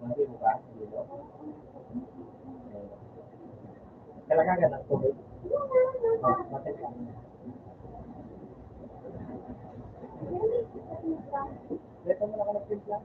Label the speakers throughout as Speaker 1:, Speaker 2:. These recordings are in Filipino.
Speaker 1: Nanti buka dulu. Kailangan ka ng tubig. Oh, bakit ka? Dito mo na ka nagtimpla.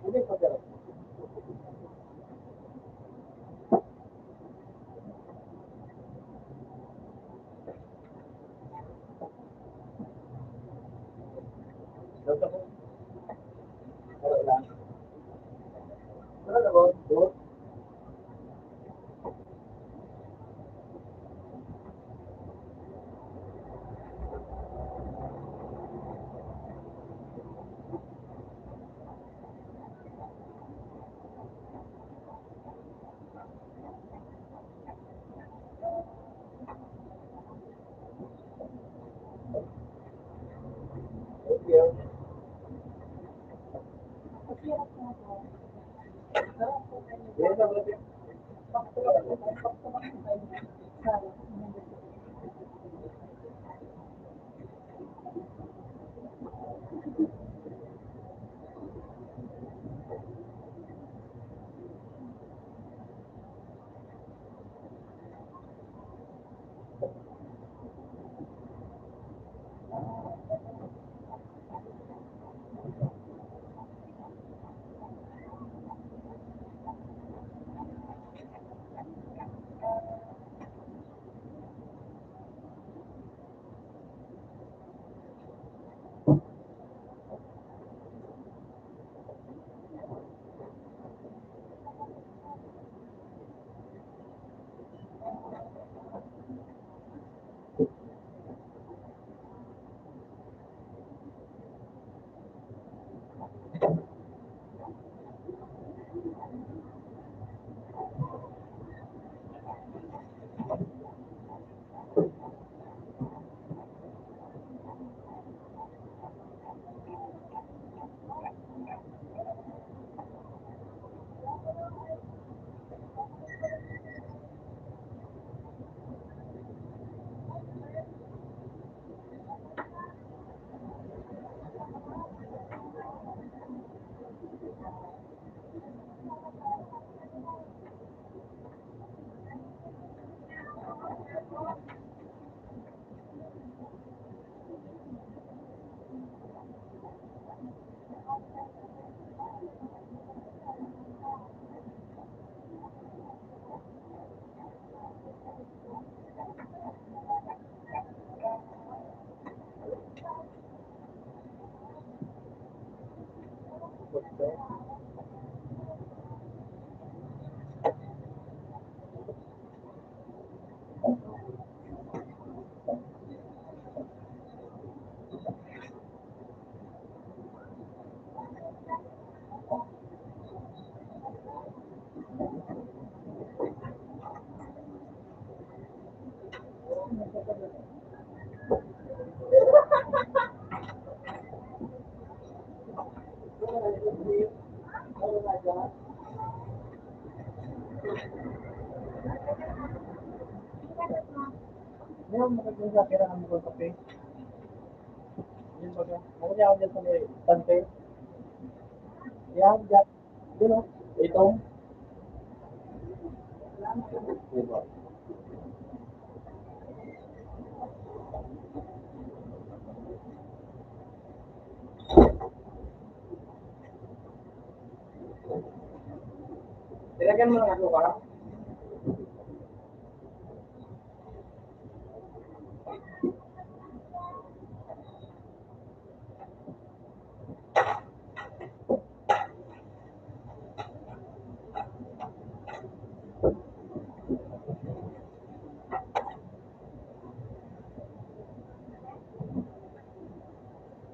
Speaker 1: Hindi pa dyan. Dito po. Pero lang. Pero na ba? Dito. Thank you. Yan na ba? Meron mo kasi sa pera ng mga kape. Ano niya ako dyan sa may Tante? Yan, dyan. Yun o. Itong. Diba? Nilagyan mo ng ano ka?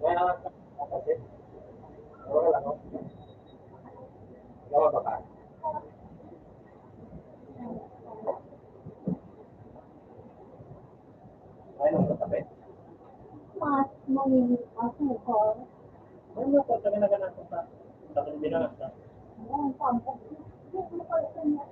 Speaker 1: Wala ka kasi. Wala ko. Wala ka. Ay, nung katabi.
Speaker 2: Mas may ako.
Speaker 1: Ano ko sa ginagawa ko sa Pilipinas?
Speaker 2: Ayan, sampo. Hindi mo pala sa niya.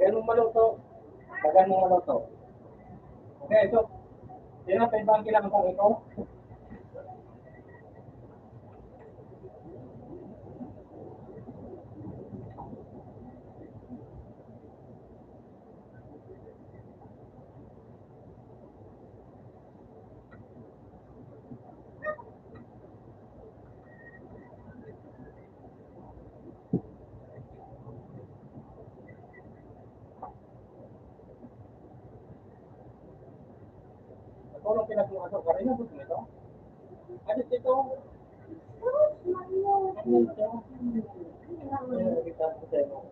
Speaker 1: Yan mong maluto. Bagan mong maluto. Okay, so, yun ang 5 kailangan pang ito. Ako nung pinag-uasok ka rin, nabot mo ito. Adit ito. Ano ito? Ano nakita ko sa iyo?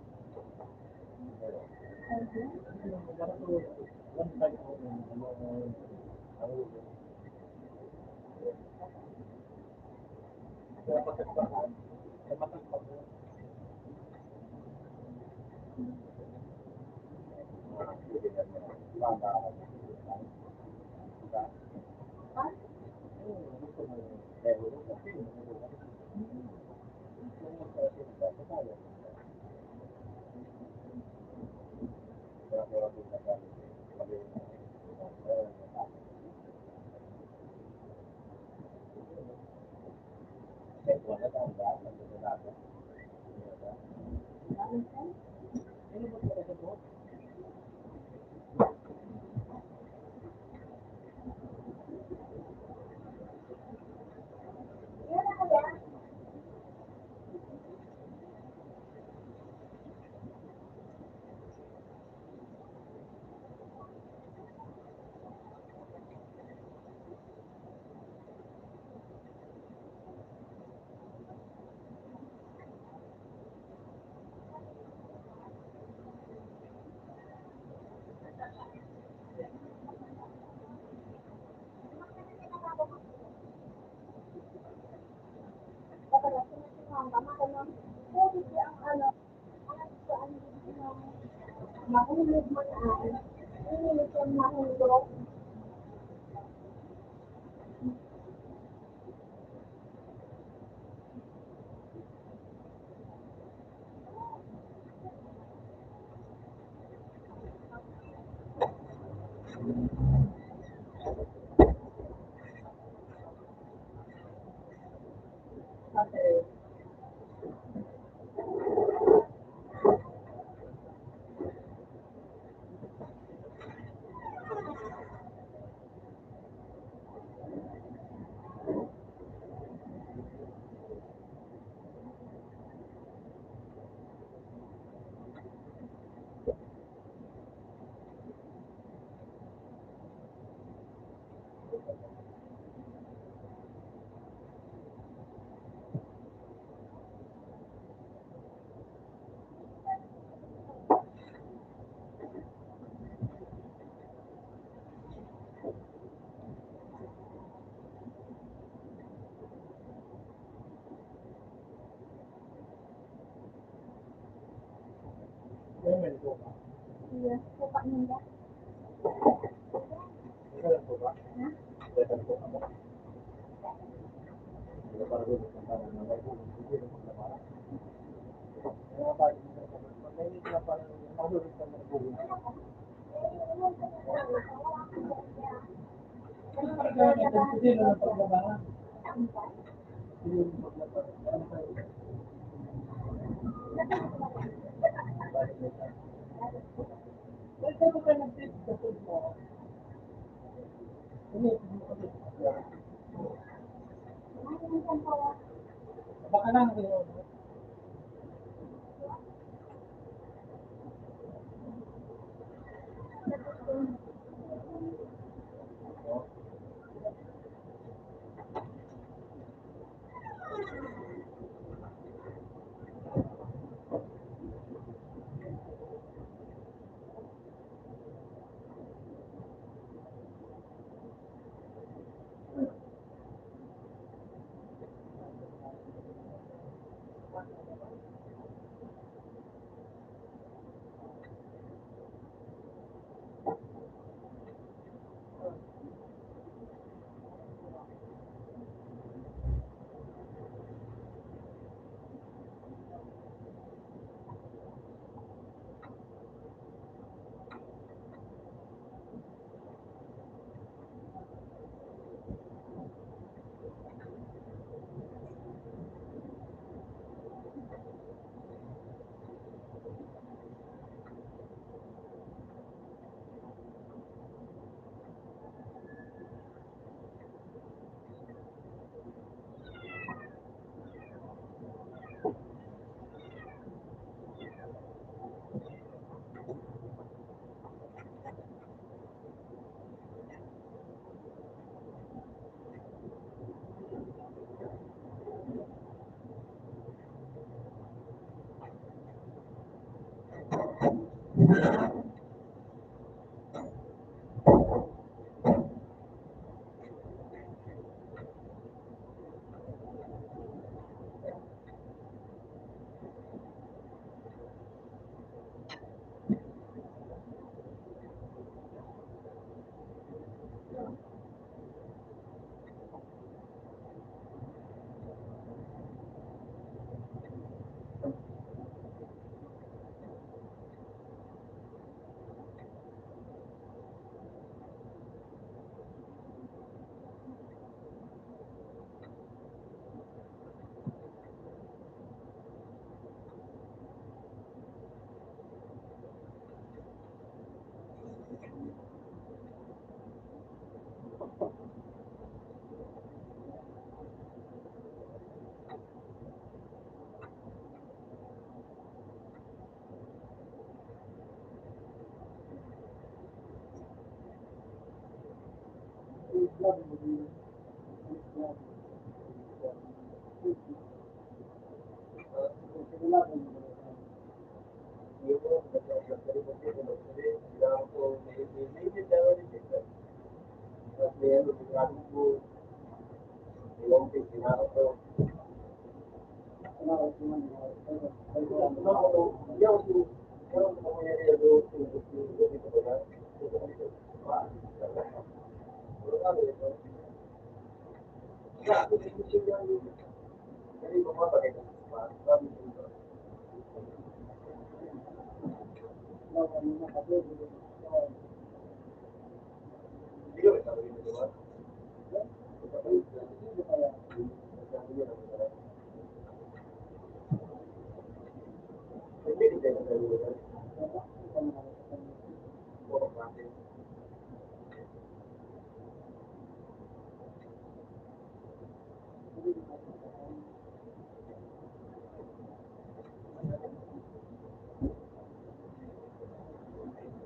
Speaker 2: ang kamay ng pwede ang ano, saan mahulog mo na ay, hindi siya mahulog.
Speaker 1: Okay. May po ba?
Speaker 2: Yes, suka nila.
Speaker 1: Meron po ba?
Speaker 2: Ha?
Speaker 1: Meron po ako. Hindi para doon. Para may po. Hindi rin po na para. Mga bagay nito sa mga. May hindi na parang mahulog sa mga buhay. Hindi na paglaba. Hindi na paglaba. Ito ko ka nag-tip sa food mo. Baka lang yun.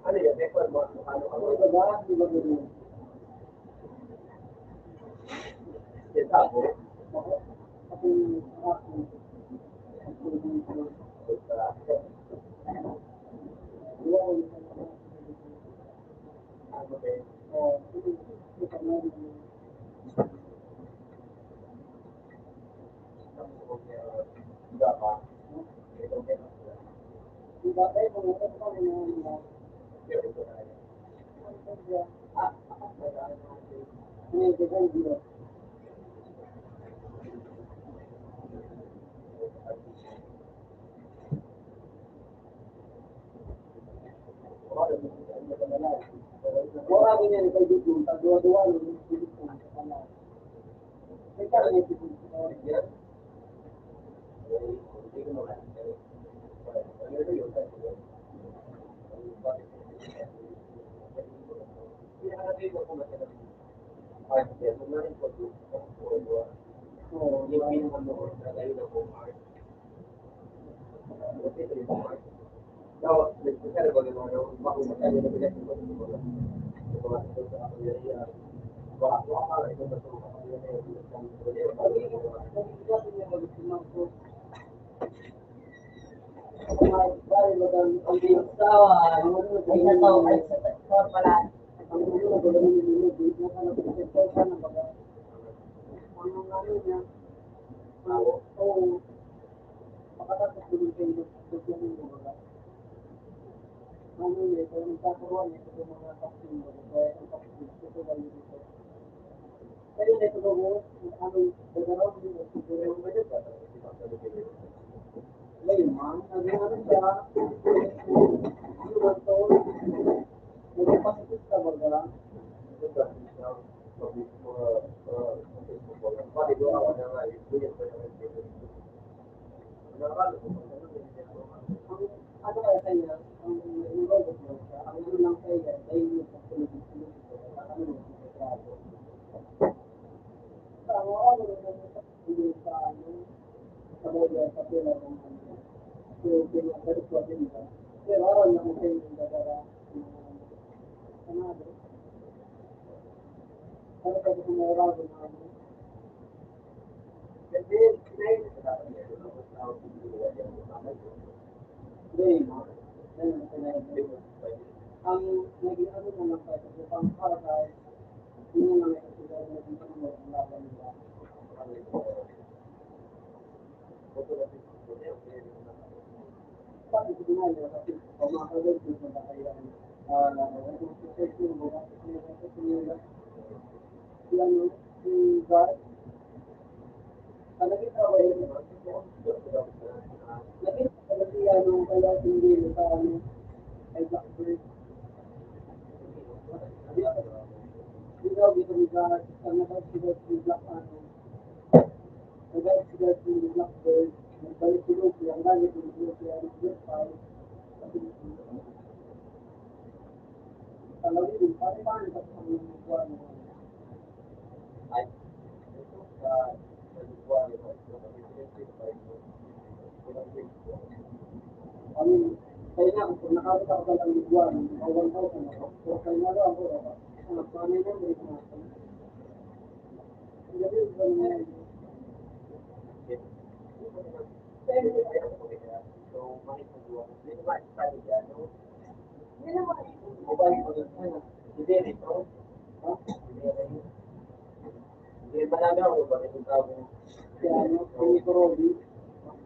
Speaker 1: Ano yun? Record mo? Ano ka? Ano ba? Di ba ganun? Yes, ako. Ako Wala ko niya kay Dito, dua-dua lo dito ko sa kanal. May karne dito.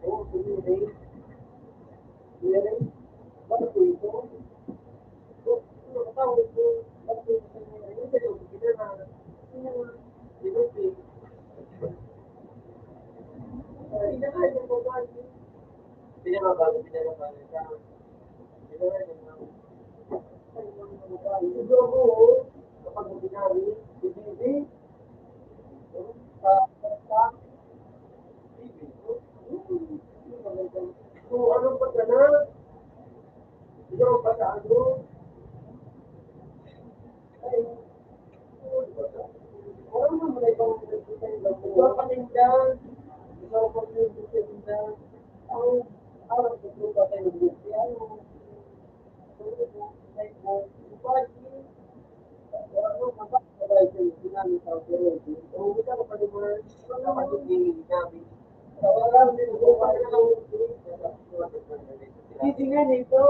Speaker 1: Oo, sige, Ray. Sige, Ray. Bakit po ito? Ano katawag ito? Bakit po ito sa inyo? Ayun, pero kita na. Dito, ay, nakaya mo ba? Pinakabago. Siguro ko, kapag binari, bibili, sa kung anong pagkana, siguro pa sa ano, ay, alam mo na ibang pinagkita nila. Ito ang paninda, ito ang paninda, ang alam ko kung ba tayo buti, ano, hindi nga nito.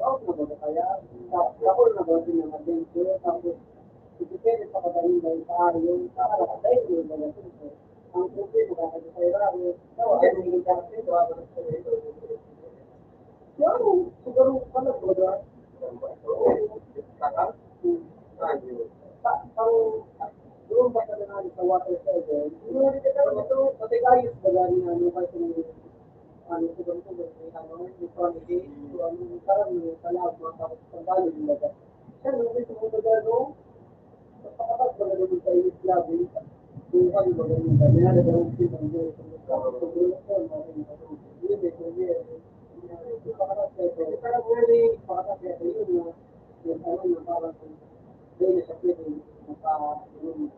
Speaker 1: Ako na ba kaya? Ako na ba din ang adventure? Tapos, depende sa kadaling na tayo. Para sa tayo, yung mga ito. Ang puti mo kasi sa iraro. Ano yung kasi ito? Siguro, siguro pala ko ba? Doon ba sa nanalo sa water seven? Yung ito, pati ayos ba gani na ano kasi ano siguro ko ba ano yung quality so ano parang yung kalab mga tapos pagdalo yung baga. Siya nung gusto mo ba no? Kapag ba gano'n sa iyo labi, kung ano ba gano'n ba? May nalagawin siya ng mga pagdalo ko na yun eh, kung yun parang really pakatapos yun na yung ano yung parang doon sa pwede maka yun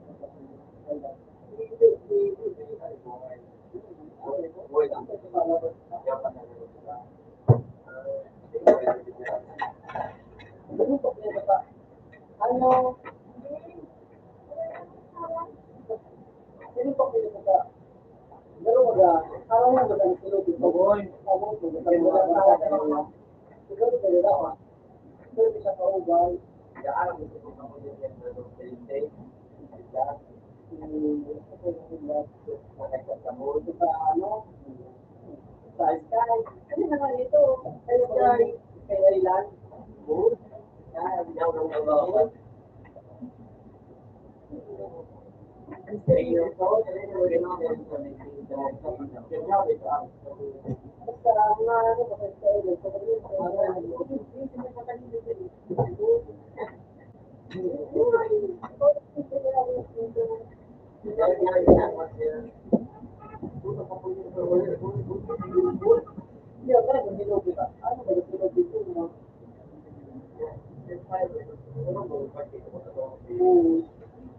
Speaker 1: ano, sino pa pinaka Pero mga, araw na ba ang sino dito? Boy, ako po, siguro pwede daw ah. Pero bisa ka ubay. Ya, araw mo ko ako din yan sa Wednesday. Sa ano? Sa Sky. Ano naman ito? Sa Sky. Kay Aylan. Kaya, binaw ng mga.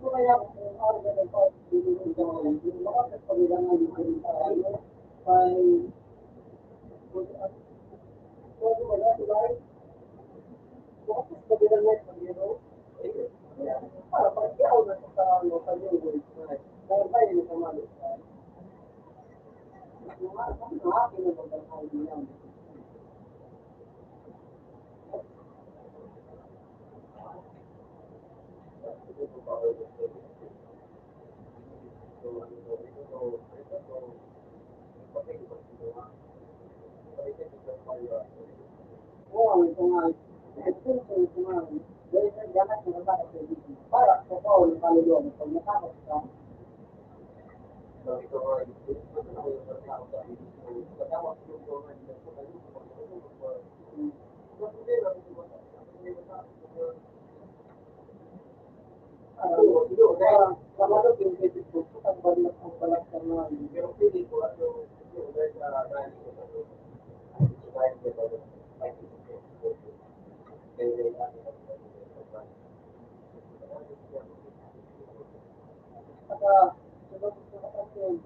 Speaker 1: Kaya kung ano ba ng pagbilangan ng tayo, kay kung wala sila, bakit pagbilangan ng yero? Para pagkiyaw na sa ano sa yero. Dahil tayo na sa malo. Yung akin na magkakaw niyan. Oo, ito nga. Ito nga. Dahil sa ganas na ba sa dito. Para sa Paul, kaluluwa. Pag natapos ka, kamalo yung basic book, ang balag ka na. Pero pili ko, ano, saka, sunod sa kapatid,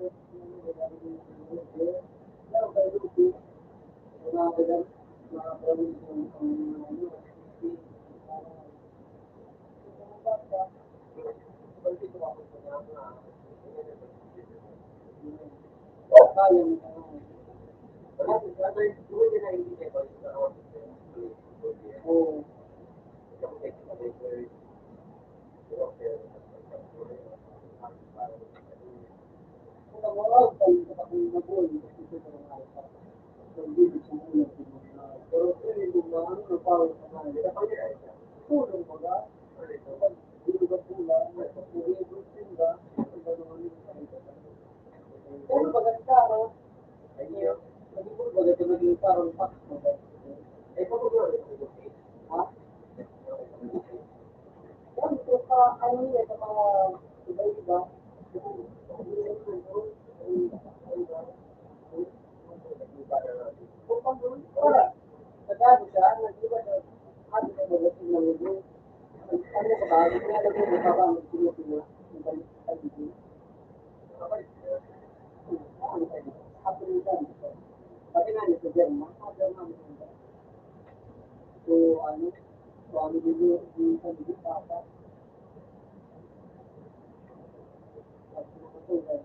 Speaker 1: meron kayo dito, mga province ng ano, kaya Oo. Kung ang tayo sa pag-ibagol, kasi ito ng mga so, hindi sa ulo. Pero kung ano na power sa kanila, tulong mo ba? Kapag hindi ka pula, mag-ibig ka, iba naman yung kanila. Pero maganda, no? Nag-ibig maganda maging parang pack mo ba? Ha? Yan, ito pa, ano yun, sa mga iba-iba, wala. Nagano siya, nag-iba siya, ano siya, magating na yun. Ano ka ba? Kaya alam mo, nakakamag sila yung balik sa ibig. Ano kayo? Ako rin dyan. Pati nga nito dyan, mga namin dyan. So, ano, so ano din yung sa ibig, papa. At sinakasugan.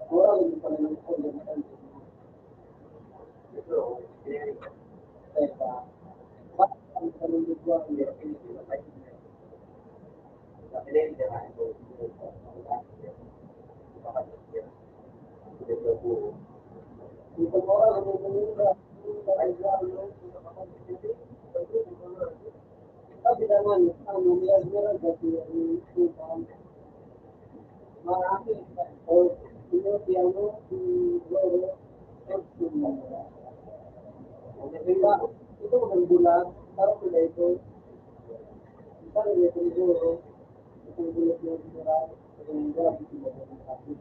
Speaker 1: Wala rin pala ng organization. Teka, bakit ang kalulog ko ang dito mo ang mga sabi naman, ano, meron kasi yung upang marami o sino si ano, si Loro, o si diba, ito ang bulag, parang sila ito, parang ito ni Loro, itong bulag na sila, yung grabe sila ng kapit.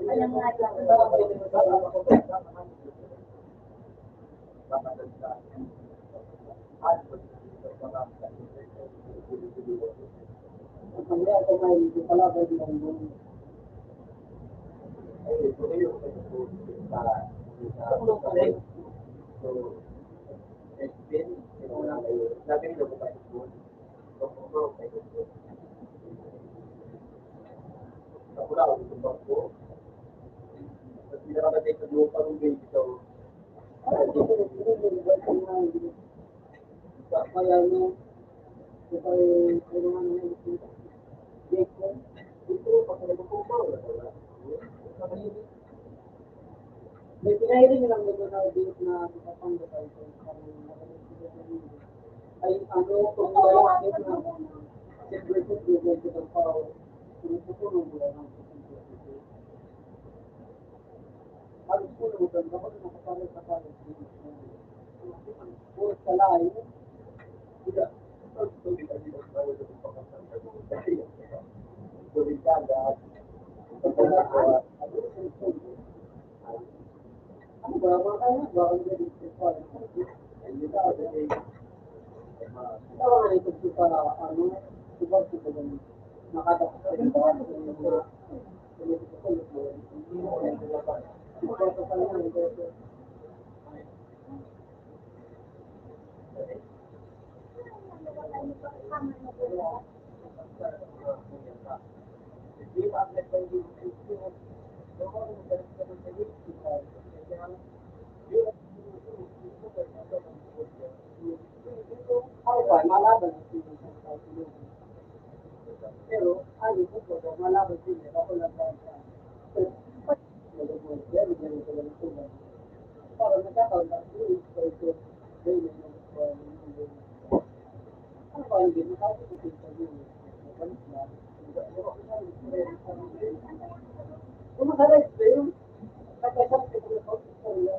Speaker 2: Alam nga lang.
Speaker 1: Kaya ako may palaban ng mundo. Kaya no, kaya kailangan ng dito, dito pa talaga po ba? May pinahiling lang nito na dito na kapang tayo ay ano, kung lalaki na separated with the power, tinutulong mo lang ang halos po naman kapag nakapalad sa pala o sa lahat, tidak ano ba, makakaya ba ang ganit sa pala? Tawa na ito sa ano, subag sa ganit. Nakadakas sa ito ang mga malaban pero ano po malaban sila ako lang para nagkakaroon ng ito ano ba yung ginagawa kung makalas ba yun pagkasap sa mga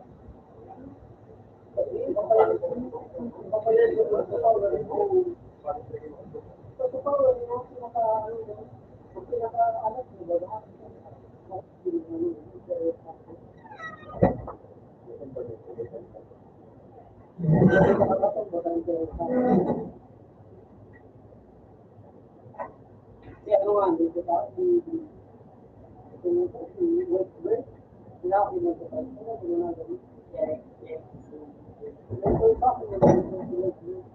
Speaker 1: Nakakatong ba tayo sa si ano nga, dito ba? Si Westbrook, wala ko yung sa ano na gawin. Ito sa akin yung si Westbrook.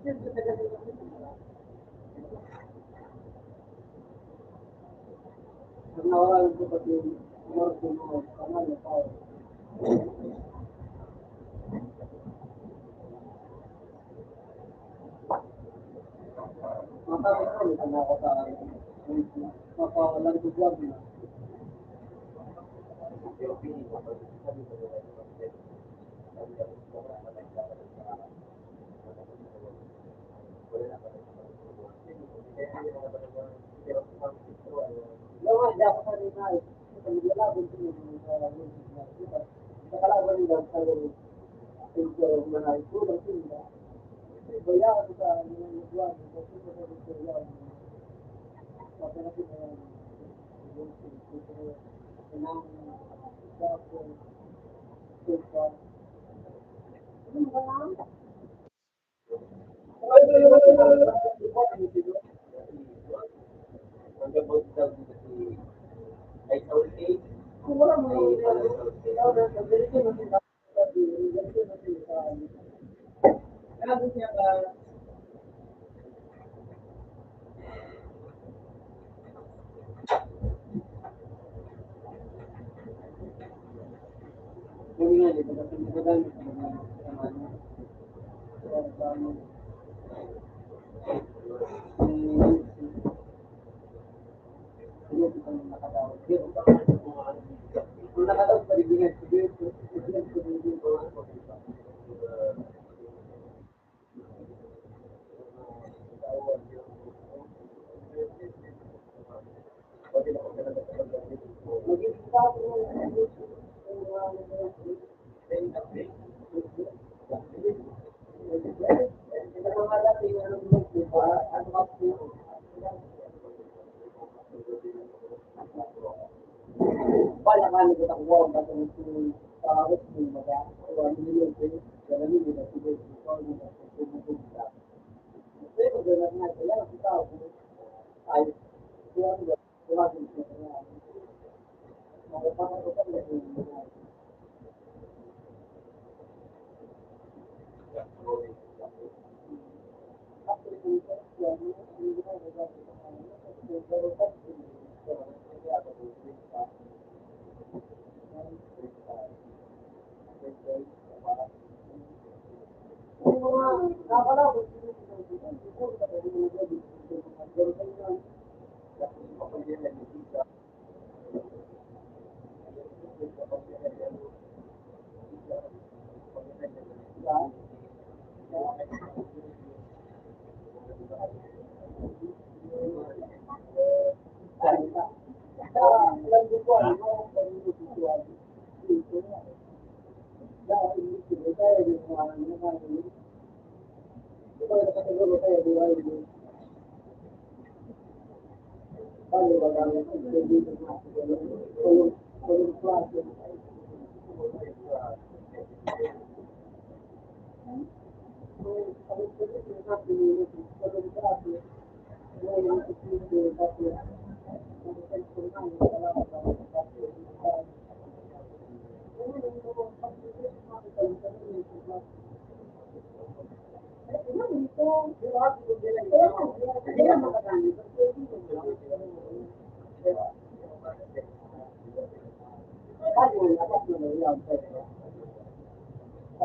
Speaker 1: Siyempre, taga nila ko. Pag nawalan ko pati yung oras ng mga panalo, tao. Matapos ko, may ako sa mapawalan ko vlog na. Lawa, hindi ako sa rin ay. Sa nilalaban ko yung sa kalaban nila sa manay ko, lang sila. Kasi baya ako sa mga vlog, kasi sa vlog. Maka na sila yung pinang Balakan ko ang wall na kung tawag mo mga kung nilog ko kaya nilog na sila ko na kung pero gano'n na kaya ang tao ay kuwan ba kuwan ko na mga pangalan ko na nakakala ko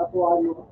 Speaker 1: alam ko ano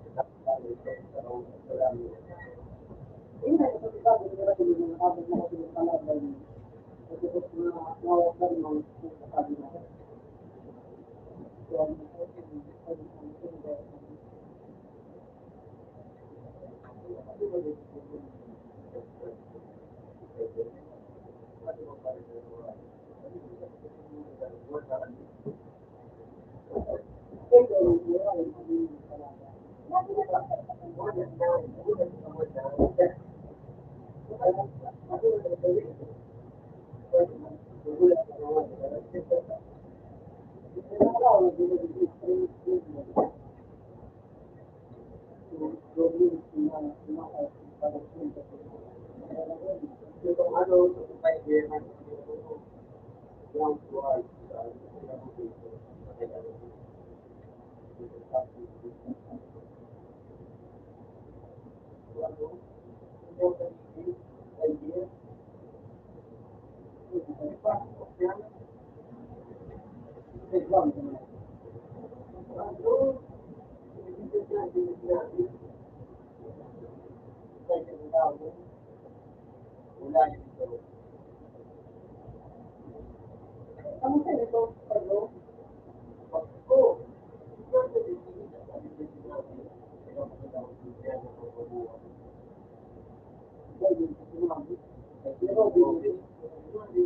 Speaker 1: Kamusta ito, Pablo?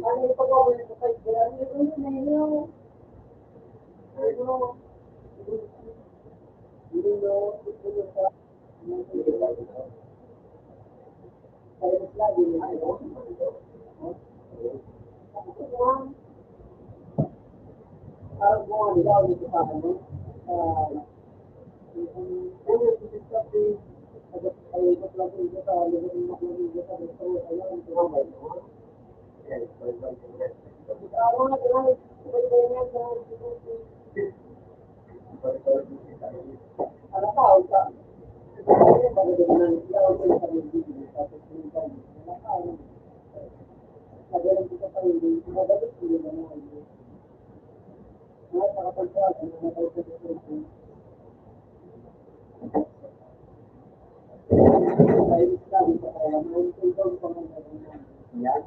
Speaker 1: Ano yung pag-awal nito kay Kaya? Ano na yun? Ano? Hindi no, ito yung sa kaya mas lagi yung ano? Parang kung ano daw dito sa ano? Ano yung sinasabi? Ay, ito lang dito sa lugar ng makulit sa restaurant. Ayan, ito ba ito? Araw na ito lang. Iba-iba yan sa ano ka, ka. Bago din na ilaw ko sa video tapos yung kanya. Sabi lang kita pa hindi, mabalik hindi na naman. Nakapagpapag, ano na tayo sa dito. Ay, sabi ko kaya, may ito pa man na. Yan.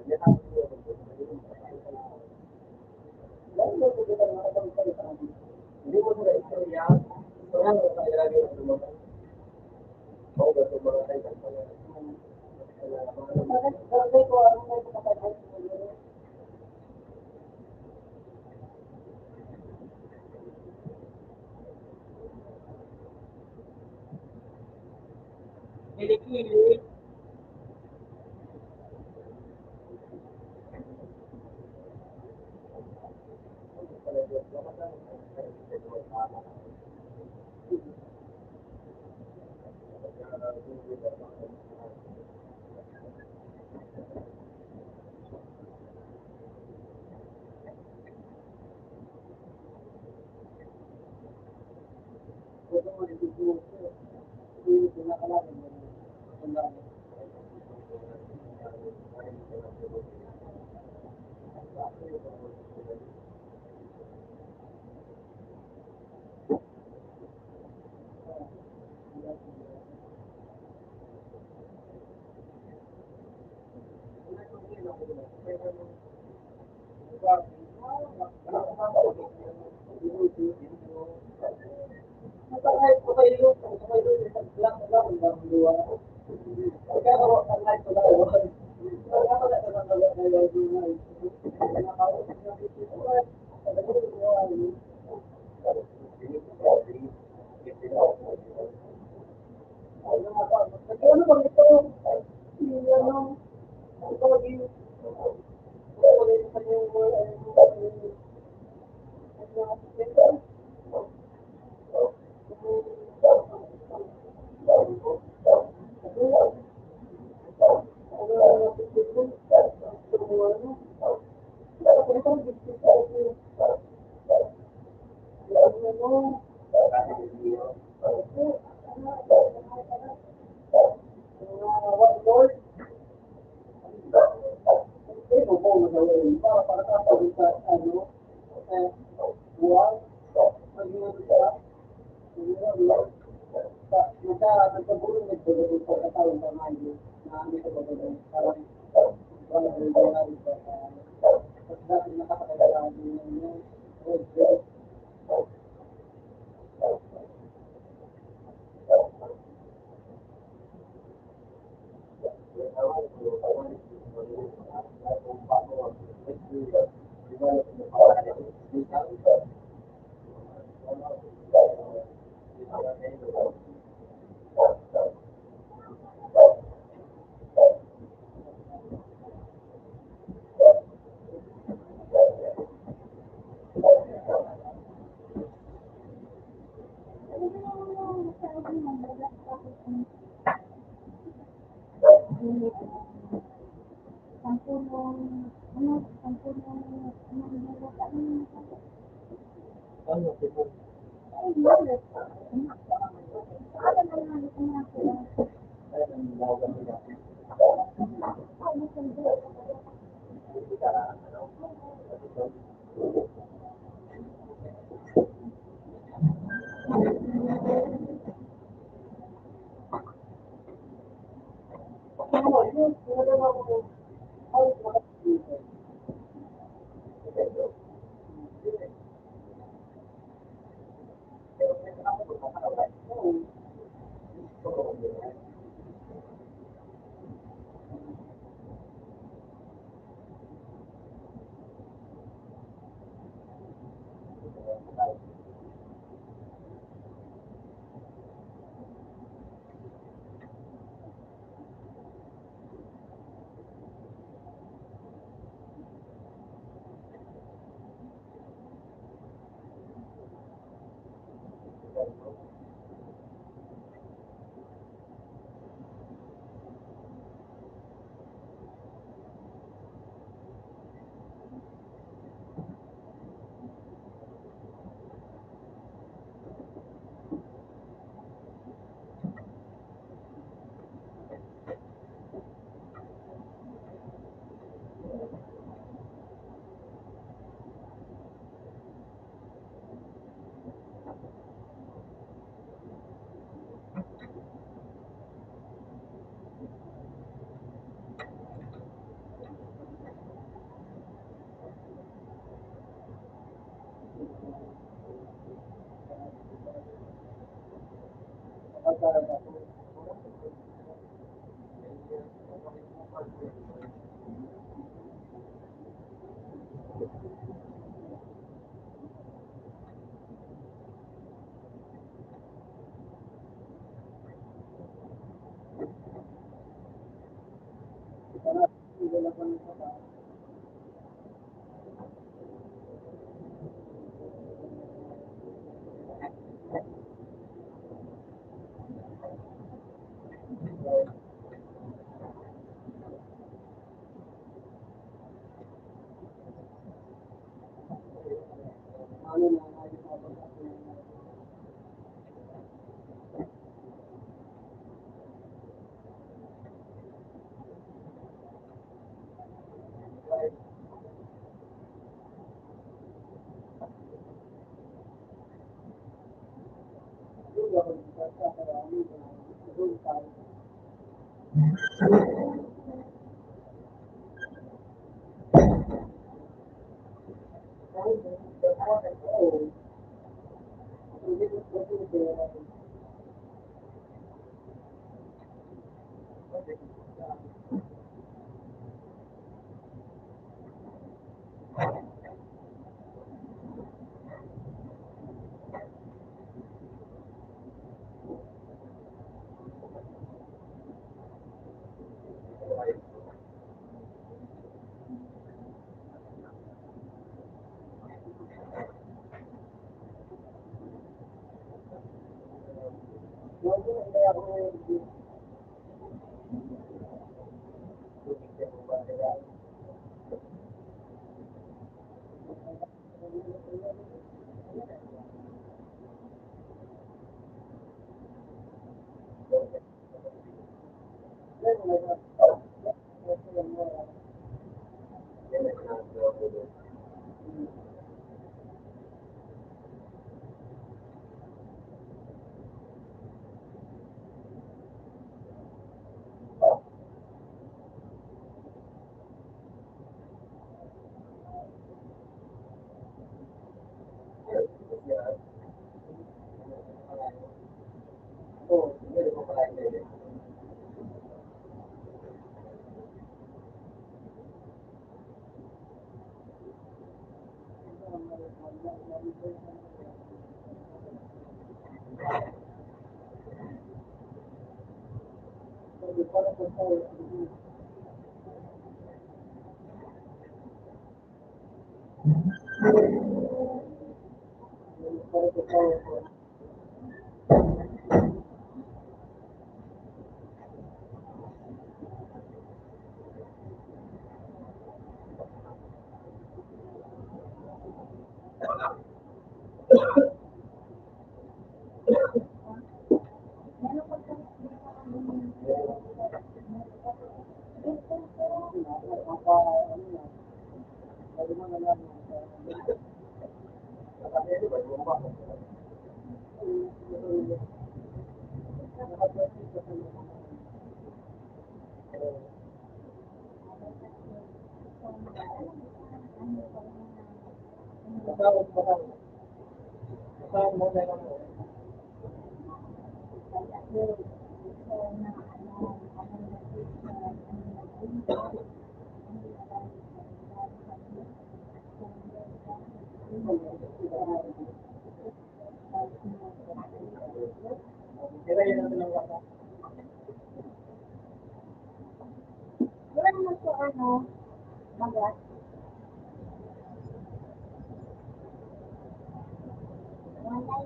Speaker 1: Lalo na kung kita nakapagsalita. Hindi mo nila istorya. Ano sa ilalim ng mga Oo, ba ito mga kailan pala? Barangay ko, ano na ito kapatid mo? Kilikili. Ano bang ito? Ano? Ito din.
Speaker 2: Wala naman po magas. Wala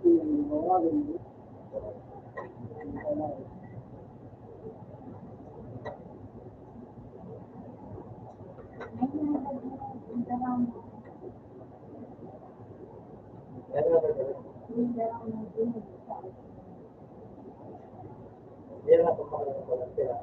Speaker 2: yun.
Speaker 1: tawagin mo. Yan ang pagmamalang ko lang sila.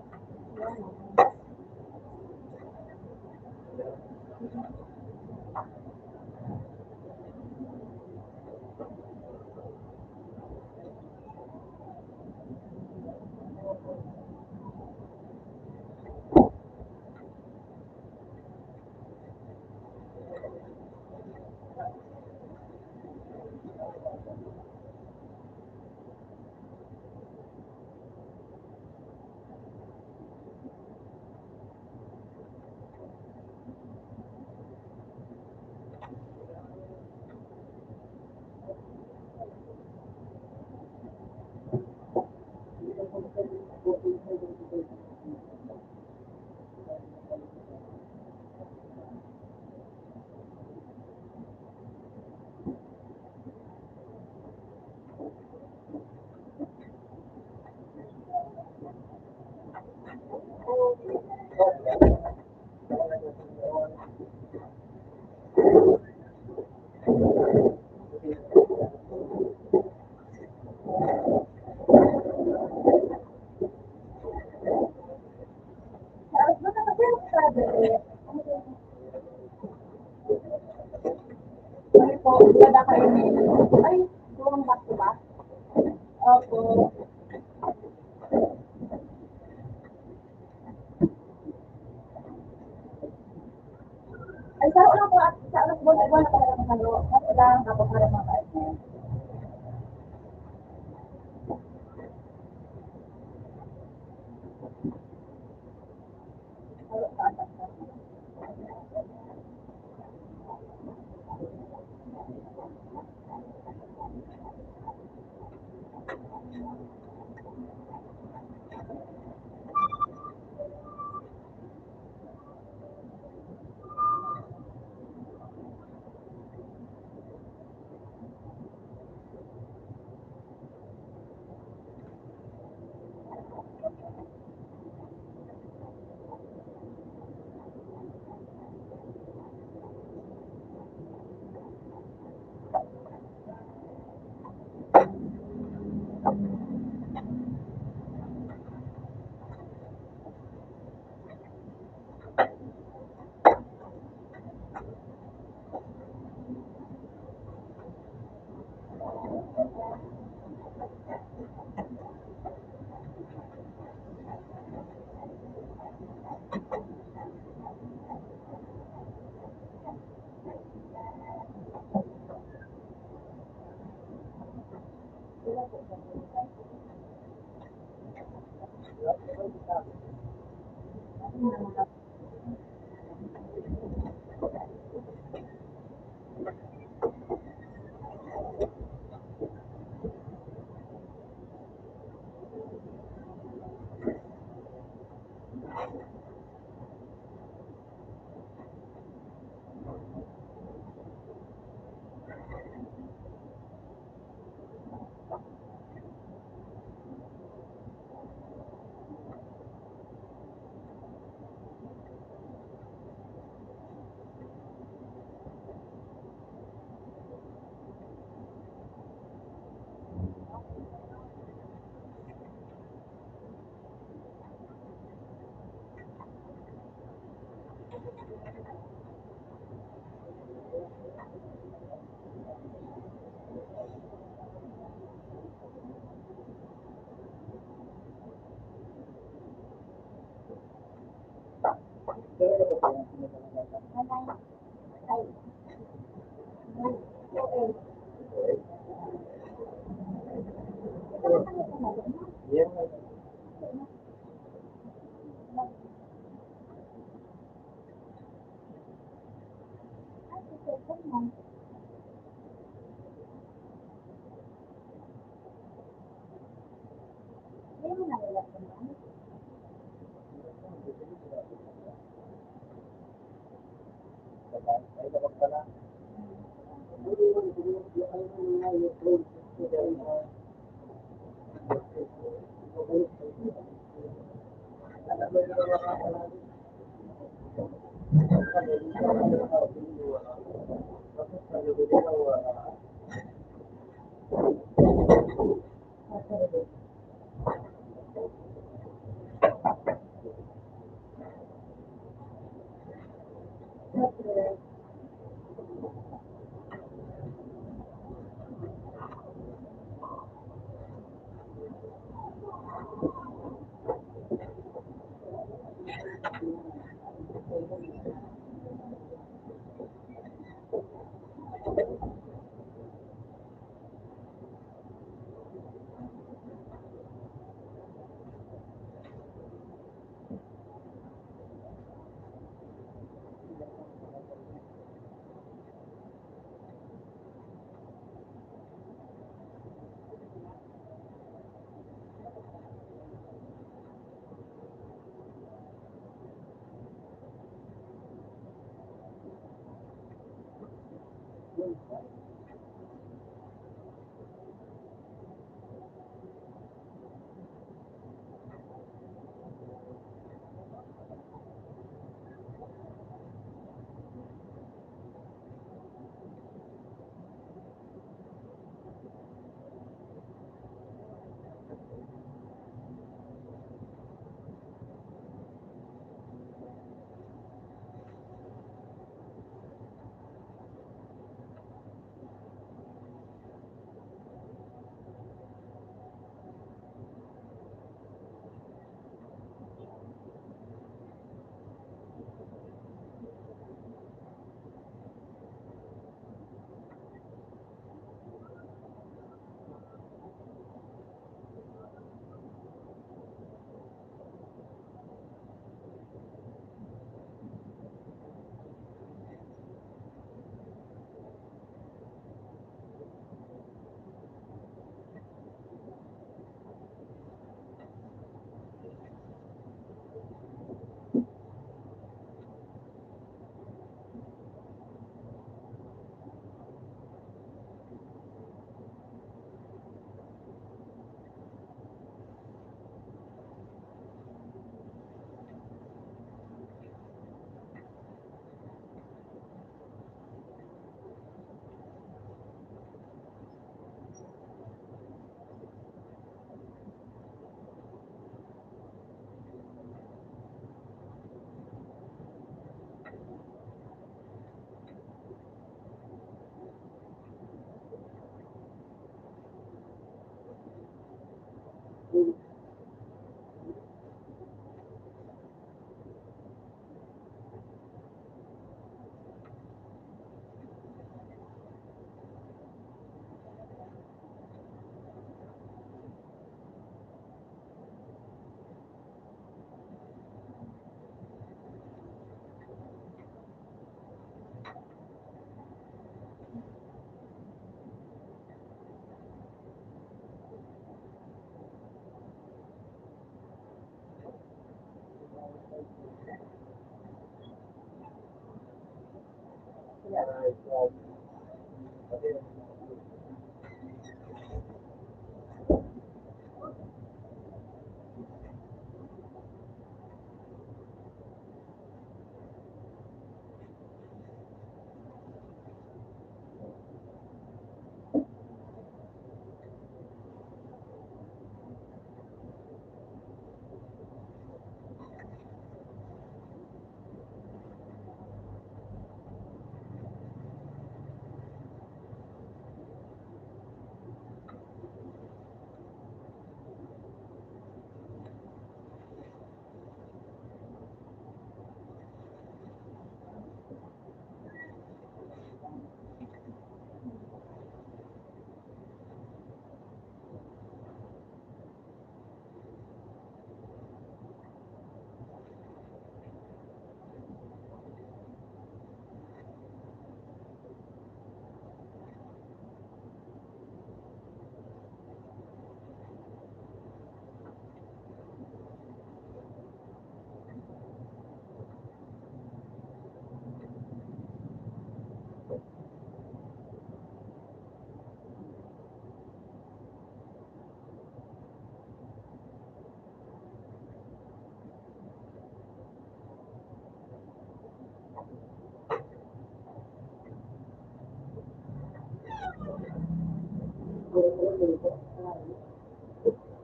Speaker 2: Ano po, wala kayo nila. Ay, doon back to back. Opo. Ay, saro lang po at sa alas buwan na talaga mahalo. Kasi lang, tapos harap mga kain. Halo sa atas.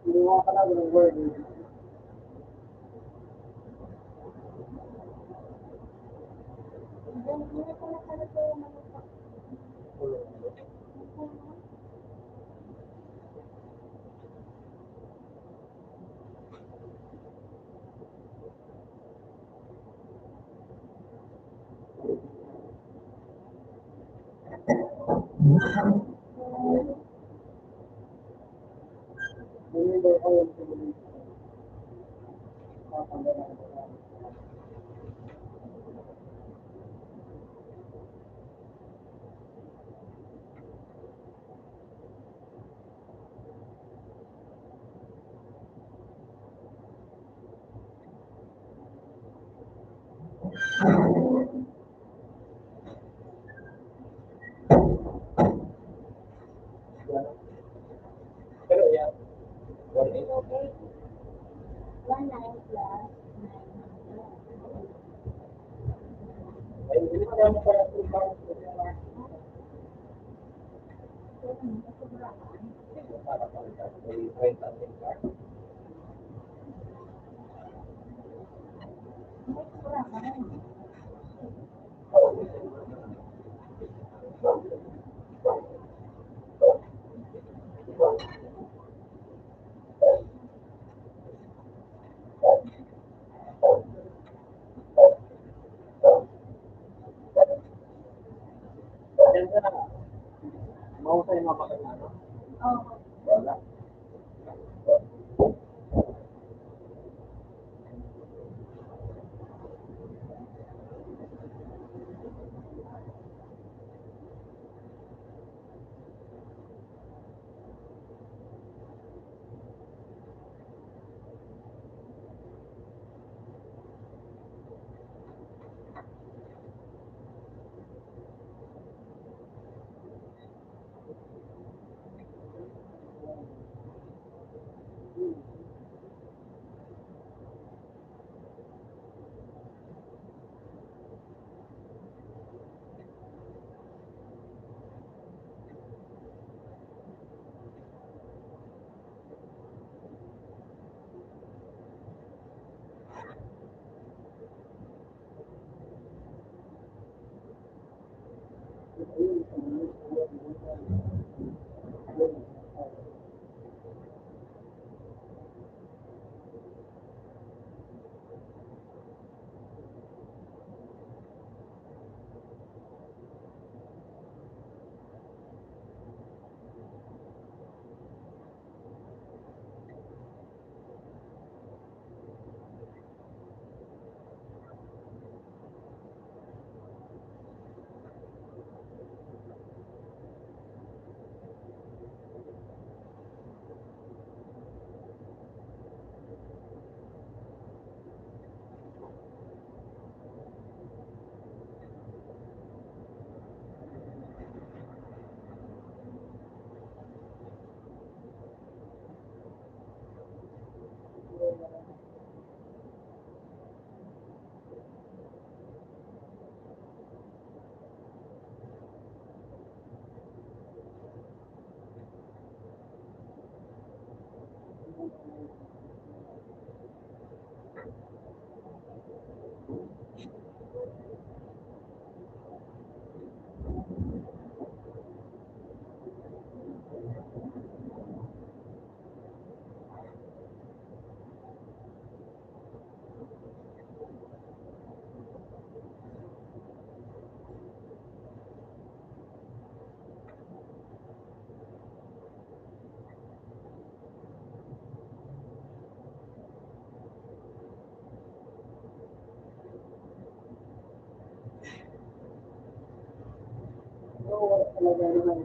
Speaker 1: Ginawa ka lang ng word. Remember all of the beliefs.
Speaker 2: Okay. 19 plus 900.
Speaker 1: Ay, hindi mo naman pala 2 pounds. Para palitan. May 30 ang card. Yan ka na nga. Mahusay mga pakilano.
Speaker 2: Oh.
Speaker 1: Wala. So, wala talaga naman.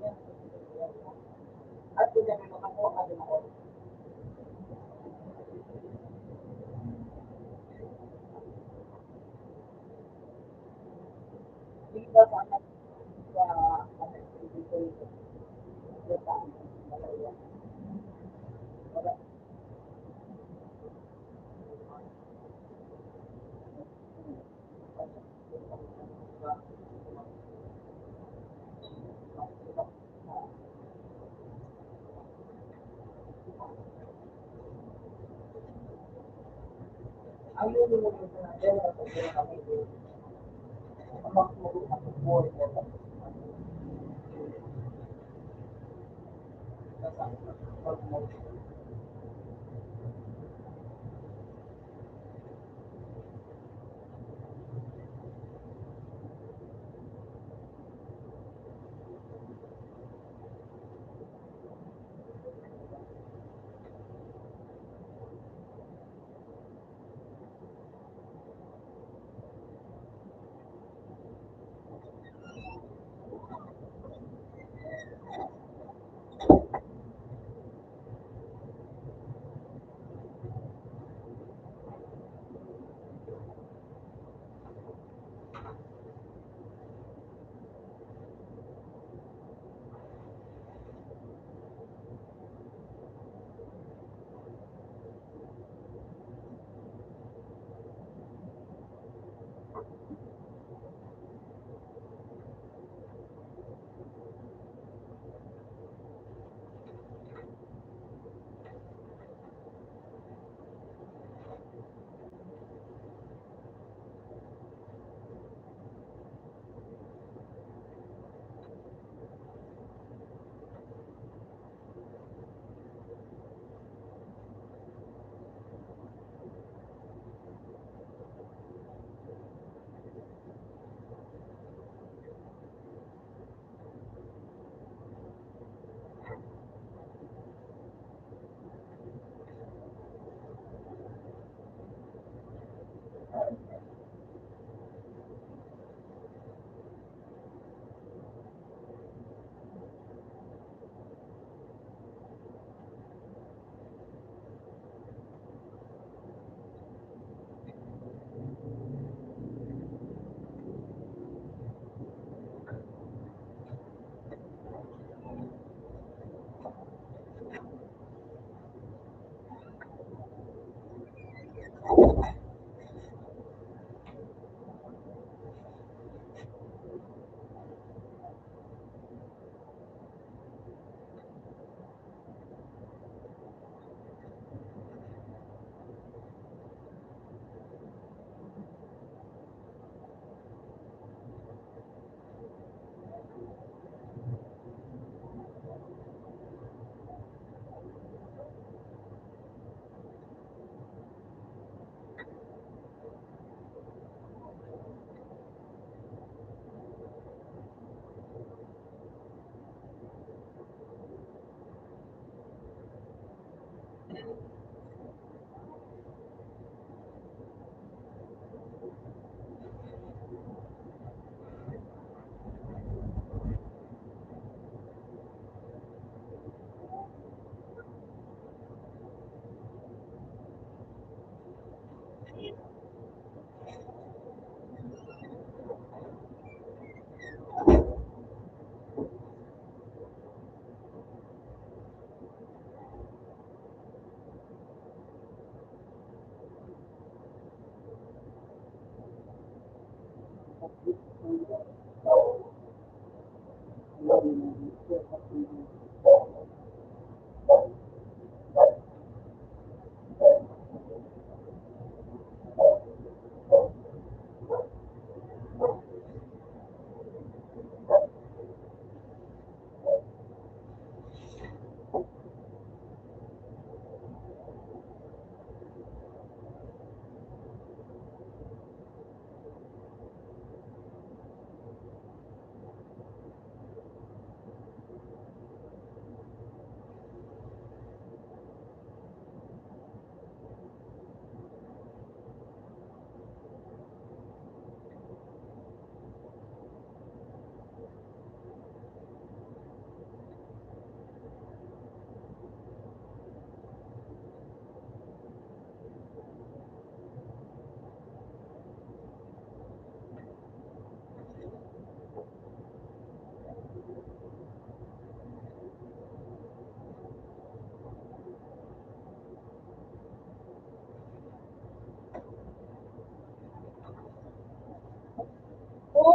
Speaker 1: At kung ganun naman po, ano na ako. Di ba sa ano, ibigay ko sa dalawa. Wala. Ang yun yung mga sinabi na sa kami, ang mag-uusap ng board mo, mag-motion.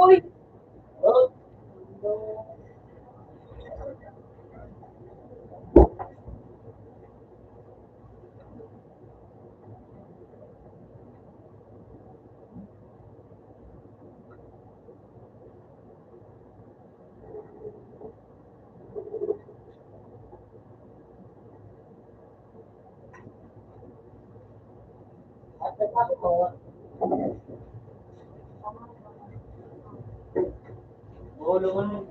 Speaker 1: Uy! Oh! At nagsabi ko, ulo mo nun.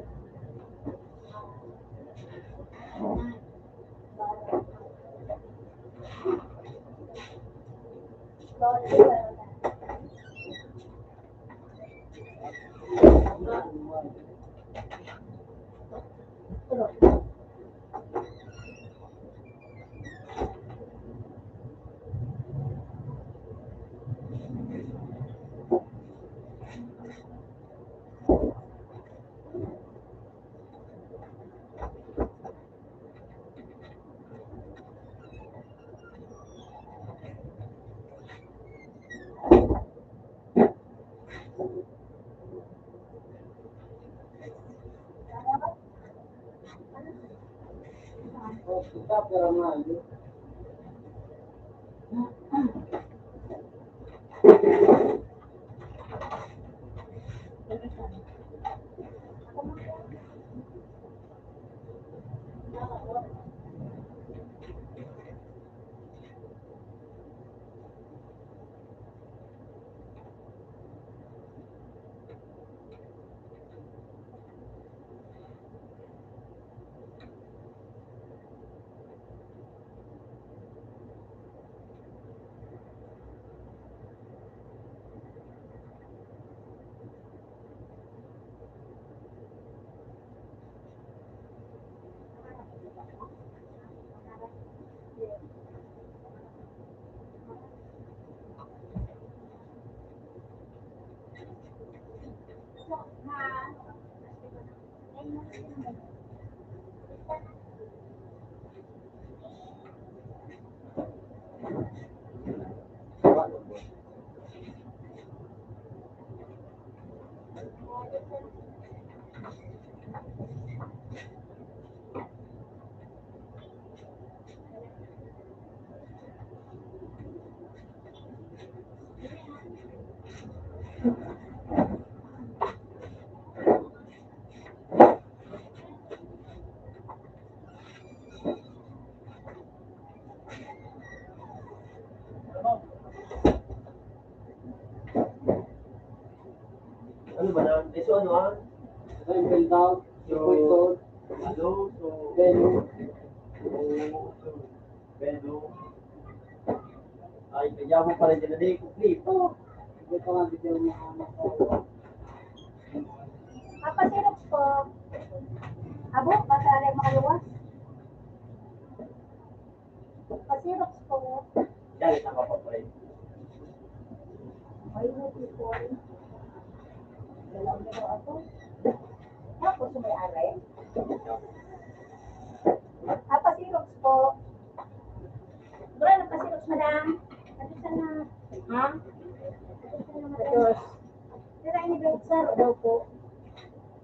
Speaker 1: Oh, kita pero mahal. Ano ba na? So ano ah? Yung build out, yung point ano? So, venue. So, venue. Ay, kaya mo pala dyan na di kumplito. Hindi ko nga bigyan mo anak ko.
Speaker 2: Papasirok po. Abo, pasalay makaluwas. Pasirok po.
Speaker 1: Yan, isang kapapay.
Speaker 2: Ay, hindi po. Dalaw nyo ako. Tapos may aray. Pasirok po. Bro, pasirok madam. Ano sana? Ha? Tapos, pero ini ba sir daw po?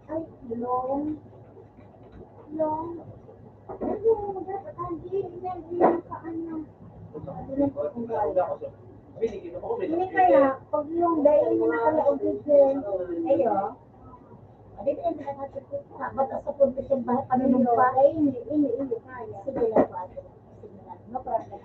Speaker 2: Ay, long. Long. Ayun, dapat hindi. Hindi ka ano. Hindi kaya, pag yung dahil mo nakalaog din, ayo, hindi ka yung nakakasipit ka, ba't sa puntisin ba, panunong pa, ay hindi kaya. Sige lang po, ate. Sige lang, no problem.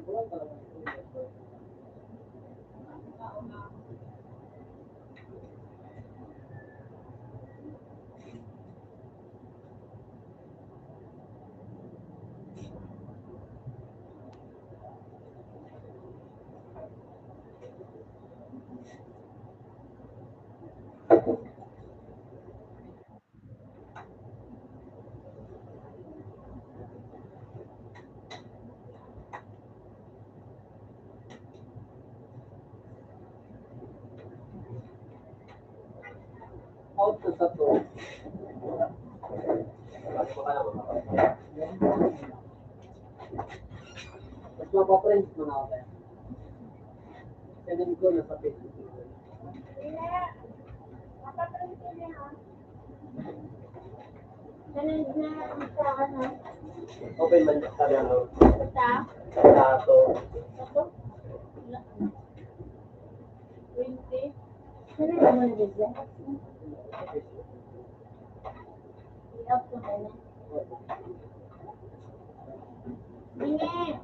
Speaker 1: Buwan talaga. Out sa to. Mas mapaprint mo na ako kaya. Send ko na sa Facebook.
Speaker 2: Ganun na ang sa ano.
Speaker 1: Open man sa ano.
Speaker 2: Sa?
Speaker 1: Sa to.
Speaker 2: Ito? 20? Ganun na mo nabigyan. I-off ko na na. Bingi!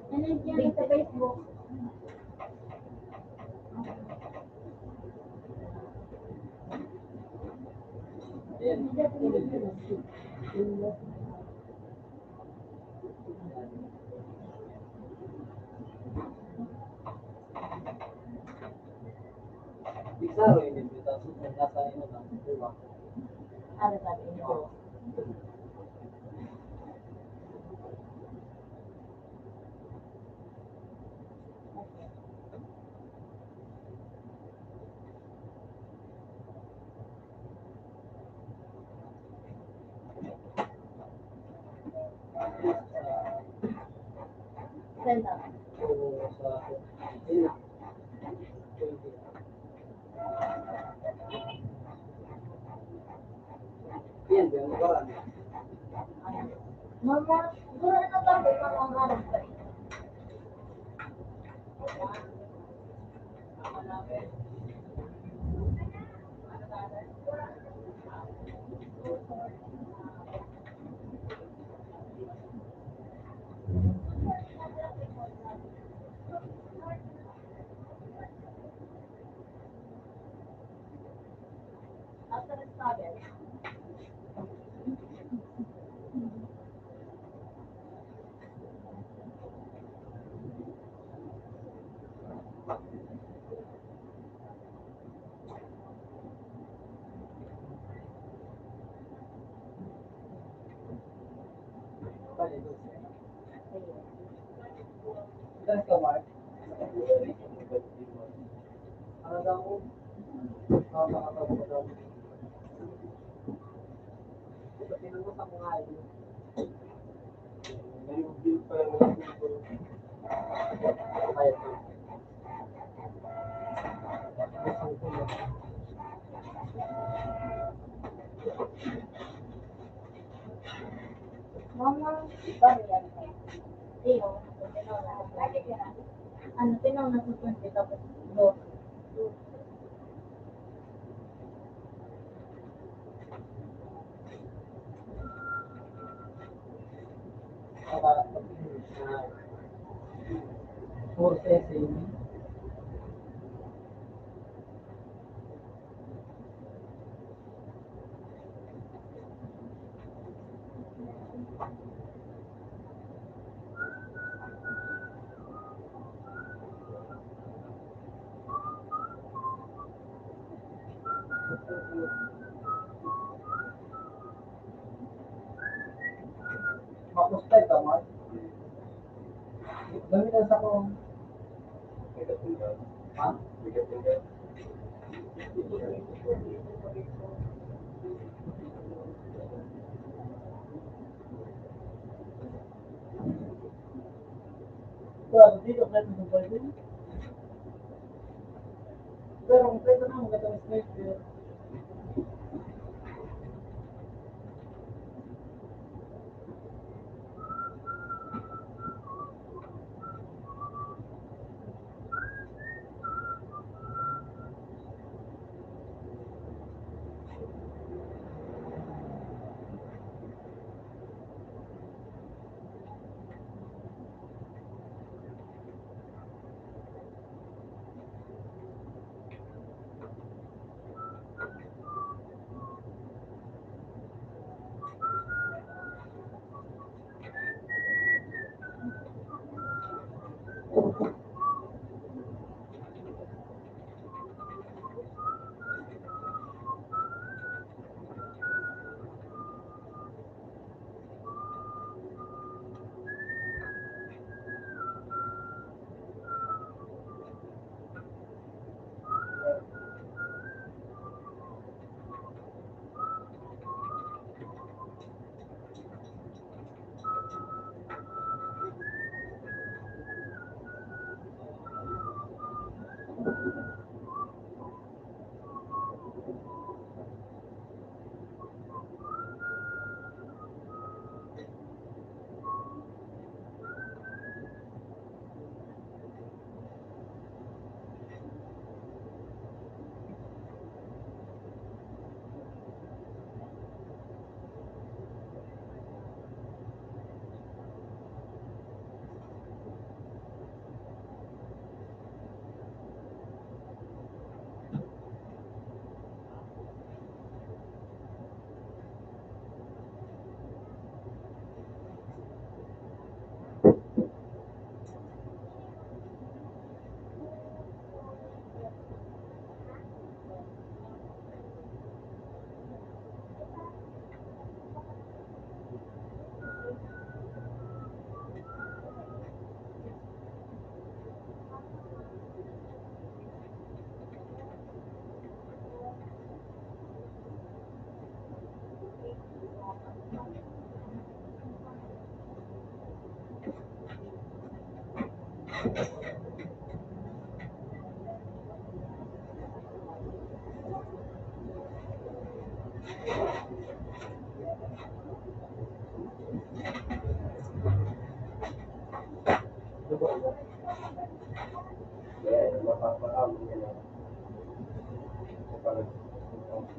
Speaker 2: Ganun dyan sa Facebook.
Speaker 1: Ayan. Bigsaro yun dito. Tapos nasa ano na. Diba?
Speaker 2: Ano sabi niyo? Send out.
Speaker 1: So, sa yun na. Yan, yan. Parang.
Speaker 2: Mama, siguro ano ba? May mga harap pa rin. After the started.
Speaker 1: Saan ka, Mark? Ano daw ko? Nakakatawa ko daw. Ito, tinanong sa mga ID. Yung bill pa lang kaya ko.
Speaker 2: Mama, sorry yan. Iyo, ano, tinaw na sa 20 tapos 2.
Speaker 1: Processing. Makustay ka, Mark? Gamitan sa kong... Ha? Pero dito, kahit mo pwede. Pero kung pwede na, magandang snake.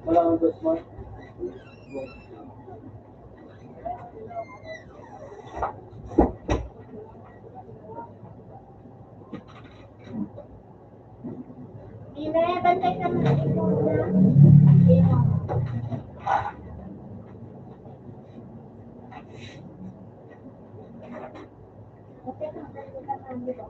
Speaker 1: Wala kang dos mo.
Speaker 2: Ine, bantay ka muna ikaw na. Sino? Okay, nandito ka na, di ba?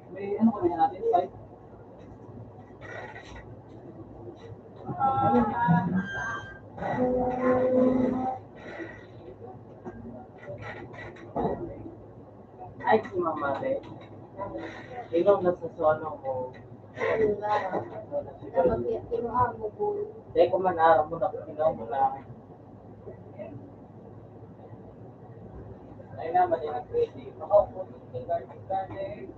Speaker 1: May ano kami natin? Five? Ay, si Mama Re. Ikaw nasa sono mo.
Speaker 2: Wala. Dapat kinuha mo po.
Speaker 1: Dahil kung manaraw mo na, ikaw mo lang. Ay naman yung nag-ready. Makaupo yung garden.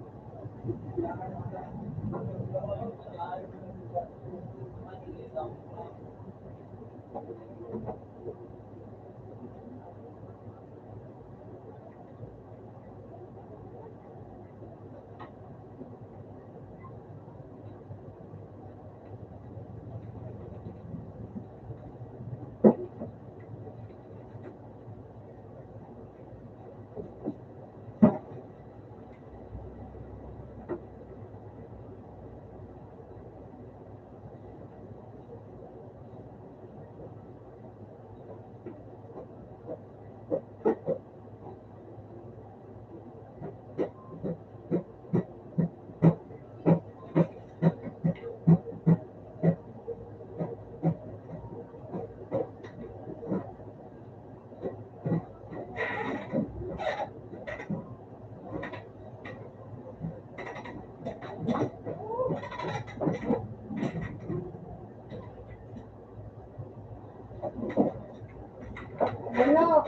Speaker 2: Ano?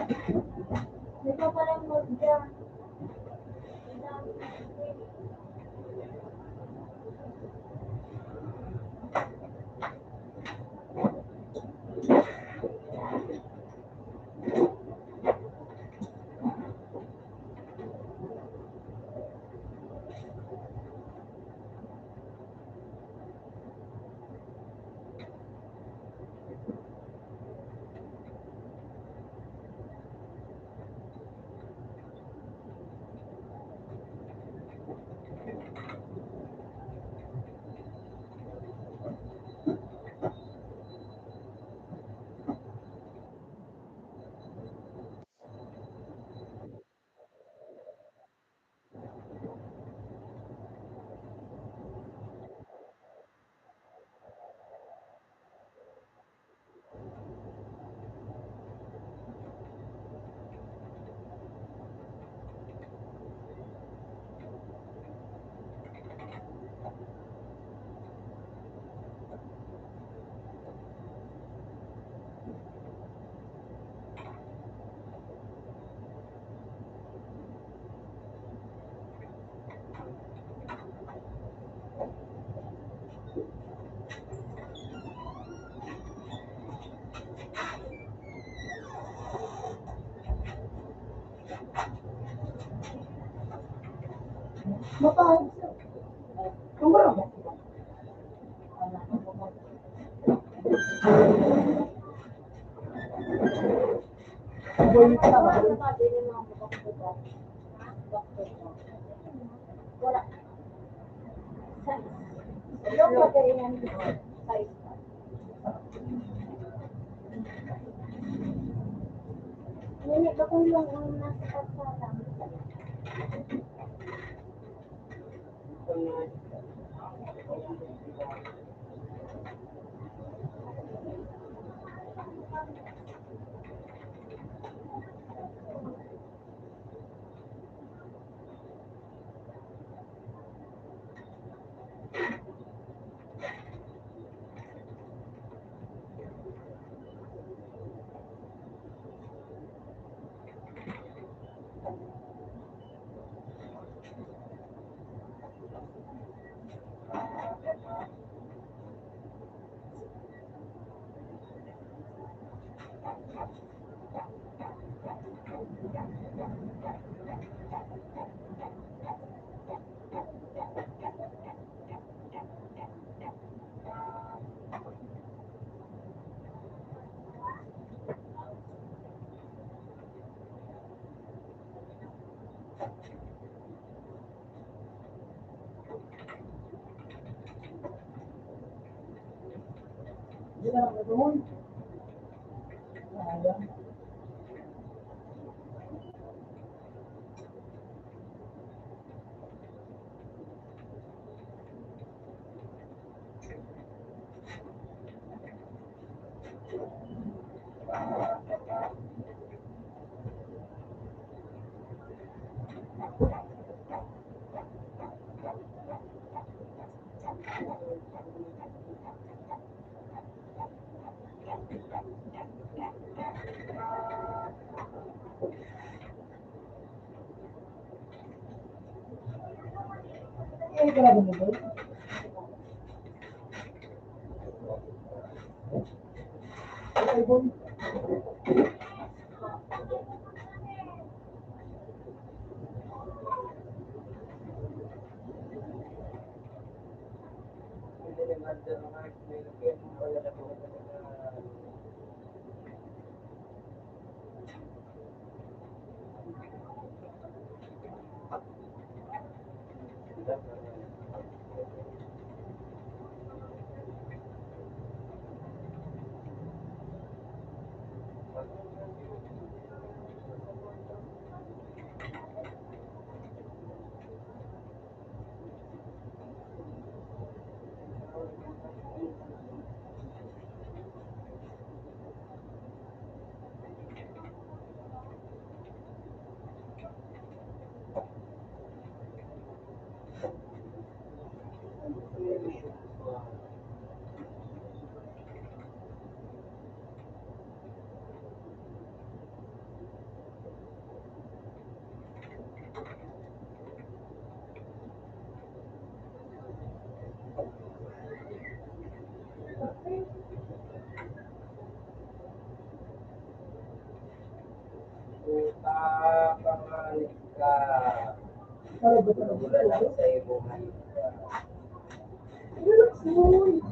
Speaker 2: Hindi pa pala mo dyan. Mapahal. Kung ba? Boy ka ba? Wala. Yung pagkaingan size. Nini, baka yung nasa kalsada. Hindi na lang doon. Ay, grabe mo doon. Ay, boy.
Speaker 1: Puta pangalit ka.
Speaker 2: Talaga pa
Speaker 1: Wala lang sa iyo man.
Speaker 2: relax mo.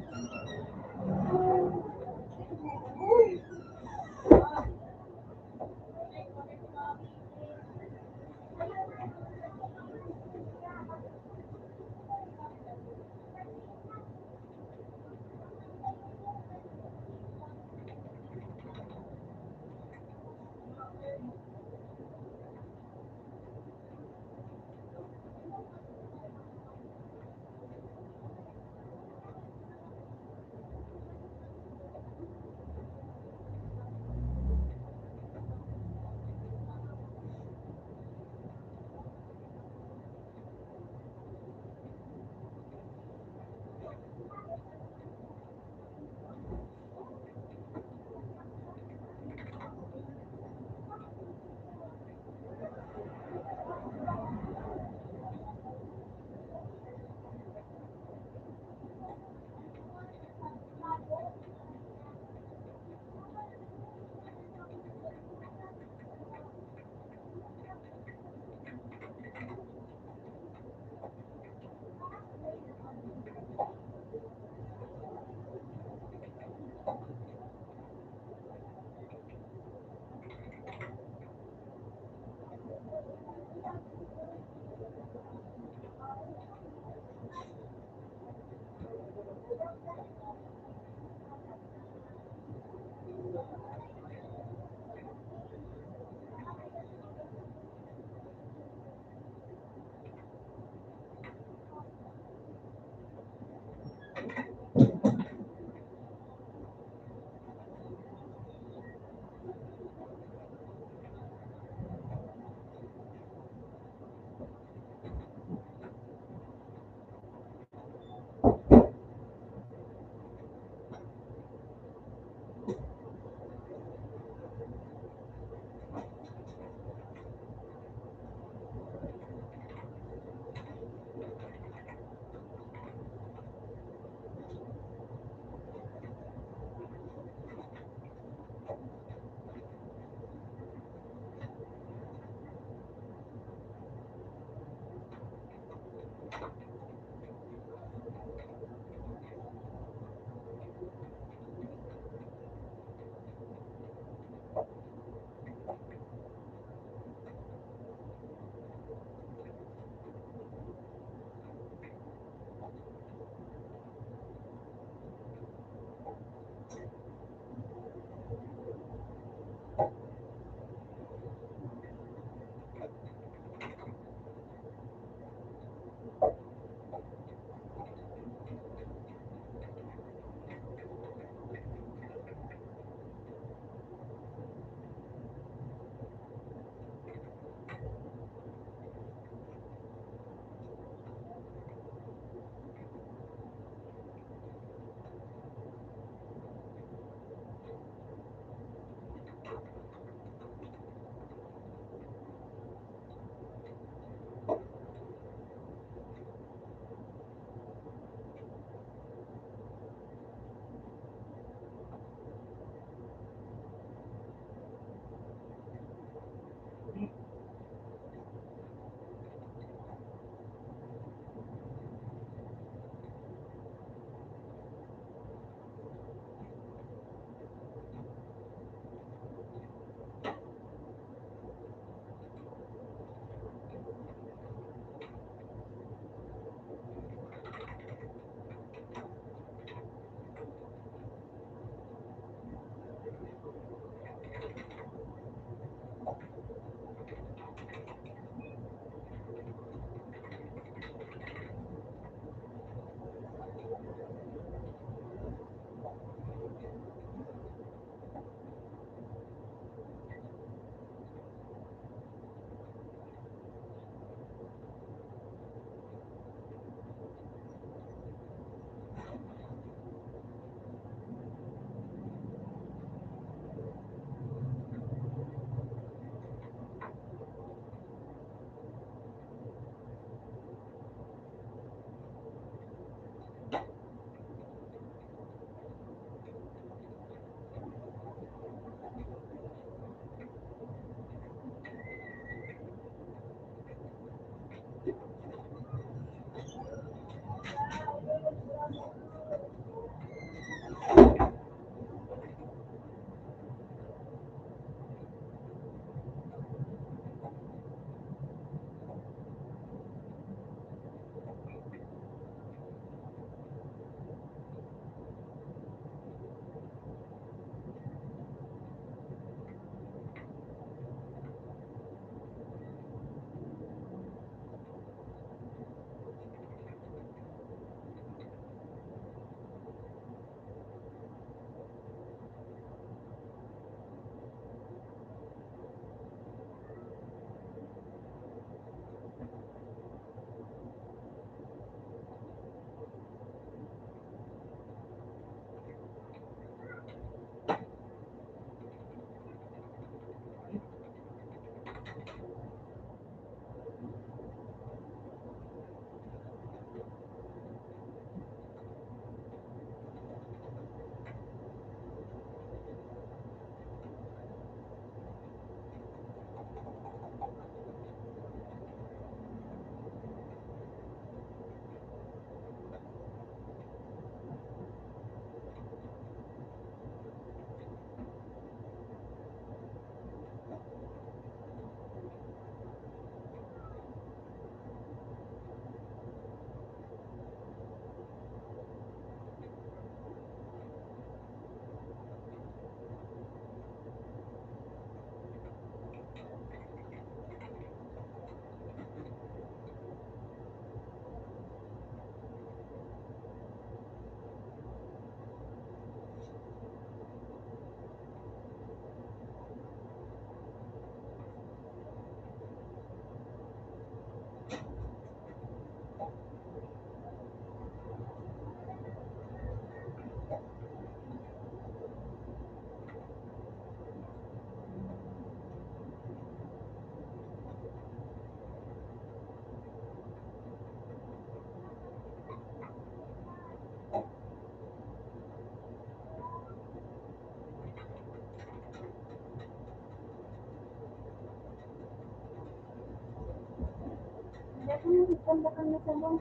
Speaker 2: Tanda ka na sa bang.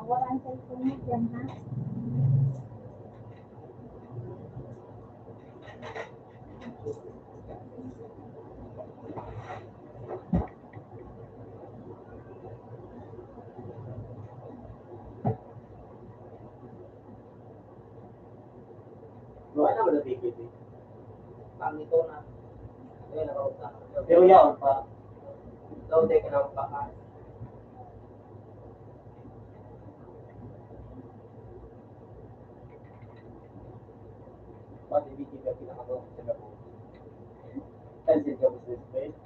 Speaker 2: Wala ang cellphone mo dyan, ha?
Speaker 1: Buhay naman na bigit eh. Kami ito na. Ayun, nakausap. Pero yaon pa. Daw, di ka na magpaka. Pati bigit ka pinakagawa sa gabo. Kasi ka business trade.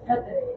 Speaker 1: Okay.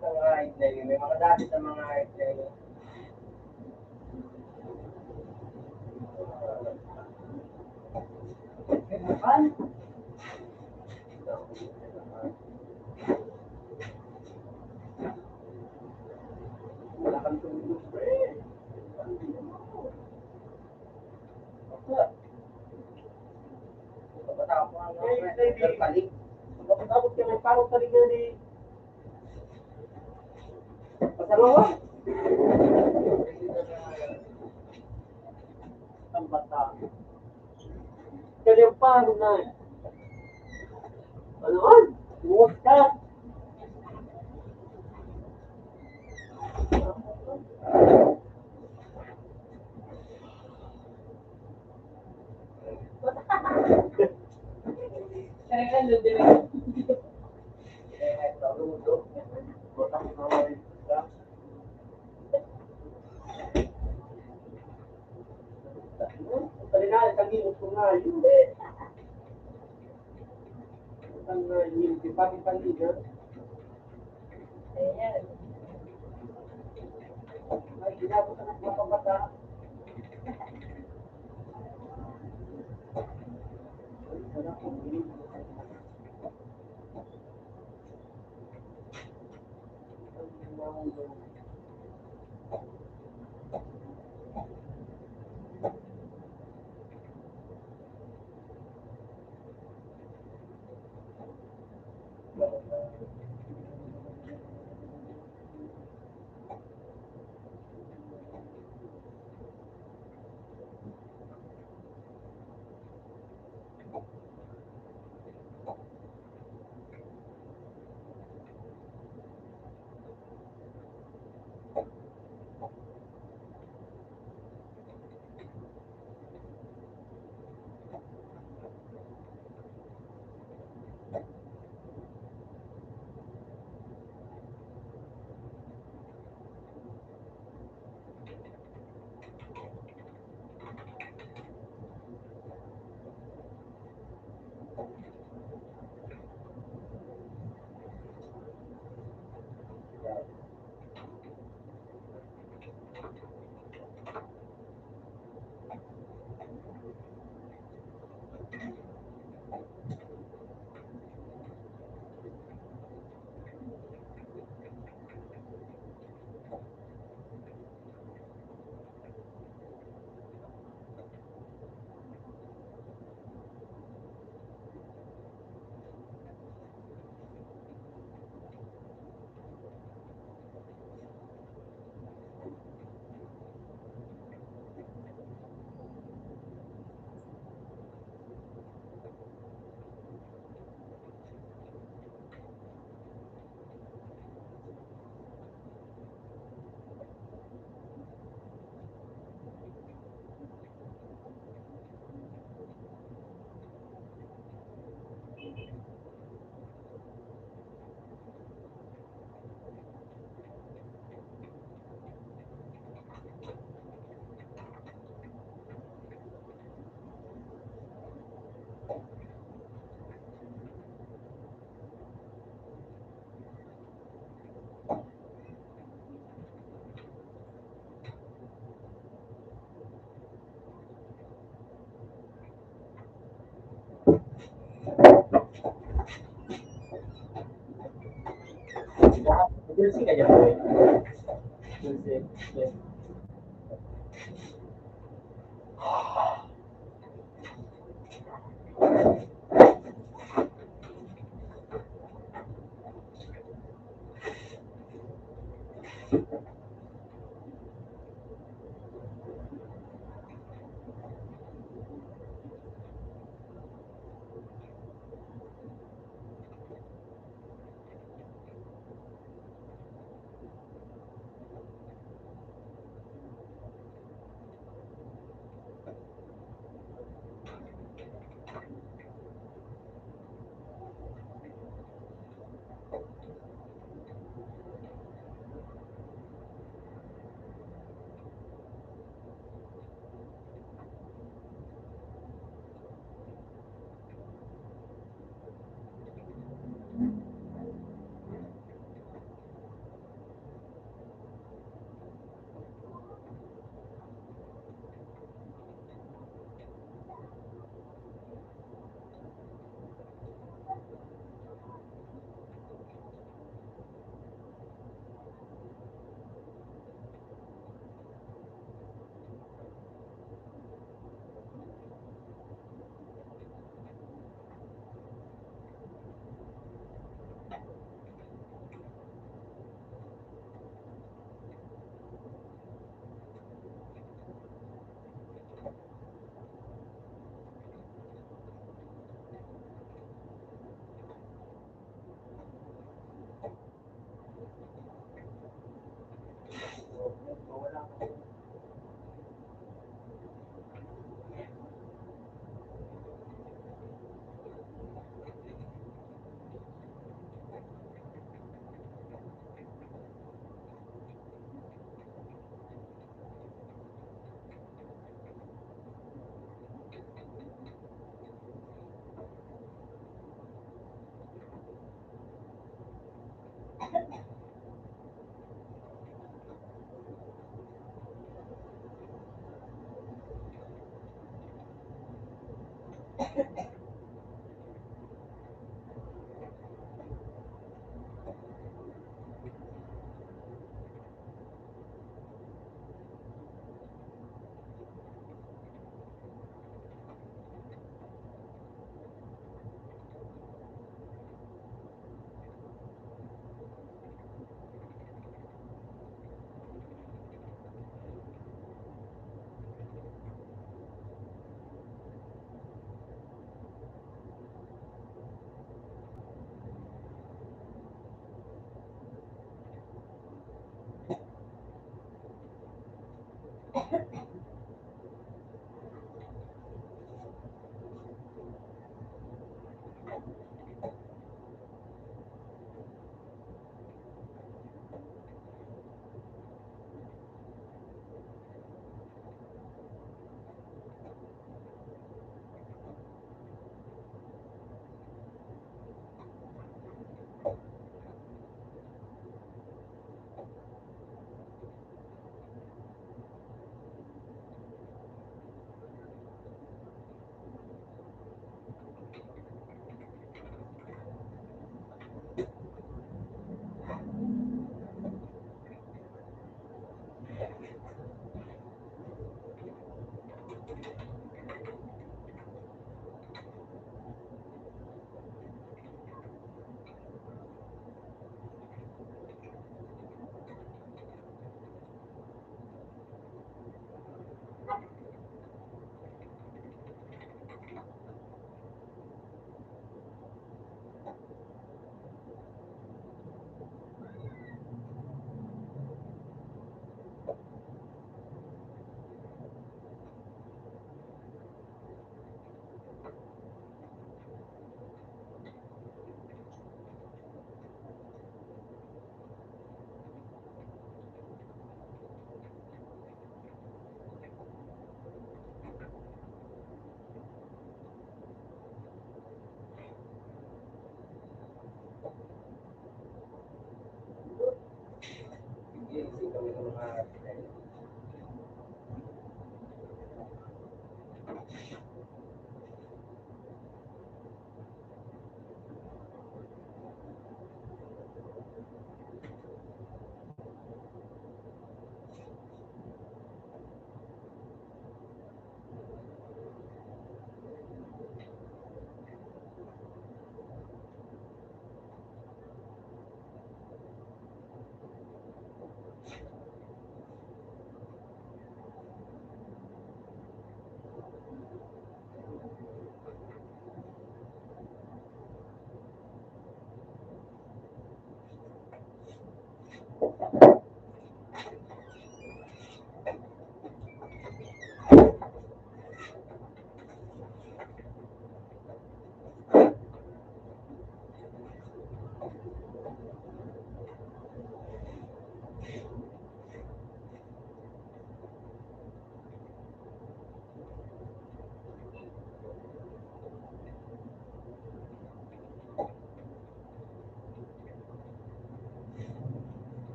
Speaker 1: Mga itlay, may mga dati sa mga itlay. Bukan? Wala kang tumulong, pre. Pagkatapos, balik. Pagkatapos ka may parang taligan ni Pasalawa. Ang bata. Kanyang paro na. Ano man? Buwas ka.
Speaker 2: Kaya din.
Speaker 1: Talinari, kagimot ko nga yun. Ang hindi pagi-paligan.
Speaker 2: Ayan.
Speaker 1: Ay, ginabot sa mga bata. Bersih aja. Bersih.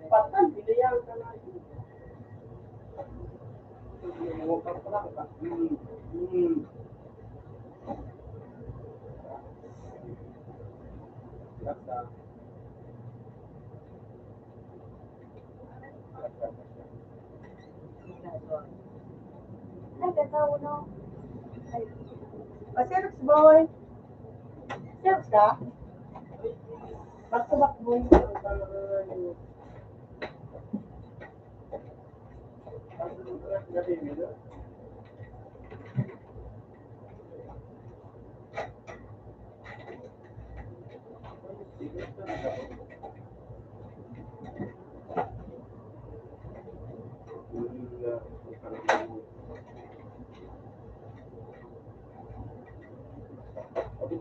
Speaker 1: Patan, binayaran ka na yun.
Speaker 2: Ay, gataw, no? Xerox boy. Xerox ka? Back to back boy.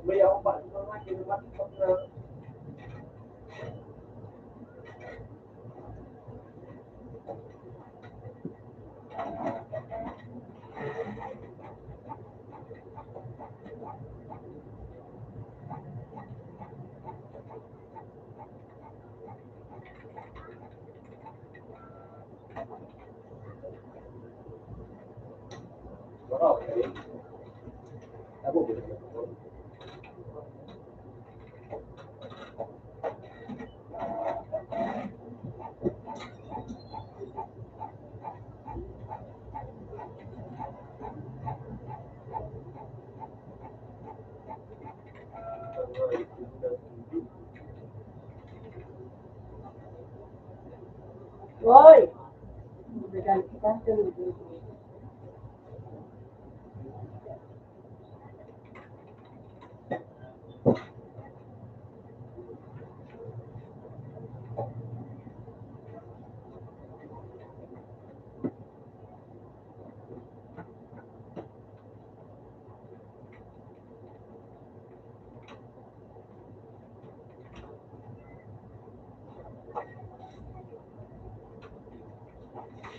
Speaker 1: Bayaw pa, mga kinumatikot na.
Speaker 2: Boy!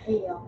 Speaker 2: Iyo.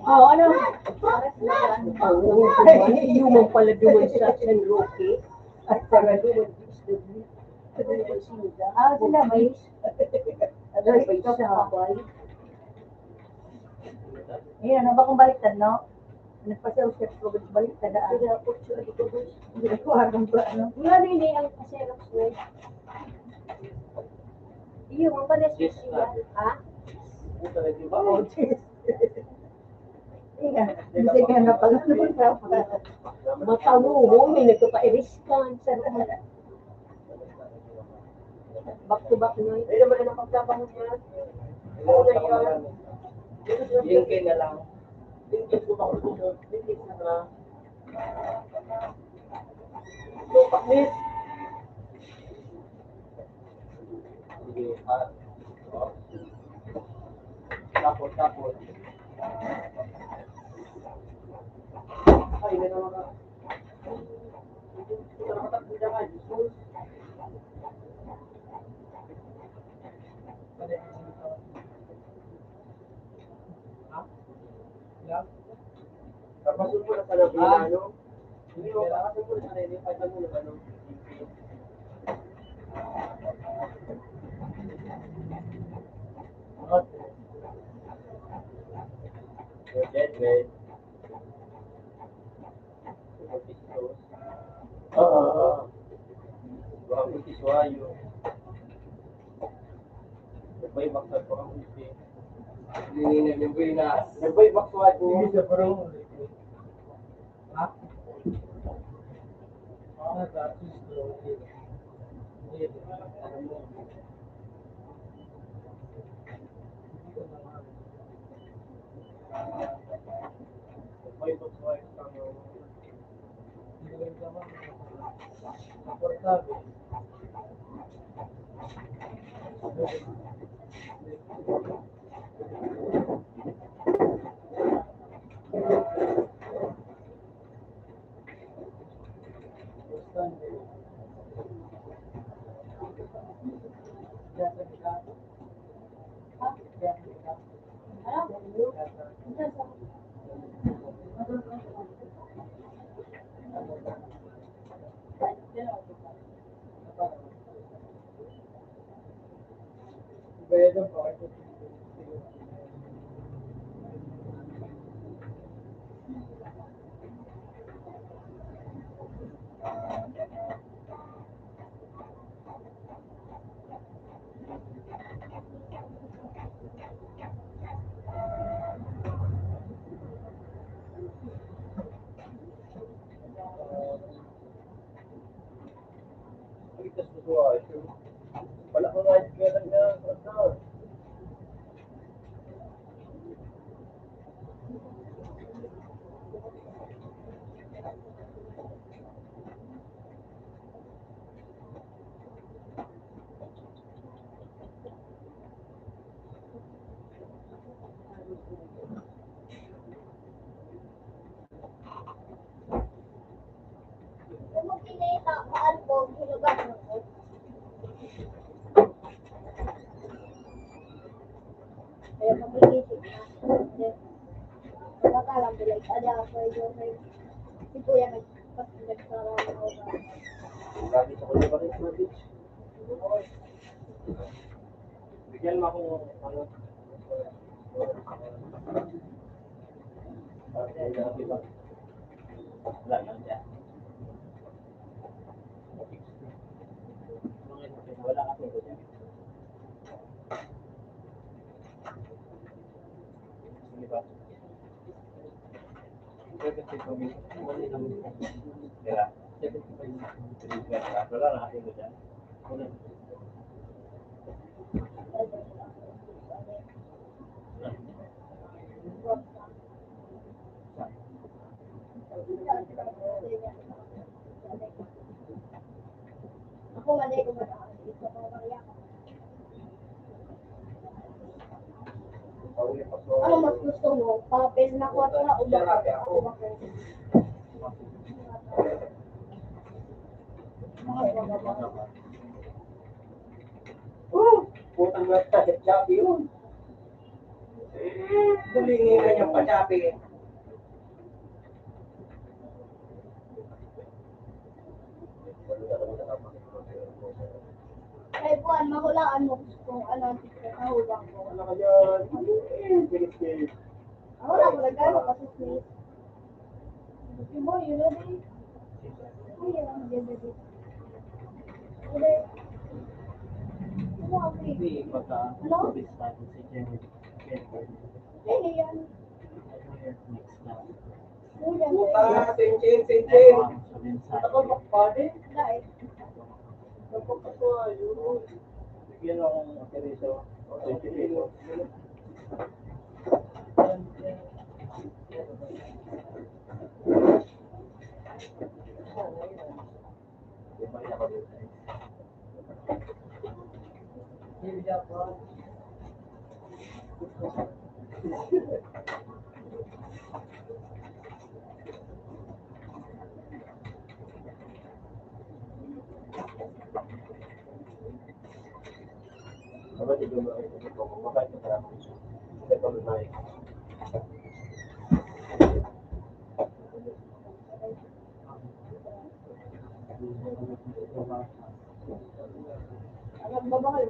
Speaker 2: Oh, ano? Human pala duman sa San Roque. At para duman beach na ah, sila beach. Ano ba ito sa Hawaii? Ayan, ano ba kung baliktad, no? Nagpa-self-check ko, baliktad na. Hindi ko alam ba, ano? Ano hindi ang Xerox word? Iyo, ang panas yung siya. Ha? Oh, cheers. Iya, hindi ka na pala. Matamuho, may nagpapa-iriskan. Back to back na.
Speaker 1: Ay naman na napagtabangon niya. Oo na yan. Linkin na lang. Linkin ko ba kung linkin na na. So, pakit. Sige, tapos. Ay, may naman ka. Hindi ka nakatakbo na nga. Jesus. Kapasun mo na sa labi na ano? Hindi mo, kapasun mo na sa labi. Pagkakas mo na ano? Wait. Oo. Baka putis wayo. Nagbay baksa ko ang putis. Hindi yung Pinas. Nagbay baksa ko. Hindi sa parang. Ha? Nagbay baksa ko. Wala ko nga kaya nga.
Speaker 2: Kung kinita, kaan po, hinugan mo. Kaya magigisip na. Pagkakalang bilay, ada ako yung si Kuya nagpasalang ako.
Speaker 1: Lagi sa kulit pa rin sa beach. Bigyan mo akong ano. Wala lang dyan. Wala ka po dyan. Hindi ba? Wala na kasi dyan.
Speaker 2: Ako mali ko mataas dito ko Maria. Ano mas gusto mo? Papel na 4 o bakit? Ako bakit?
Speaker 1: Putang na sa Chapi yun. Bulingi ka niyang pa-Chapi.
Speaker 2: Kaya buwan, mahulaan mo kung ano ang nahulang mo.
Speaker 1: Ano ka dyan? Philippines.
Speaker 2: Ako lang, nagkano kasi Smith. Yung boy, yun na din. Ay, yun, yun na din. Hindi. Ano ako eh?
Speaker 3: Hindi, pagka
Speaker 2: Ano?
Speaker 3: bis natin si Jerry.
Speaker 2: Hindi yan.
Speaker 3: Next na.
Speaker 2: Yun yan.
Speaker 1: Puta, Sinchin.
Speaker 3: Next one, sabihin sa
Speaker 1: Ako, bakpade.
Speaker 2: Dahil.
Speaker 1: Napakasayo.
Speaker 3: Yun ang operito. 20 pesos. Dapat ito ba ito kumakain ka sa ito na.
Speaker 2: Ang babae.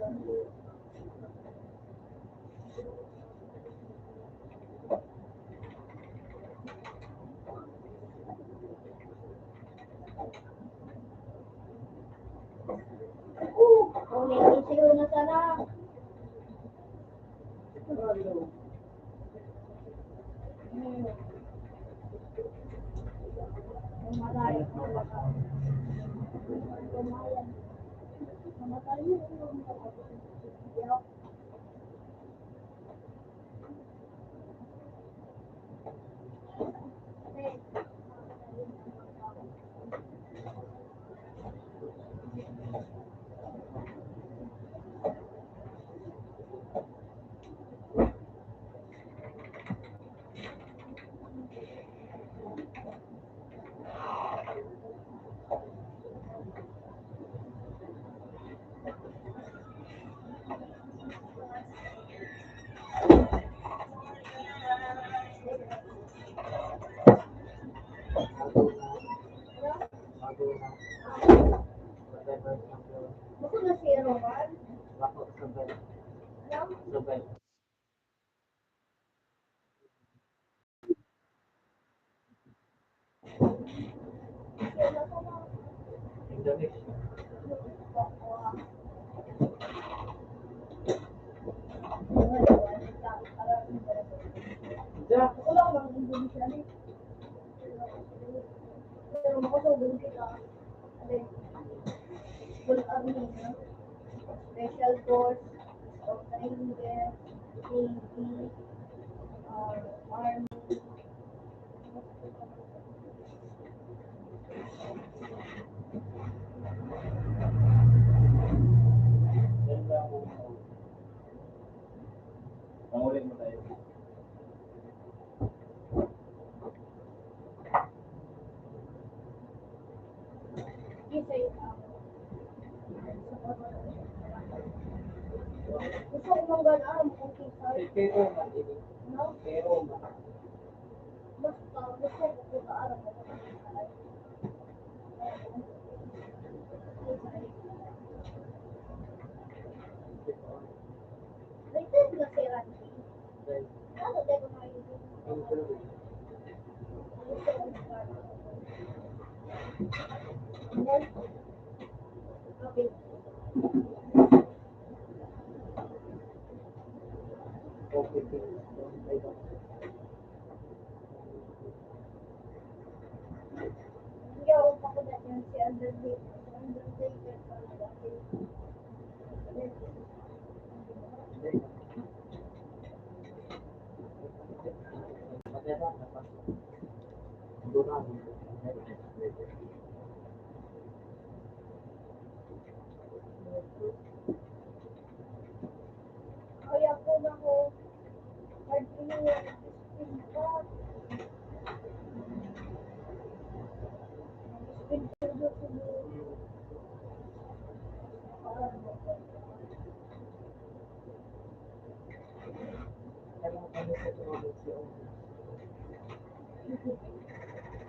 Speaker 2: Siguro na sana. Mamatay. Gusto na si Roman?
Speaker 3: Sabay. Indonesia.
Speaker 2: Wala ko lang Indonesia ni. Pero makasugod kita. Full army, no? Special force, of Ranger, Navy, Army.
Speaker 3: Yan lang po. Pangulit mo tayo.
Speaker 2: Kisay, gusto ko mong ganaan kung kisay.
Speaker 1: Pero man ini.
Speaker 2: No?
Speaker 1: Pero man.
Speaker 2: Basta, gusto ko kung kaalam mo kung kisay. Kisay. Rated na si Randy. Ano tayo kumain? Gusto ko kung And then, okay. Hindi ako pakulat yun si Undertaker. Undertaker talaga. Kaya po na ko, kahit inuwan, pinaka,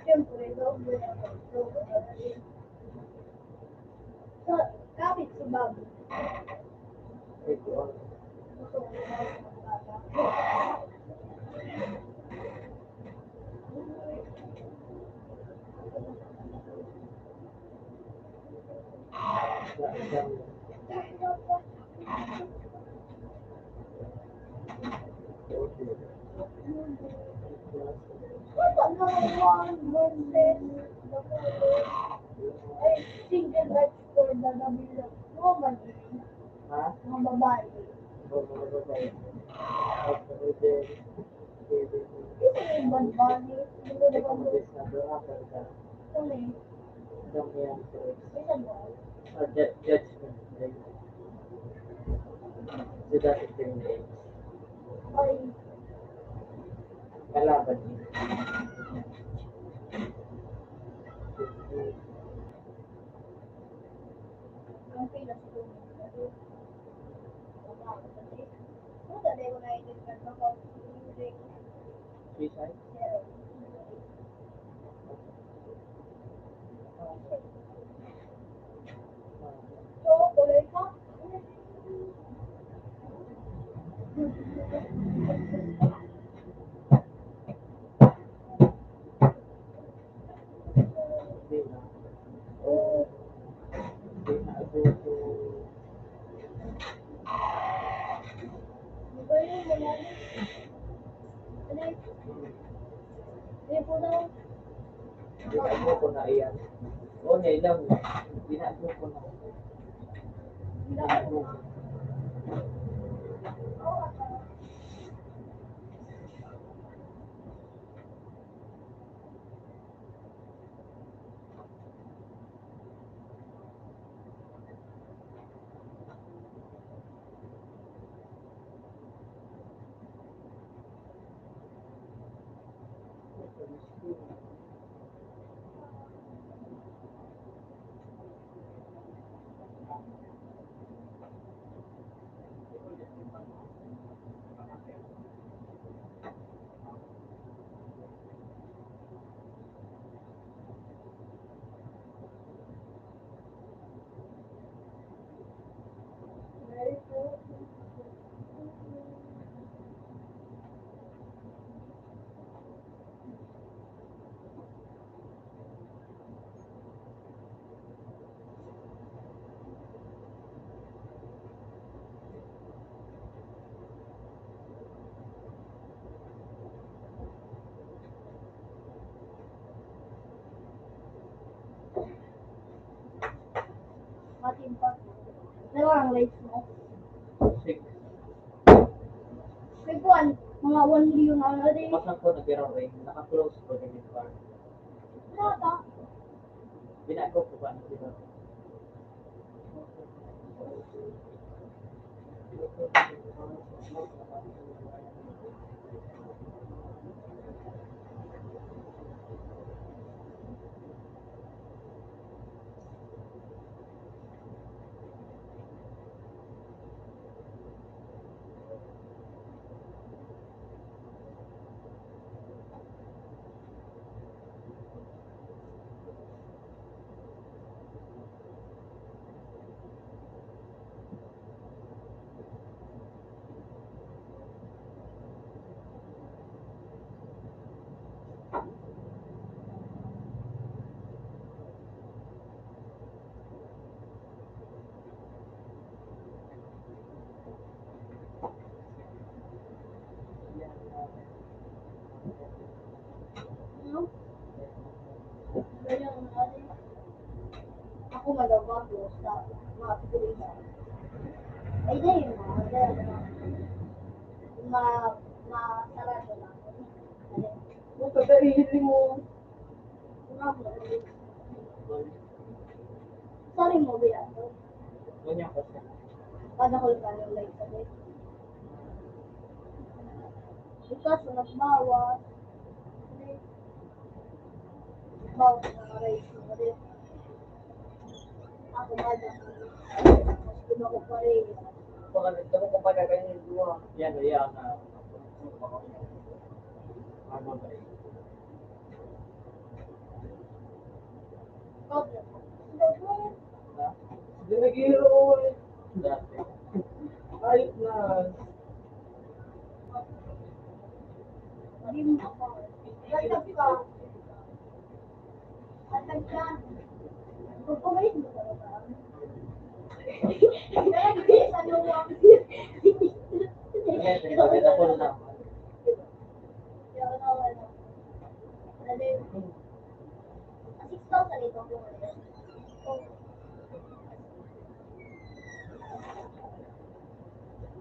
Speaker 2: siyempre, loob mo na ako. So, kapit si Bobby. Gusto ko na ako magkata. What's number one versus the single rights for the woman?
Speaker 1: Ha?
Speaker 2: Mga babae. Ito yung bad bunny. Hindi ko naman doon. Kung eh. Isa ba? Ay,
Speaker 1: Kalaban.
Speaker 2: ang pila siguro. Ano sa day ko na i-discuss ako?
Speaker 1: Suicide?
Speaker 2: So, tuloy ka?
Speaker 1: Hindi na.
Speaker 2: Oo.
Speaker 1: Hindi na ako.
Speaker 2: Di ba yun? Wala na. Ano yun? Hindi po daw.
Speaker 1: Hindi na ako na iyan. Oo, nailang. Hindi na ako na.
Speaker 2: Hindi ako. Matimpag. Dalawa ang rates mo.
Speaker 1: 6.
Speaker 2: May buwan, mga 1 million na na rin.
Speaker 1: Pasan ko nag-irang ring. Naka-close ko na yung bar.
Speaker 2: Nata.
Speaker 1: Binako ko ba? Diba?
Speaker 2: Ano? Ganyan ang natin. Ako magabago sa mga pipilihan. Ay, na yun masarado lang.
Speaker 1: Kung tatarihin mo.
Speaker 2: Sorry mo, Bilato.
Speaker 1: Ganyan ko siya.
Speaker 2: Panahol ka ng light sa day. Bukas, nagbawas. Bawas na mga race mo rin. Ako mada. Mas kuno ko pa rin.
Speaker 1: Baka nito ko pa ganyan yung duwa. Yan, yan na. Ano ba rin?
Speaker 2: Problem.
Speaker 1: Ha? Hindi nag-hero eh. Dati. Ayos na.
Speaker 2: Hindi mo ako. Gatag ka. Gatag ka. Pagpapait mo ka ba? Kaya hindi sa luwang.
Speaker 1: Ngayon, nagpapit ako na.
Speaker 2: Kaya wala. Dali. 6,000 ito ko. Oh. 6,000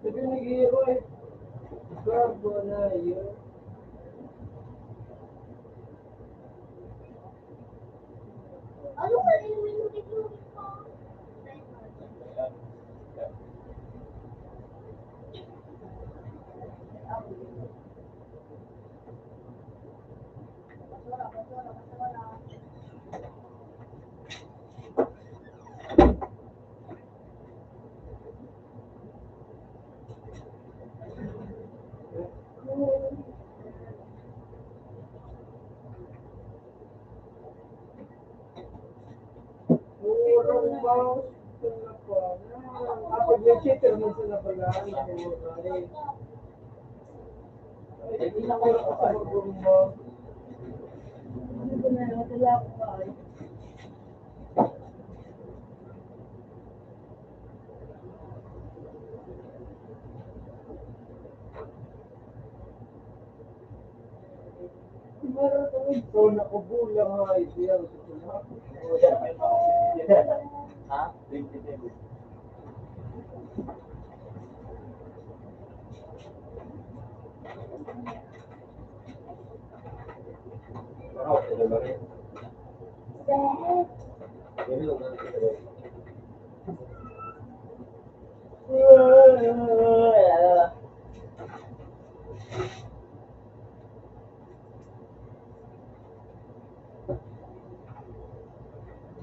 Speaker 1: Sabi nag-hero eh. Gabo na yun.
Speaker 2: Ano ba yung minulit ko?
Speaker 1: Murang mouse. Ako yung cheater mo sila pala. Ay, hindi na ko sa murang mouse. Ano ba na? Wala ko ba ay? Meron ko ito, nakubulang nga idea.
Speaker 3: Ha? 27. Wow, ito ba rin? Yan lang ang ito ba?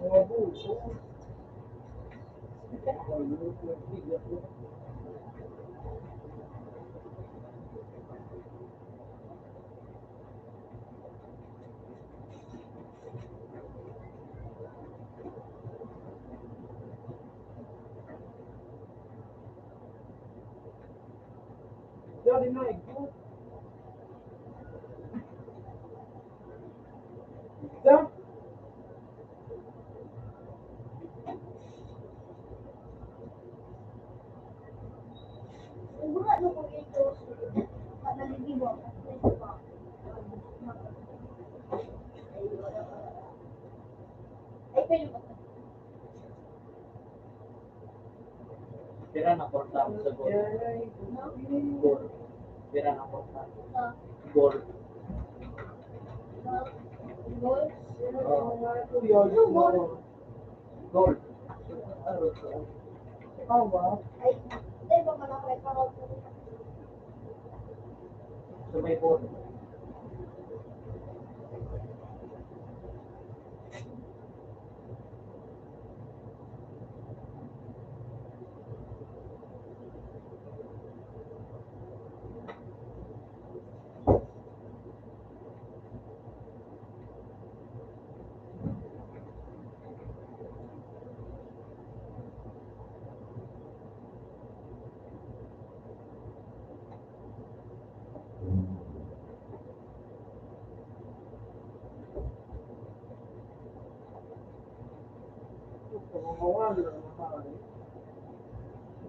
Speaker 1: Mga buso. Dari na ito. Ito?
Speaker 2: Wala na ko ito. Kadaligi mo. Ay, kayo ba?
Speaker 3: Pira na porta sa goal. Goal. Pira na porta. Goal. Goal.
Speaker 2: Ay, ay, ba man ako ikaw?
Speaker 3: So may goal.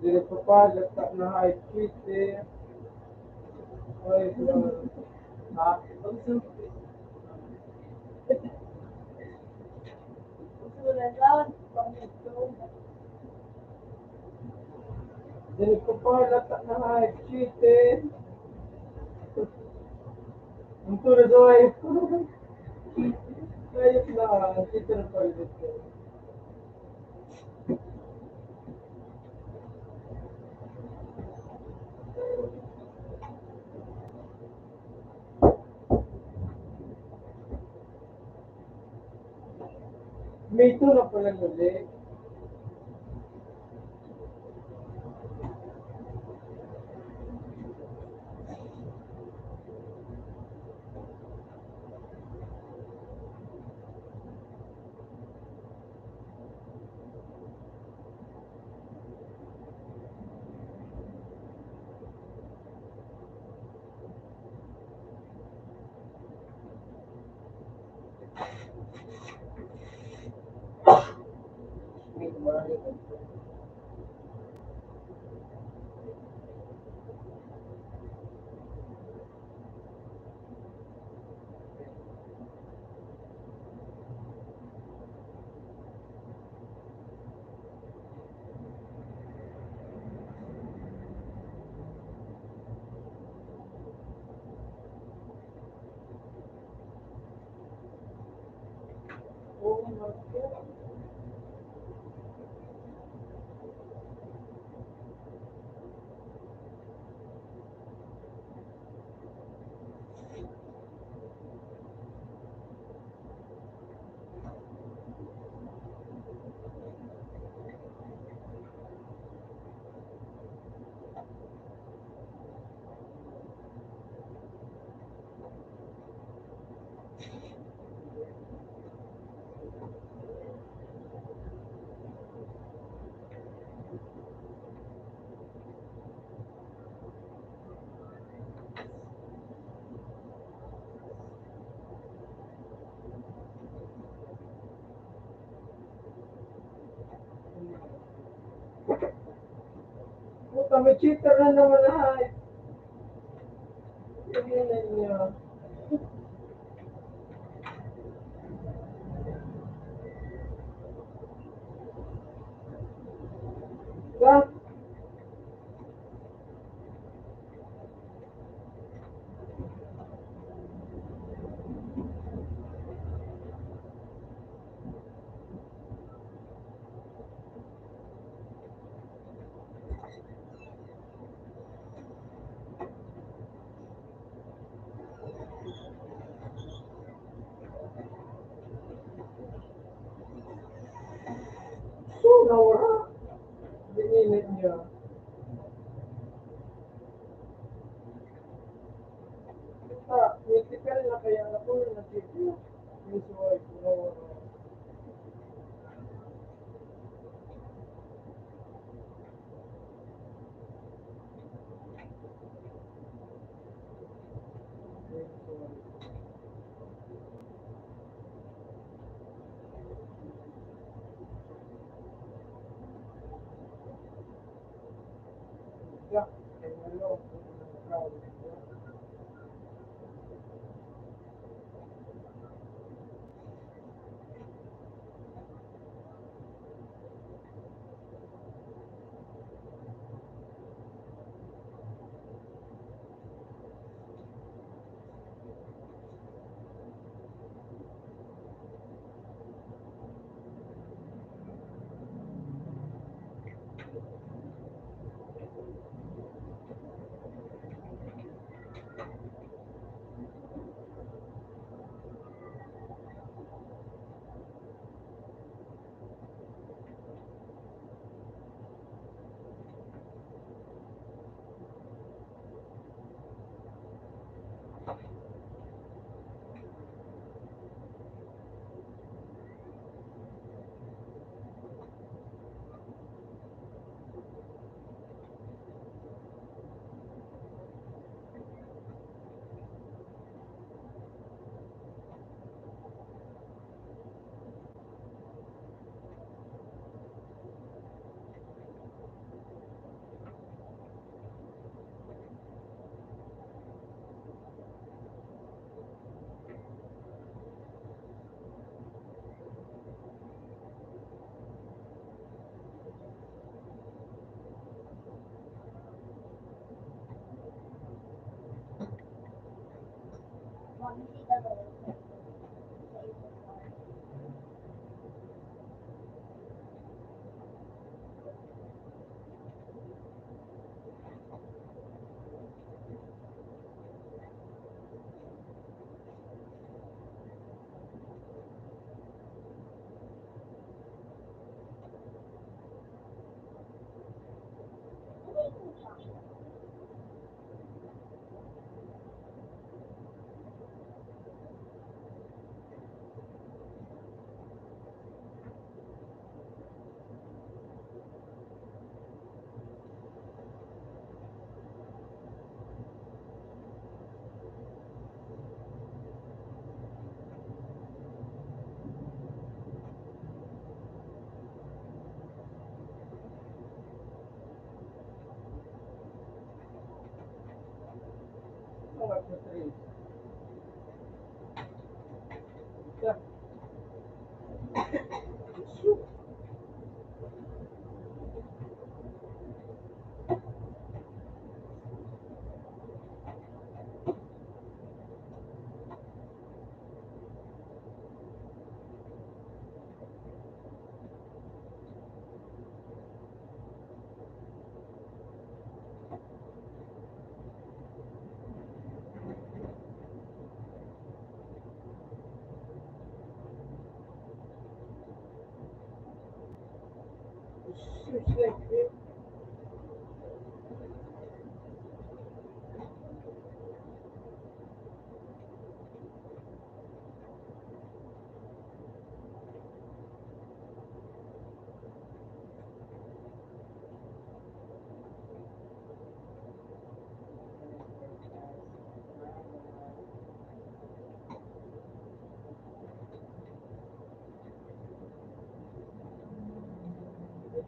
Speaker 1: Dire papagad tak na high tweet eh. Ay, ha? Dire papagad tak na high tweet eh. Ang tulad ay. Ayos na, cheater pa rin ito. May ito na pala ulit. Puta, may cheater na naman lahat. Tingnan niyo. Ba? So, nawara. Tingnan niyo. Mythical na kaya ako na-cheater. Usual, nawara. Yeah, and I know, proud. What's the three? Yeah.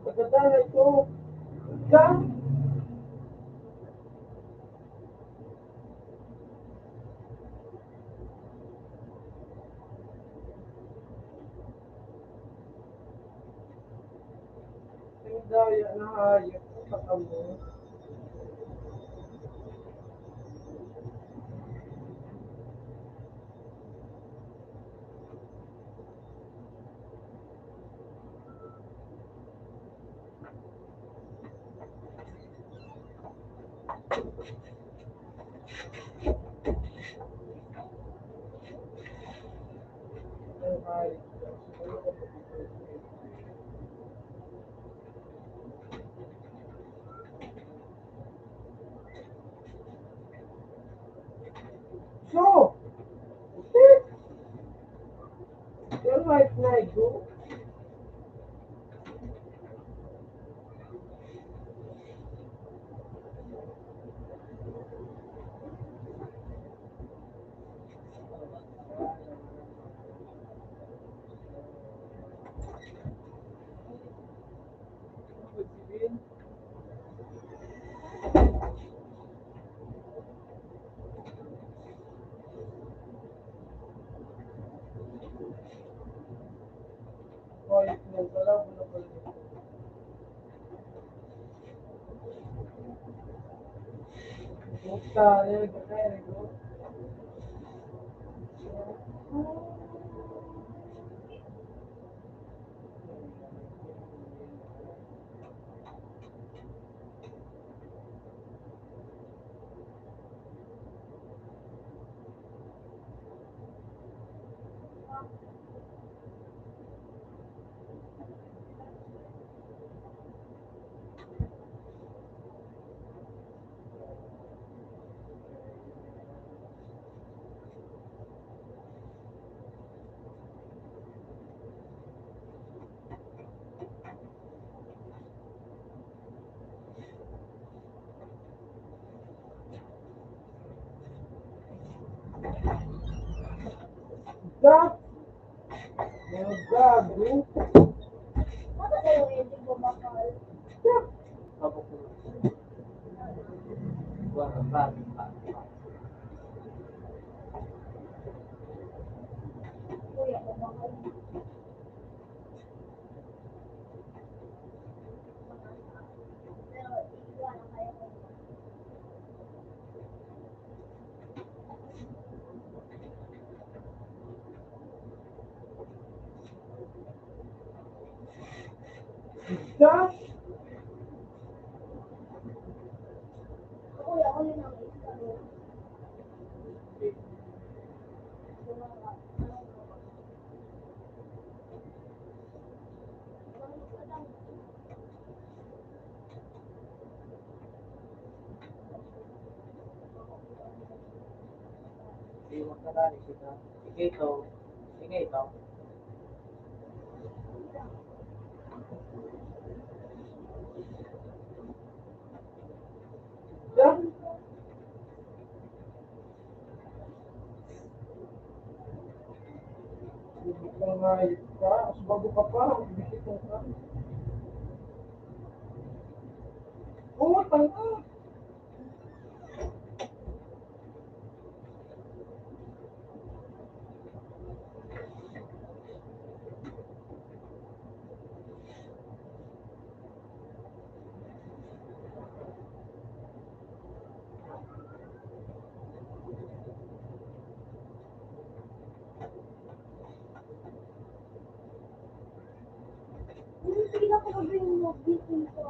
Speaker 1: Maganda ito. Diyan. Ang daya na hayop sa kamo. Ang hayop. So, you're right, Nigel. Hayop na, wala mo na pala. Bukta, nagkakain ko. That, mga gago.
Speaker 2: Ano kayo hindi ko makal?
Speaker 3: Kabok ko. Wala ba?
Speaker 2: Kuya, kumakal. Pero iwan na kayo ko.
Speaker 1: That,
Speaker 2: Kuya, ako yun ang isa.
Speaker 3: Hindi mo karari kita. Sige ito. Sige ito.
Speaker 1: that. Hindi ka hayop ka. Mas bago ka pa. Bisikong ka. Putang ka.
Speaker 2: Hindi na ko rin mo bitin ko.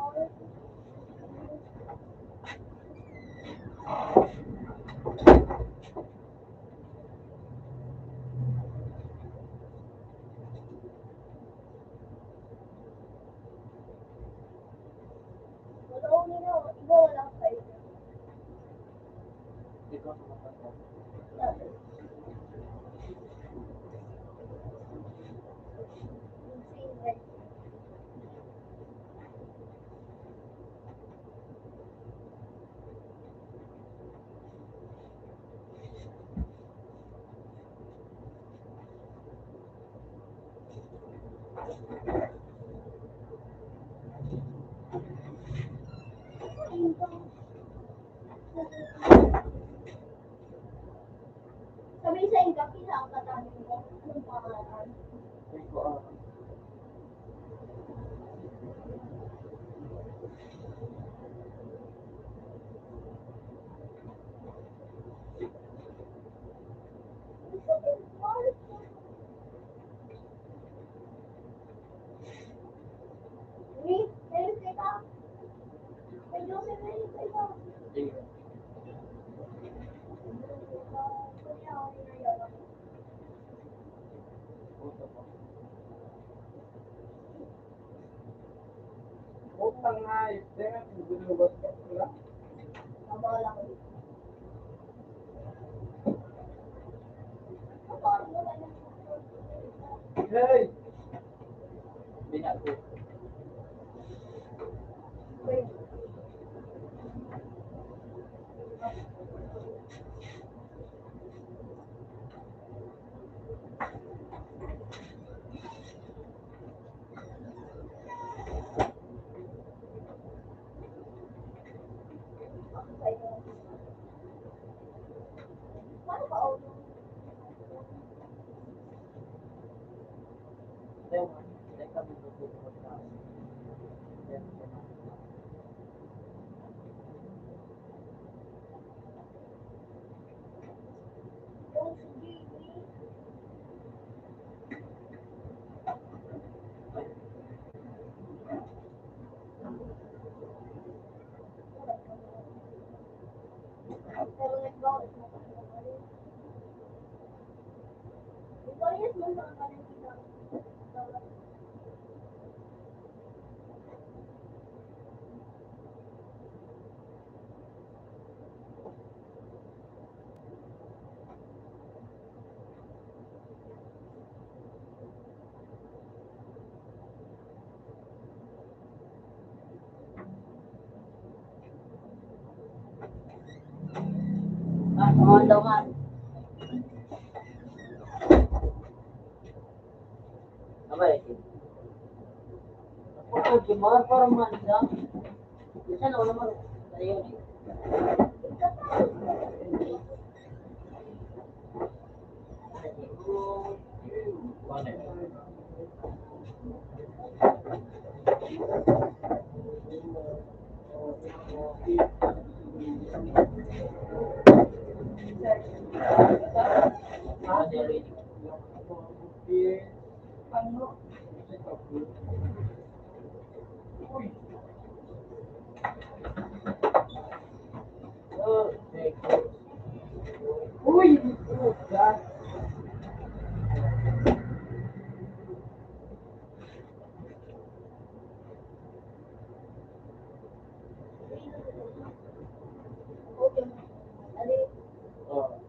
Speaker 3: Sige. Puto po.
Speaker 1: Utang na, isang binubas ka pala. Hey!
Speaker 3: Binago. Teka, teka, magtutuwa ka. Yan, yan. Ah, mga daw nga. Abay. Ako, gimana para manda? Bisa na naman. Ayun.
Speaker 1: Uy! Puta!
Speaker 3: Oh.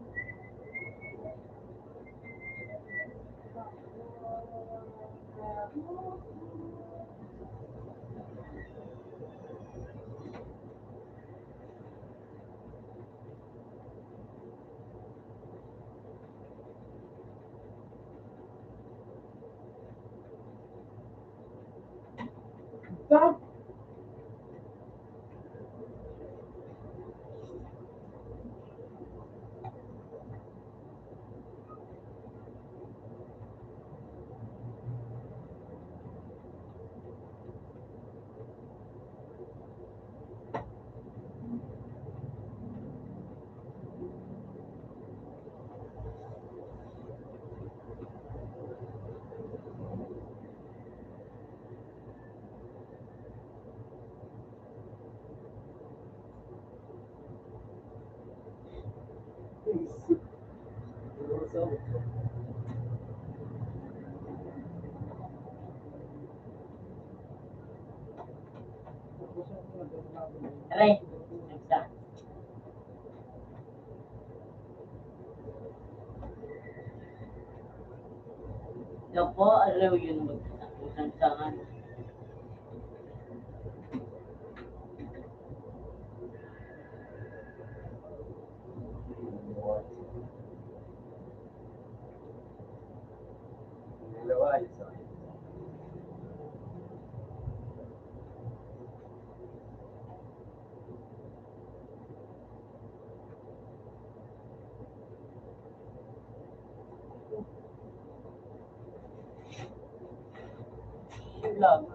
Speaker 1: Stop!
Speaker 3: Aray. Nagsa. Yung po, alaw yun magsasangan. Yun lang.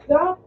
Speaker 1: Stop!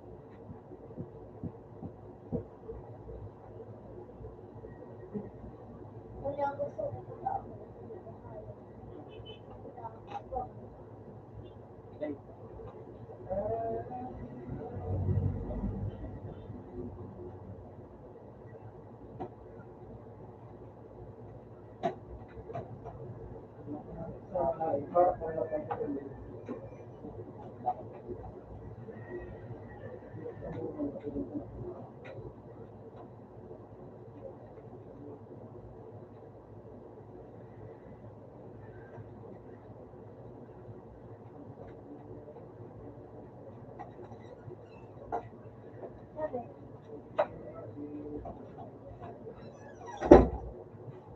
Speaker 2: Sabi.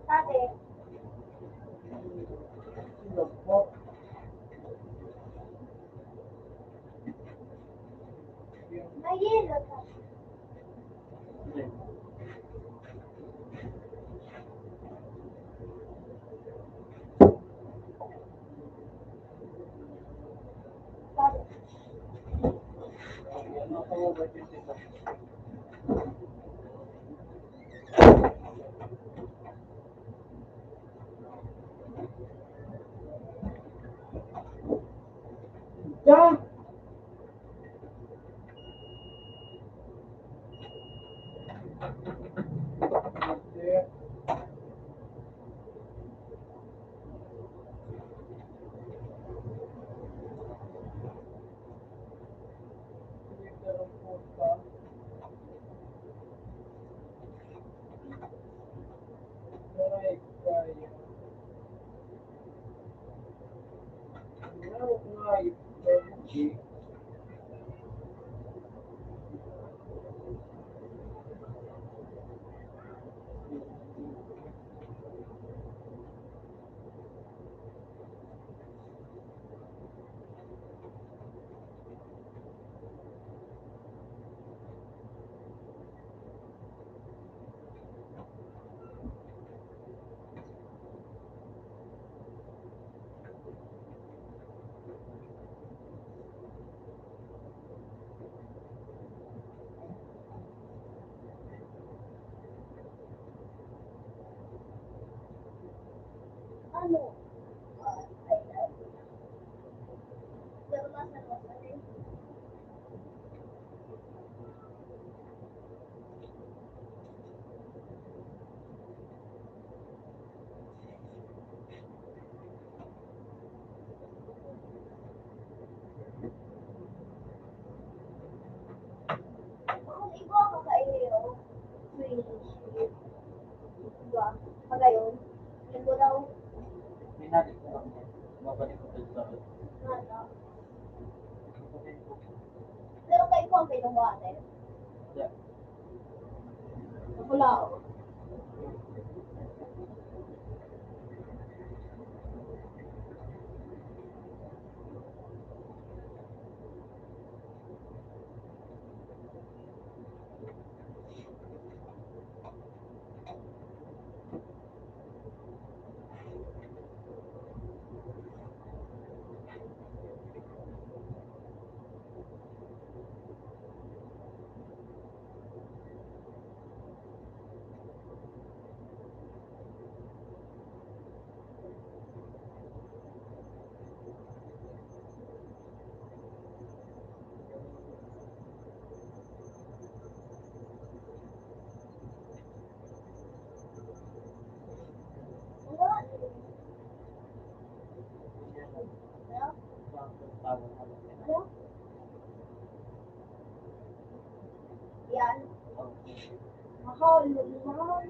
Speaker 2: Sabi. May yelo ka. Sabi.
Speaker 1: Diyan!
Speaker 2: Ano? Pero nasa natin. Kung iba ka kayo, Swedish. Diba? Pagayon. Yan mo daw.
Speaker 3: Minadit ko lang yan. Babalik ko sa
Speaker 2: Ano? Pero kayo po ang pinungatin.
Speaker 3: Yeah.
Speaker 2: Wala. Wala. Ano? Ano? Yan. Mahal. Mahal.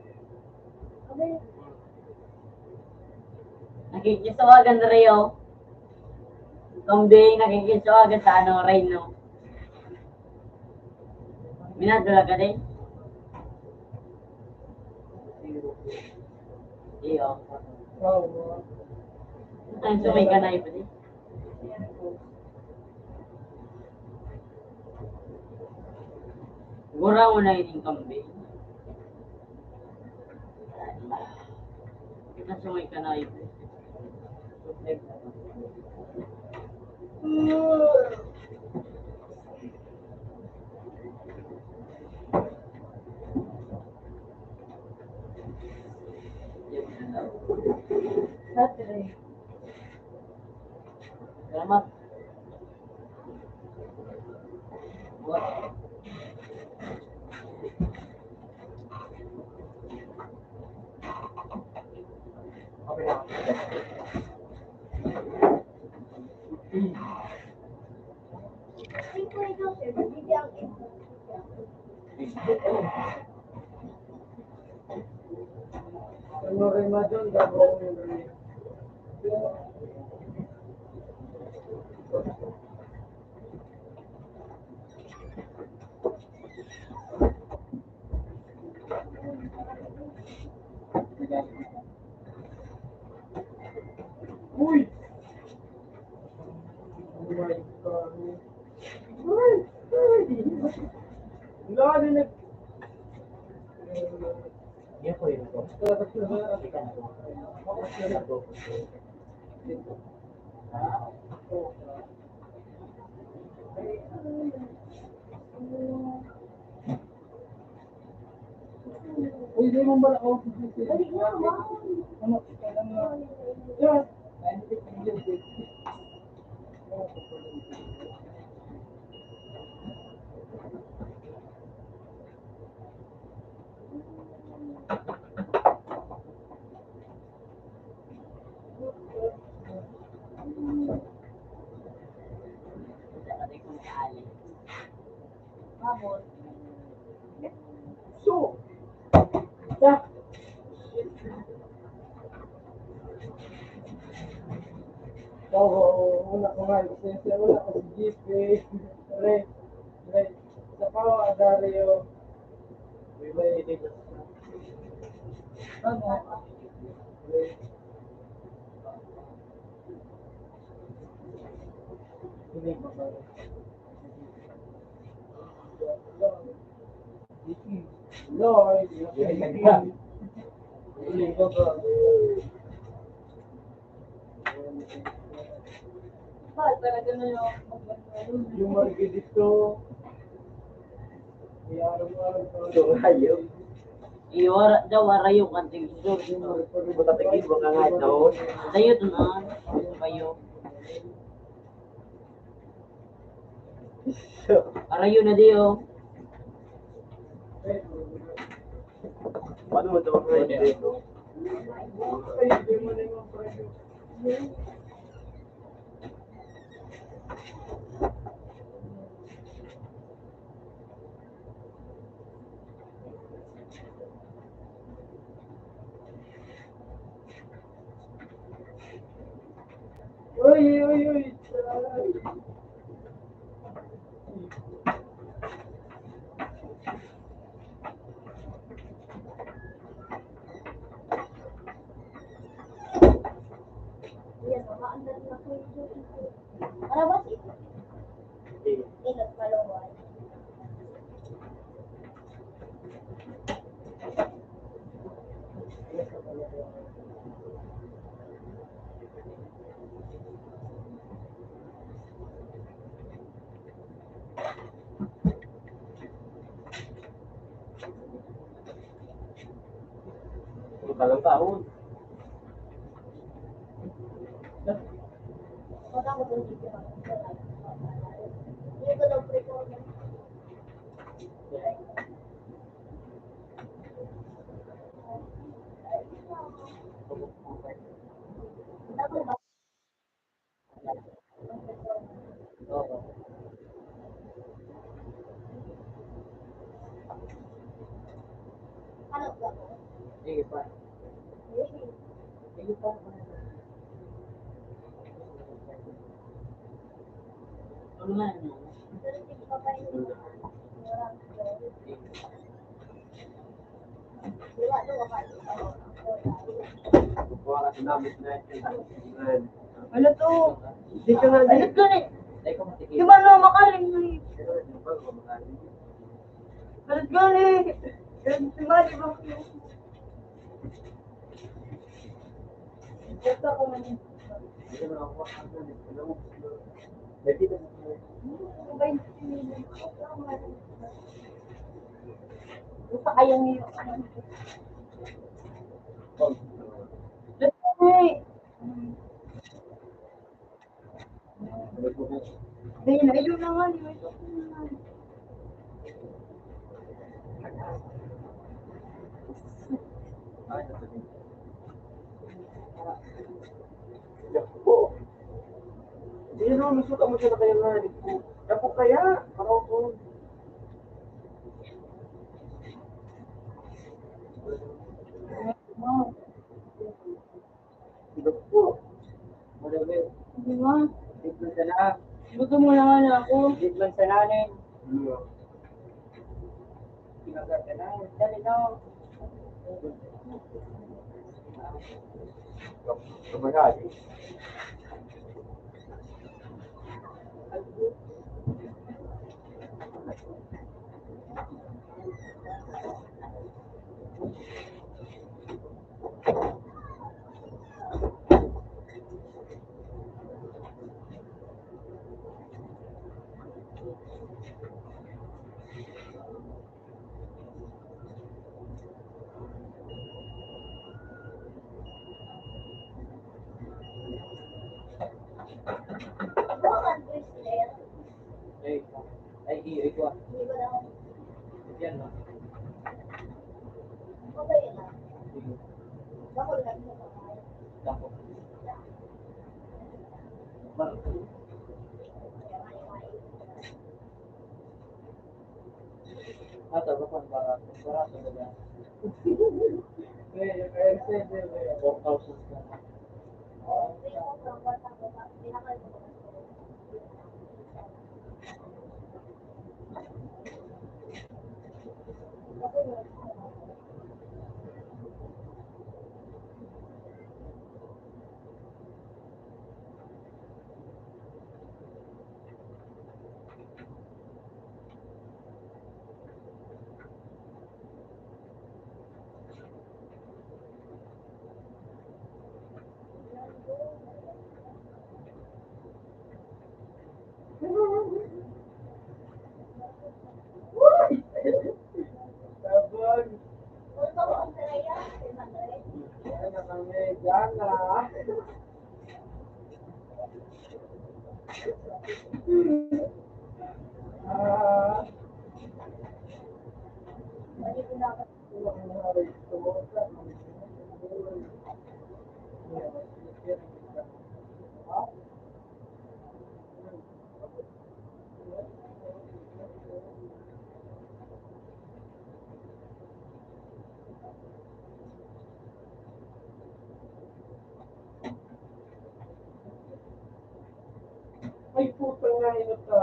Speaker 2: Sabi.
Speaker 4: Nakikisuwagan na rin oh. Kambing, nakikisuwagan sa ano, Rhino. Minadala ka din? Iyo. Ang sumay ka na iba din. Gura mo na yung kambing. Ang sumay ka na iba.
Speaker 2: Saturday.
Speaker 4: Salamat. What?
Speaker 3: Okay na.
Speaker 2: Ay, ko ikaw, sir. Bibigyan ang ito.
Speaker 1: Ano rin ma doon, gagawin mo rin. Uy! Oh my God. Uy! Uy! Wala ka din
Speaker 3: Yan po yun po.
Speaker 1: Uy, di mo ba ako? Ano? Kailan na? Yeah. So, yeah. Oo, una ko nga, lisensya, wala ko si GP, Ray, sa Pao, Adario, ano, hindi ba ba? No, hindi ba ba? Yung marigid dito, may araw-araw pa.
Speaker 3: Ayaw.
Speaker 4: Iwara daw arayo kanting sur.
Speaker 3: Matatigil mo ka nga ito.
Speaker 4: Sayo to na. Kayo. Arayo na diyo.
Speaker 3: Paano mo ito mag-ready dito?
Speaker 1: Ay, hindi mo na yung presyo. Uy, uy, uy.
Speaker 2: Ano ba si Ilot Palaway?
Speaker 3: Talang taon.
Speaker 2: Wala ko doon dito. Hindi ko daw pre-call.
Speaker 3: Oo.
Speaker 2: Ano ba?
Speaker 3: Sige pa. Sige pa.
Speaker 4: Tulungan mo.
Speaker 2: Pero hindi pa pa yun. Wala daw ako.
Speaker 3: Wala sinamit na yan.
Speaker 1: Ano to? Di ka nga di.
Speaker 4: Alit ko ni.
Speaker 3: Ay, kung matigil.
Speaker 4: Di ba no makalim ni?
Speaker 3: Pero hindi ba kumakain?
Speaker 4: Alit ko ni. Di ba di ba?
Speaker 1: Basta ko man.
Speaker 3: Hindi mo ako makakain. Alam mo, dati ba
Speaker 2: Gusto kayo niyo.
Speaker 4: Alit ko ni. Hindi na yun na nga.
Speaker 3: Ay, nasabi. Yapo. Hindi naman masuka mo siya na kaya nga. Yapo kaya. Parang ko.
Speaker 4: Gusto mo naman ako.
Speaker 3: Hindi man sa nanin.
Speaker 1: Ano?
Speaker 3: Kinagat ka na. Dali na.
Speaker 1: Kamagay.
Speaker 3: Ay, iyo, ito ah. Yan no. Sige. Dako. Ata ba kung barato? Barato ba yan? 4,000 ka.
Speaker 1: Sabon. Yan na kami. Yan na. Ah. Ay, puta nga ino ka.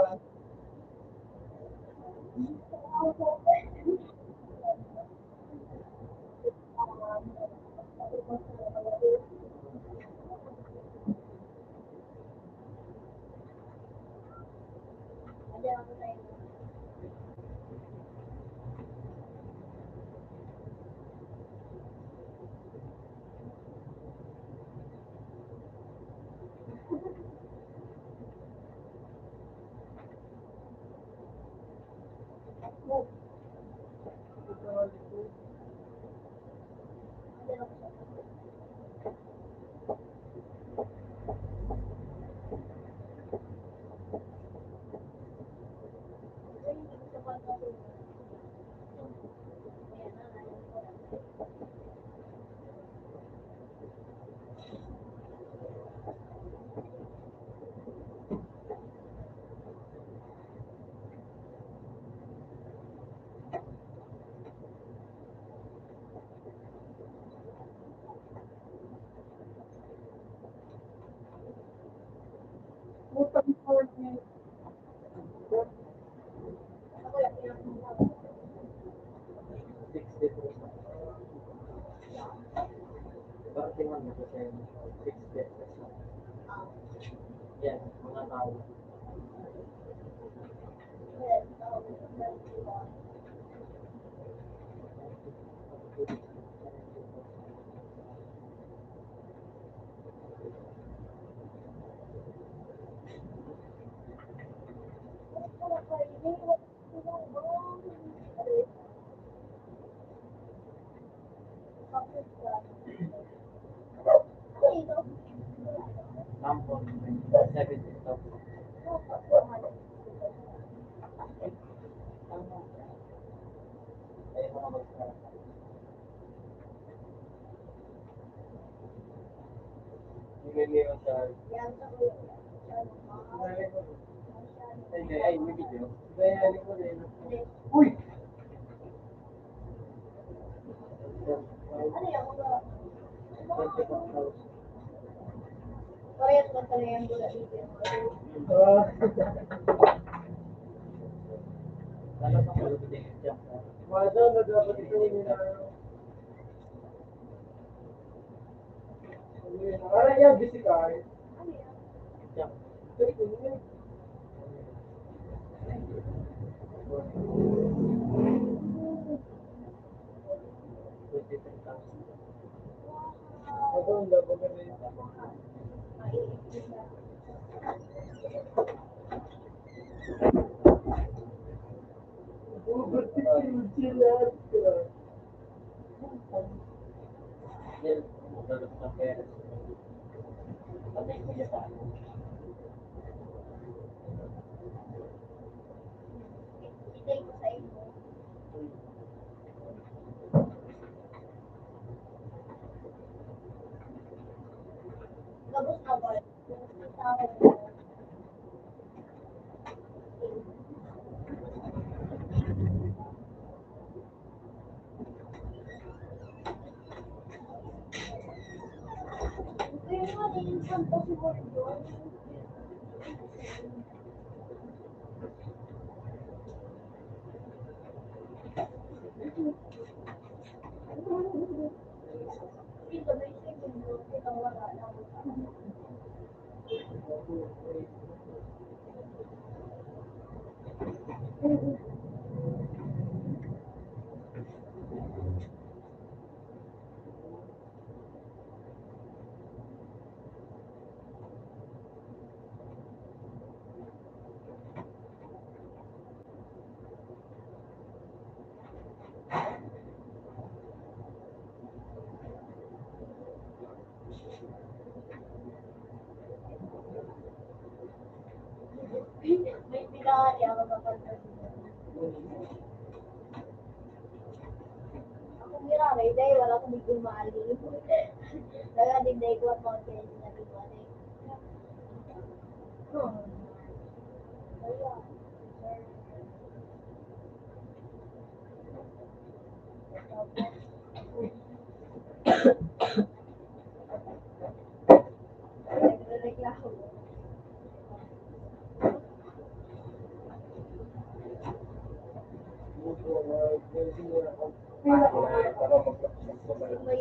Speaker 1: Puta nga.
Speaker 3: 60. Bakit tingnan mo kasi 60 pesos lang. Yan, mga tao. Nampon, 70,000. Ay, mga mag-start. Nililiwan sa... Ay, may video.
Speaker 1: Bayali ko rin. Uy!
Speaker 2: Ano yan?
Speaker 3: 24,000.
Speaker 2: Parehas ba talaga yung gula dito?
Speaker 1: Ah.
Speaker 3: Diyan.
Speaker 1: Mada na dapat ito nila. Para yan, busy ka.
Speaker 3: Diyan.
Speaker 1: Sorry, kung yun. Ako ang dapat na rin.
Speaker 3: Yan. Magdalap ng pera. Sabi ko niya sa akin.
Speaker 2: Itay ko sa inyo. Gabos na ba? Kaya nga din yung possible yun. Dito may second yun. Ito wala lang. May pinakali ako kapag ako miramay dahil wala akong bigong maali. Kaya dinday ko at mga pinag natin ko ano nagreklamo. May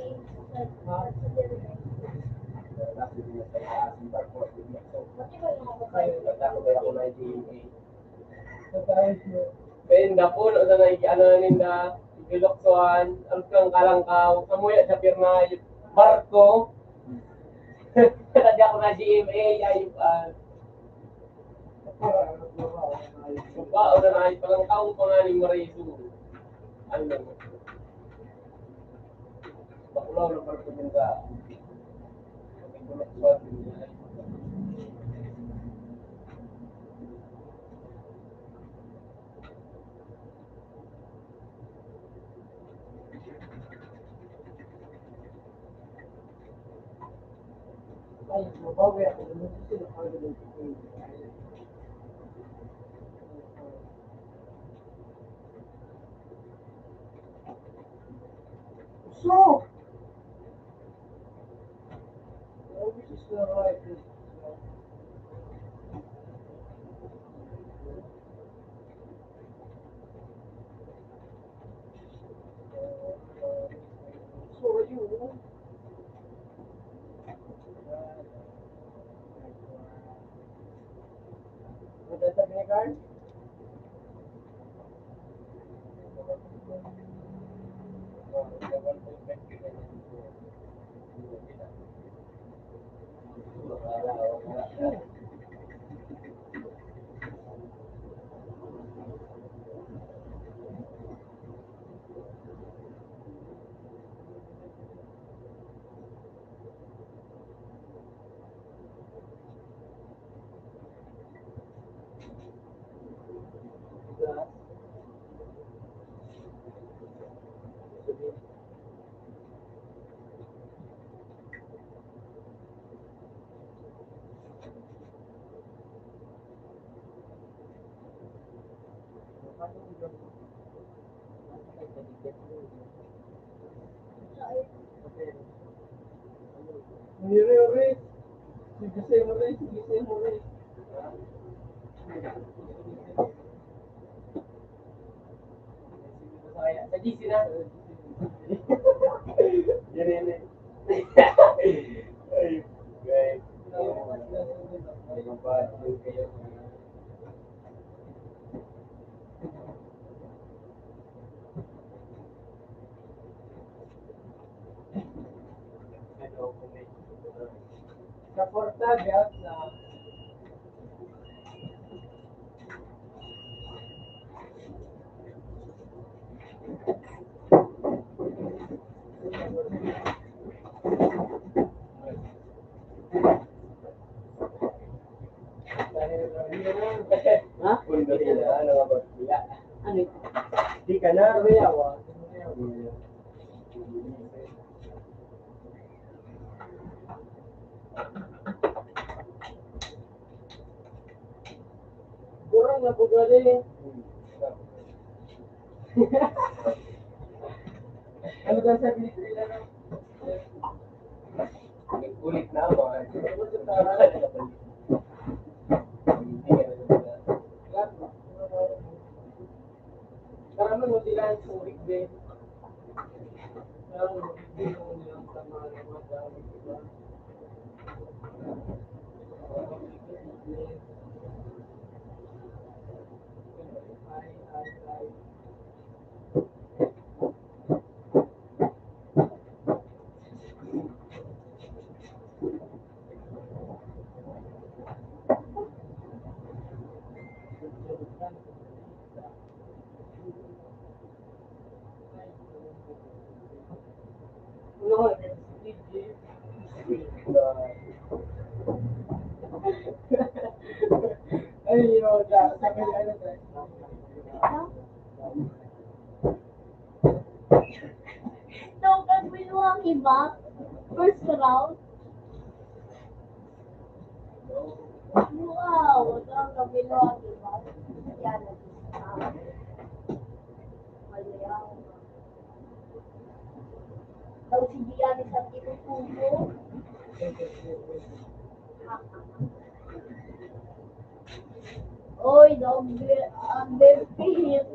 Speaker 1: Ben, dapon, o na ano ninda, giloksoan, ang kang kalangkaw, kamuya sa pirma, barko, tadi ako na GMA, ayupan. Sumpah, o na nahin, palangkaw pa nga ni Marisu. Ano na mo? Bakulaw na barko din ka. Giloksoan, ay, mabawi ako. Nandito sila kagad. So, which is the right? So, are you? What is the card? Uri, sige uri.
Speaker 3: Kaya, sa GC na.
Speaker 5: Yan. Ay, guys. Ay, kapatid kayo. Ano, kung may
Speaker 3: Sa Porta, belt na.
Speaker 4: Ha?
Speaker 5: Pundo sila, ano ba? Sila.
Speaker 4: Ano yun?
Speaker 5: Di ka na.
Speaker 3: Sabayawa. Kurang na po gali. Ano daw sabi ni Trila no?
Speaker 5: Ulit na ba?
Speaker 3: Karama mo sila ang surik din. Karama mo din yung sama ng mga dami, diba? Ay. No, ay, yun, sabi niya, ano tayo?
Speaker 2: So, gagawin mo ang iba. First round. Wow! Ito ang gagawin mo ang iba. Yan. Malayaw. Daw si Diane sa tinutubo. Oy, ang bepil.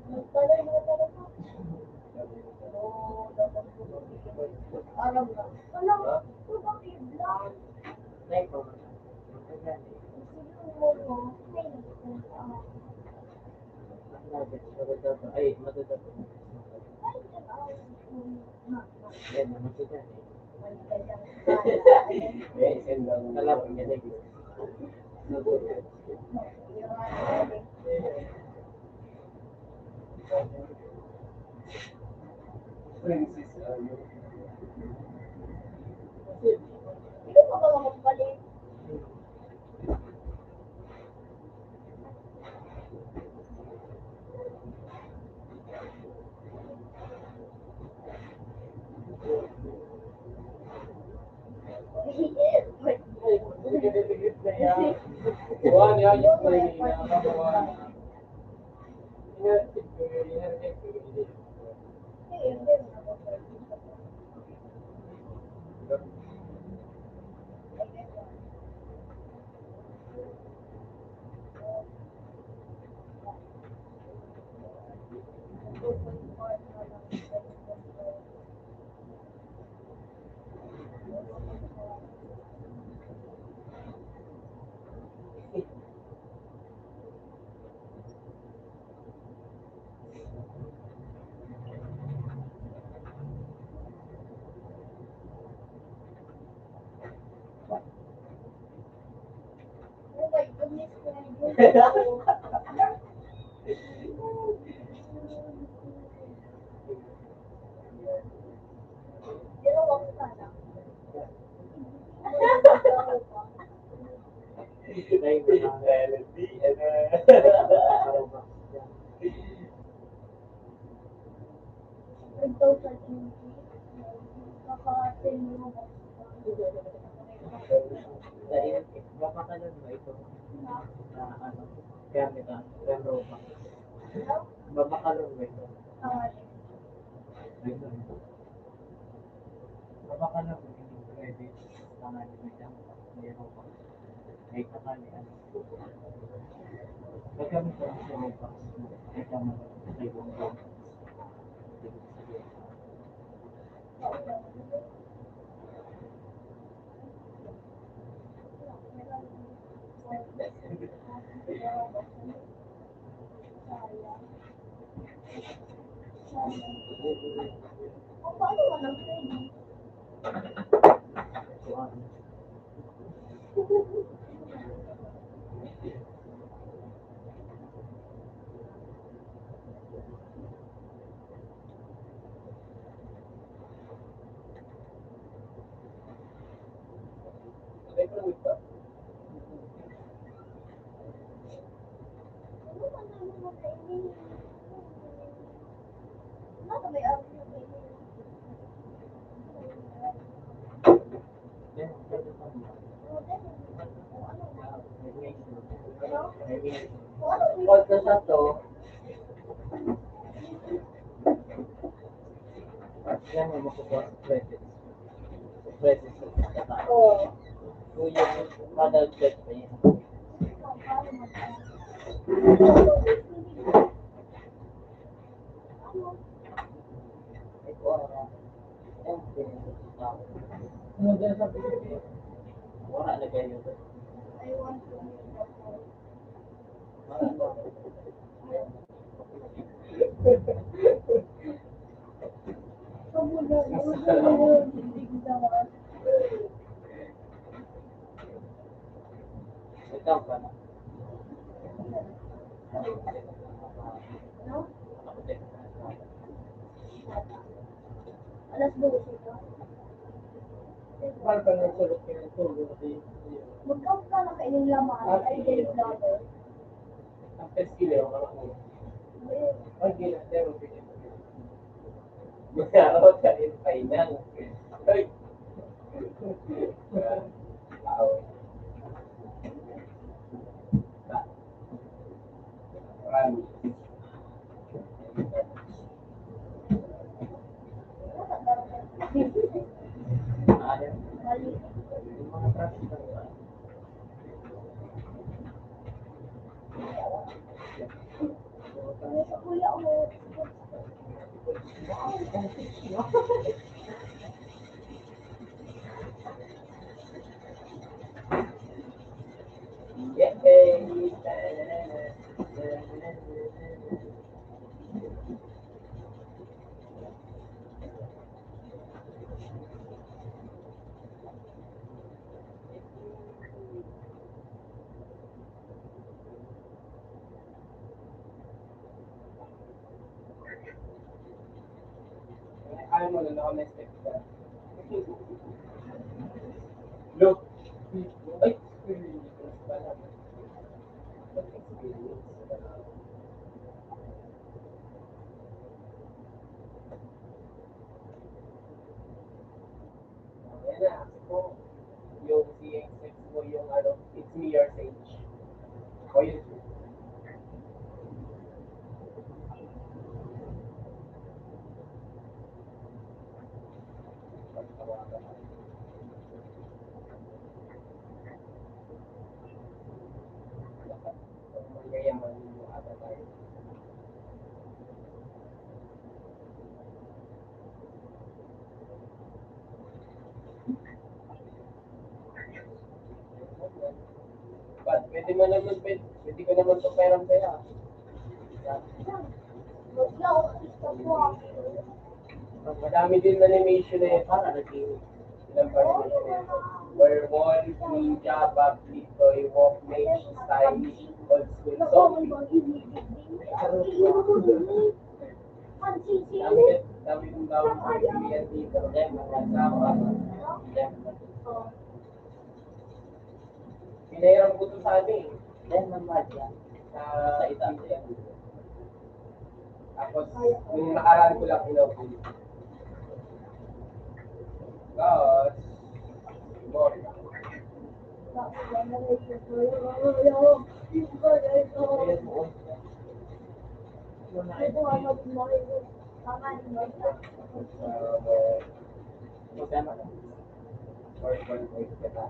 Speaker 2: Nagtalay mo talaga. Oo, dapat ko. Alam na. Alam, ito ba kiblan?
Speaker 3: Ay, matutup. Yan, matutup. Kalapang niya lagi.
Speaker 5: Princess, ano?
Speaker 2: Ito pa ba magpalit?
Speaker 3: Buwan yan, yung kulay niya, buwan. Inertip ko yun, inertip ko yun.
Speaker 2: Oh my goodness, ko. Pero wag ka na.
Speaker 5: Reality, ano?
Speaker 3: Mapakalon ba ito? Na ano, gamit ang ropa. Mapakalon ba ito? Mapakalon ba ito? Pwede. Tangan mo dyan. May ropa. May kakali.
Speaker 5: Pagkami ko sa may box, pagkami ko sa ibang box.
Speaker 2: O, paano ka nag-training? Ano ka namin mag-training? Ano ka may araw na training?
Speaker 4: Pag sa to, yan mo makukuha sa credits. Sa credits sa kata.
Speaker 2: Oo.
Speaker 4: So yung madagdag pa yun. Ito yan, pinag-tao.
Speaker 3: Ano dyan sa Pilipinas?
Speaker 4: Wala na kayo.
Speaker 2: I want to
Speaker 4: Ikaw ka na.
Speaker 2: Alas 12 ito.
Speaker 3: Parang ka nagsulot ka ng tulo kasi
Speaker 2: Mag-count ka na kailang laman. Ay, daily vlogger.
Speaker 3: ang test kilo ang ako. Ang gila, pero pwede.
Speaker 5: Magkakaroon ka rin final. Ay! Wow. Rami.
Speaker 4: Ayaw.
Speaker 2: Mali.
Speaker 4: Yung mga traffic na ba?
Speaker 2: Ano sa kuya mo?
Speaker 5: Yay! Kaya mo na naka-message ka. Look! Ay! Yan na. So, yung CX6 mo yung ano, it's me your age. O yun. Magayaman mo ata tayo. But pwede mo naman, pwede ko naman to perang kaya.
Speaker 2: Mag-law. Gusto ko.
Speaker 5: Madami din animation na yun.
Speaker 4: Para nag-iwi.
Speaker 5: Ilang pa animation na yun. Werewolf, Ninja, Backflip, Toy Walk, Mage, Stylish, Old School,
Speaker 2: Naku,
Speaker 5: Zombie.
Speaker 2: may mag-ibig. Ang sisi.
Speaker 5: Dami kong gawin sa pilihan dito.
Speaker 4: Dem,
Speaker 5: Kasama.
Speaker 4: Dem.
Speaker 5: Pinahiram ko to sa ano eh.
Speaker 4: Dem naman yan.
Speaker 5: Sa itaas yan. Tapos, nung nakaraan ko lang inaupo. God. Lord.
Speaker 4: Yes, mo. Magkano na?
Speaker 5: Or 1 point ka na.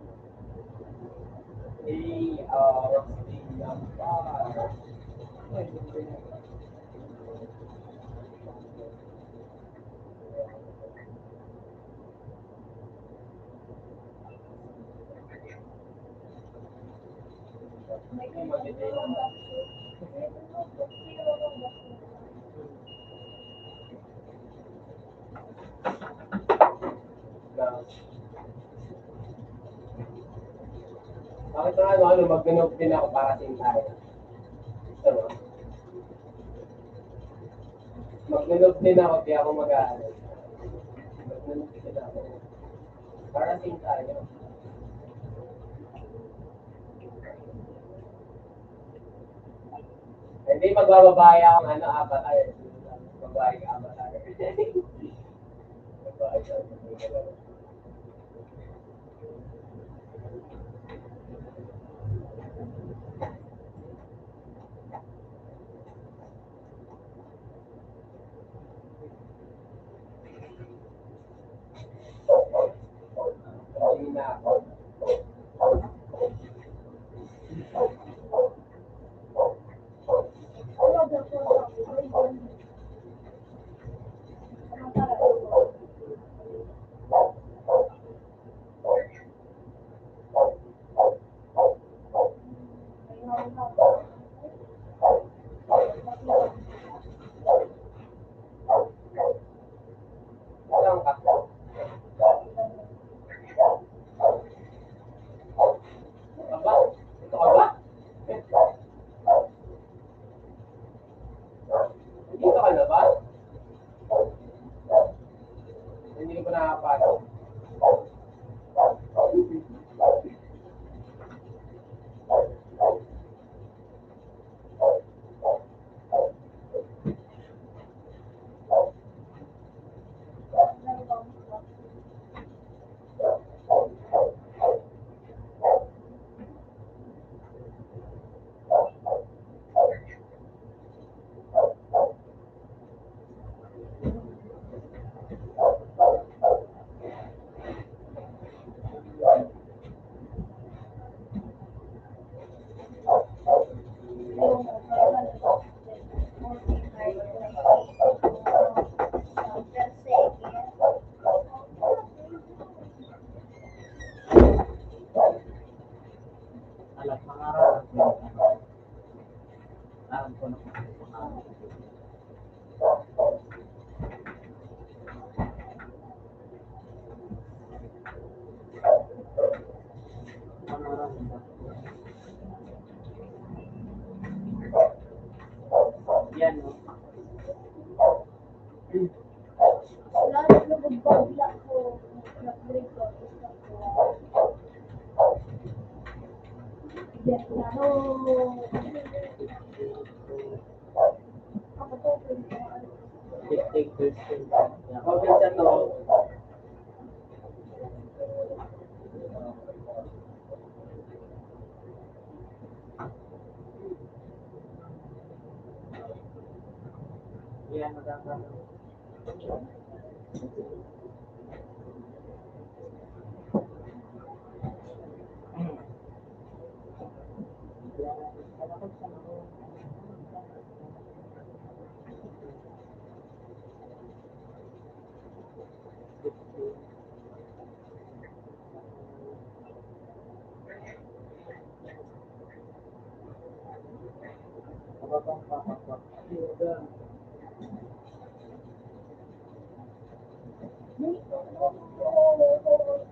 Speaker 5: Bakit na mag-ganap din ako para sa tayo. Gusto mo? Mag-ganap din ako, di ako mag-aaral. Mag-ganap din ako. Para sa tayo. Hindi magbababae ako ng avatar. Babae avatar. Babae avatar. Hindi na ako. Saan ka? Aba? Ito ka ba? Dito ka na ba? Hindi ko nakapasok.
Speaker 4: Alam, pangarap. Alam ko na kung ano pangarap. Pangarap ba? Yan, no?
Speaker 2: Lalo na magbabla ko. Nag-break ko.
Speaker 5: Okay, sa to.
Speaker 4: Yan, maganda.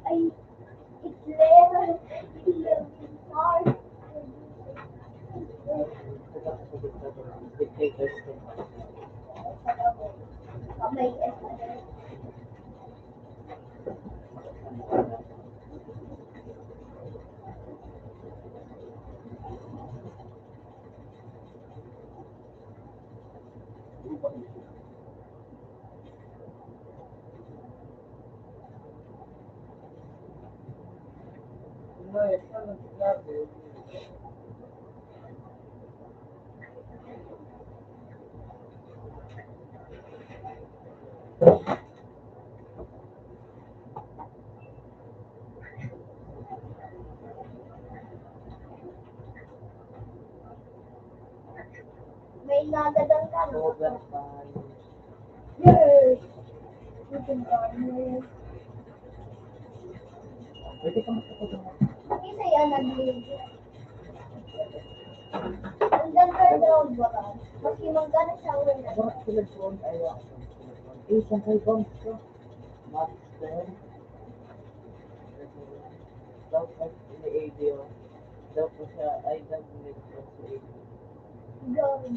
Speaker 2: Ay, Hitler! Hitler! Sorry! May
Speaker 4: overtime.
Speaker 2: Yes! Chicken corners.
Speaker 4: Pwede ka magkakagawa.
Speaker 2: Isa yan nag-leave. Ang underground ba ka? Mas himanggan sa wala.
Speaker 4: Bakit sila doon? Ayaw. Eh, saan kayo ba? Master. Dapat ini ADO. Dapat siya, ay dapat nito sa ADO.
Speaker 2: Gawin.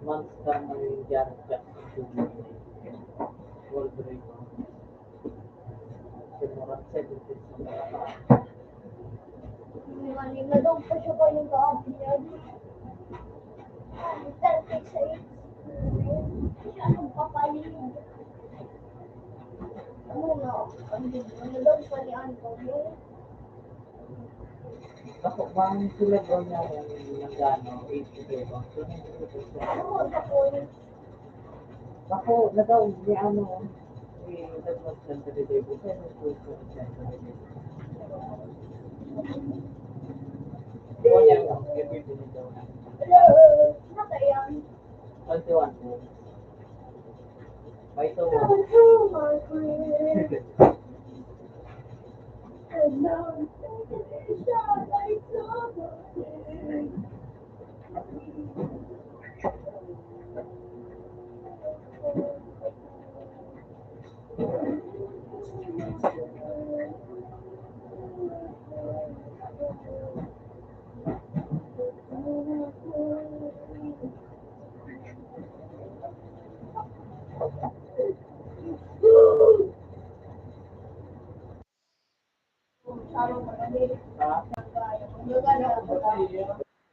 Speaker 4: Monster na yung Janet Jackson. World Record. Simurang 70s na
Speaker 2: Nadog pa siya ko yung kaabi niya. Perfect sa iyo. Siya ang papalig. Ano na? Nadog pa ni Anko.
Speaker 4: Ako, bang sila doon niya yung gano, 80 ba?
Speaker 2: Ano sa ko yung
Speaker 4: Ako, nagaw, ni ano, dapat Santa de David, kaya nagpuso ng Santa de David. Kung niya lang, every day daw na.
Speaker 2: Natayan.
Speaker 4: 21 po. May ito mo. Ha?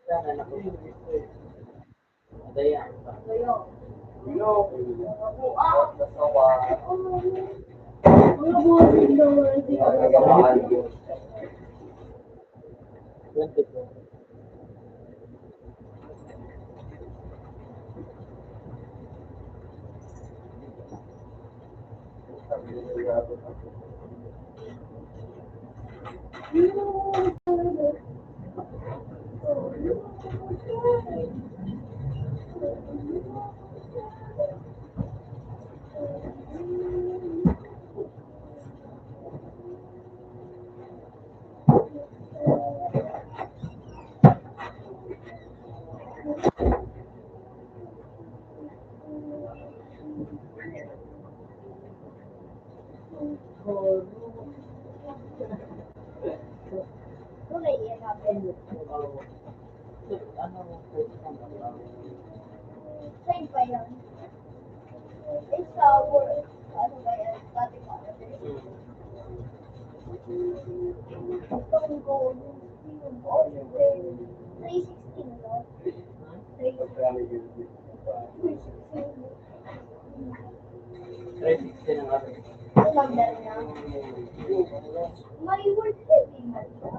Speaker 4: Sana nakusulit ko eh. Daya. Ganito po.
Speaker 2: Kulay yan namin.
Speaker 4: Ano mo po ang
Speaker 2: Same pa yan. Isa, ano ba yan? Dati pa. Itong gold. Yung gold. 316, no? 316.
Speaker 4: 360 ng ano?
Speaker 2: Ang number na. May word saving na siya.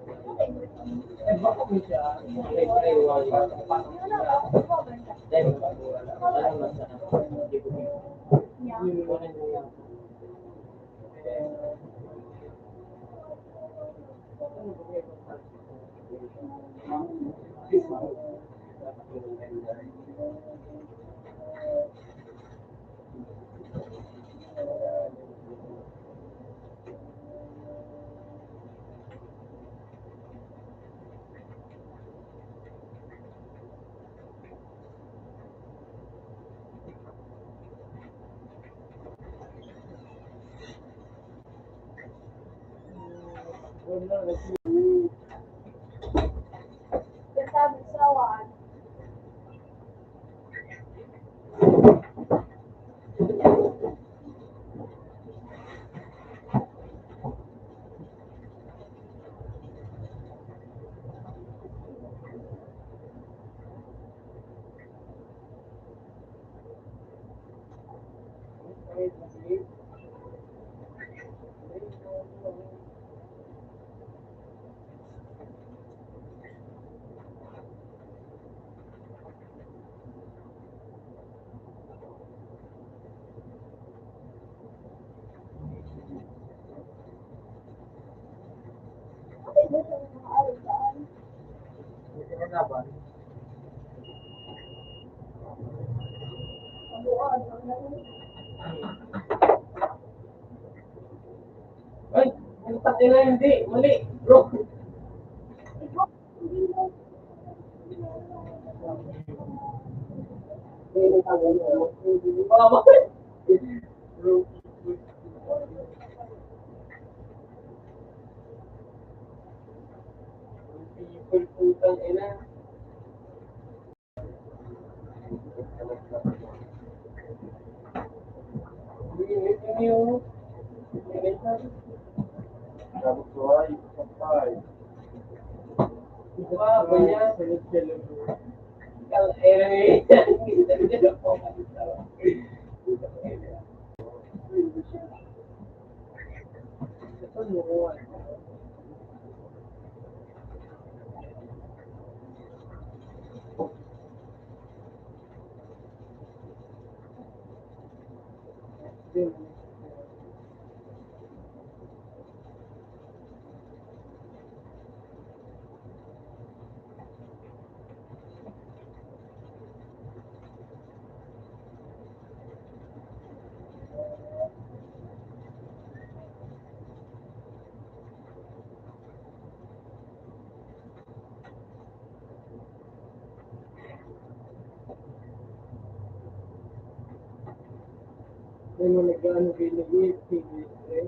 Speaker 2: Okay, word saving.
Speaker 4: Eh, baka mo siya. Ay, wala.
Speaker 2: Yun na ba? Cover ka.
Speaker 4: Dahil, ano man sa hindi ko
Speaker 2: Yeah.
Speaker 4: kunin mo yan.
Speaker 2: Sabi sa one. Okay, gusto mo makaaral saan?
Speaker 4: laban.
Speaker 3: Ay, ang pati na hindi. Mali, bro. Baba. Bro. People putang ina. Hindi yung Wah, banyak. Kalau ini kita tidak mau May nag-ano kayo nag-iipig eh.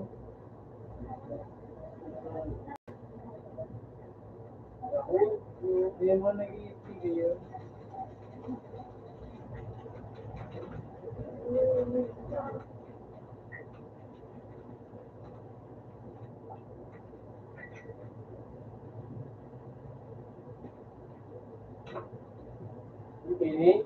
Speaker 3: Hindi mo nag-iipig yun. Okay.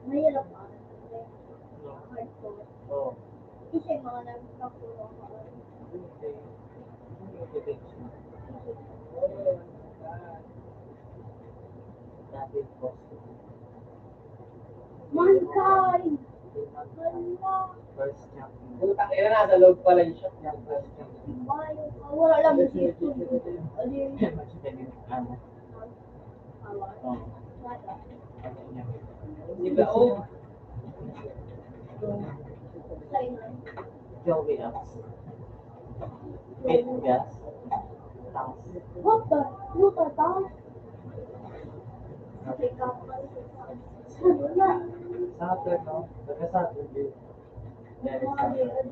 Speaker 2: Mahirap pa. Hardcore.
Speaker 4: Oo.
Speaker 2: Kasi mga nagkakulong ako. Mankind! Hala!
Speaker 4: First champion.
Speaker 3: Putang ina, nasa loob pala yung shot niya.
Speaker 2: Wala lang dito. Ano yun?
Speaker 4: Ano?
Speaker 2: Awa.
Speaker 4: Oo.
Speaker 2: Wala.
Speaker 3: Di ba, oh?
Speaker 2: Sa'yo na.
Speaker 4: Joey Ups. Pit Gas. Tanks.
Speaker 2: What the? Look at that. Pick up. Saan na?
Speaker 4: Saturn, no? Pagka-Saturn din. Direct Saturn.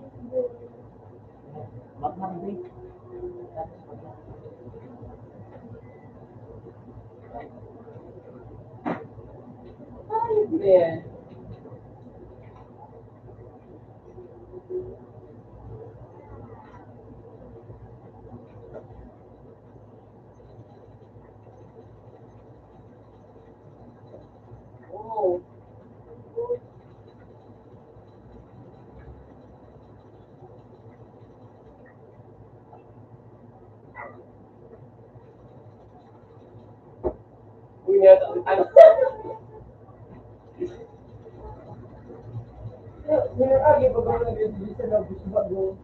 Speaker 4: Mag-Monday.
Speaker 3: Yeah. Oh. Punya ano? Yung agi ba ba nag-release na gusto ba go?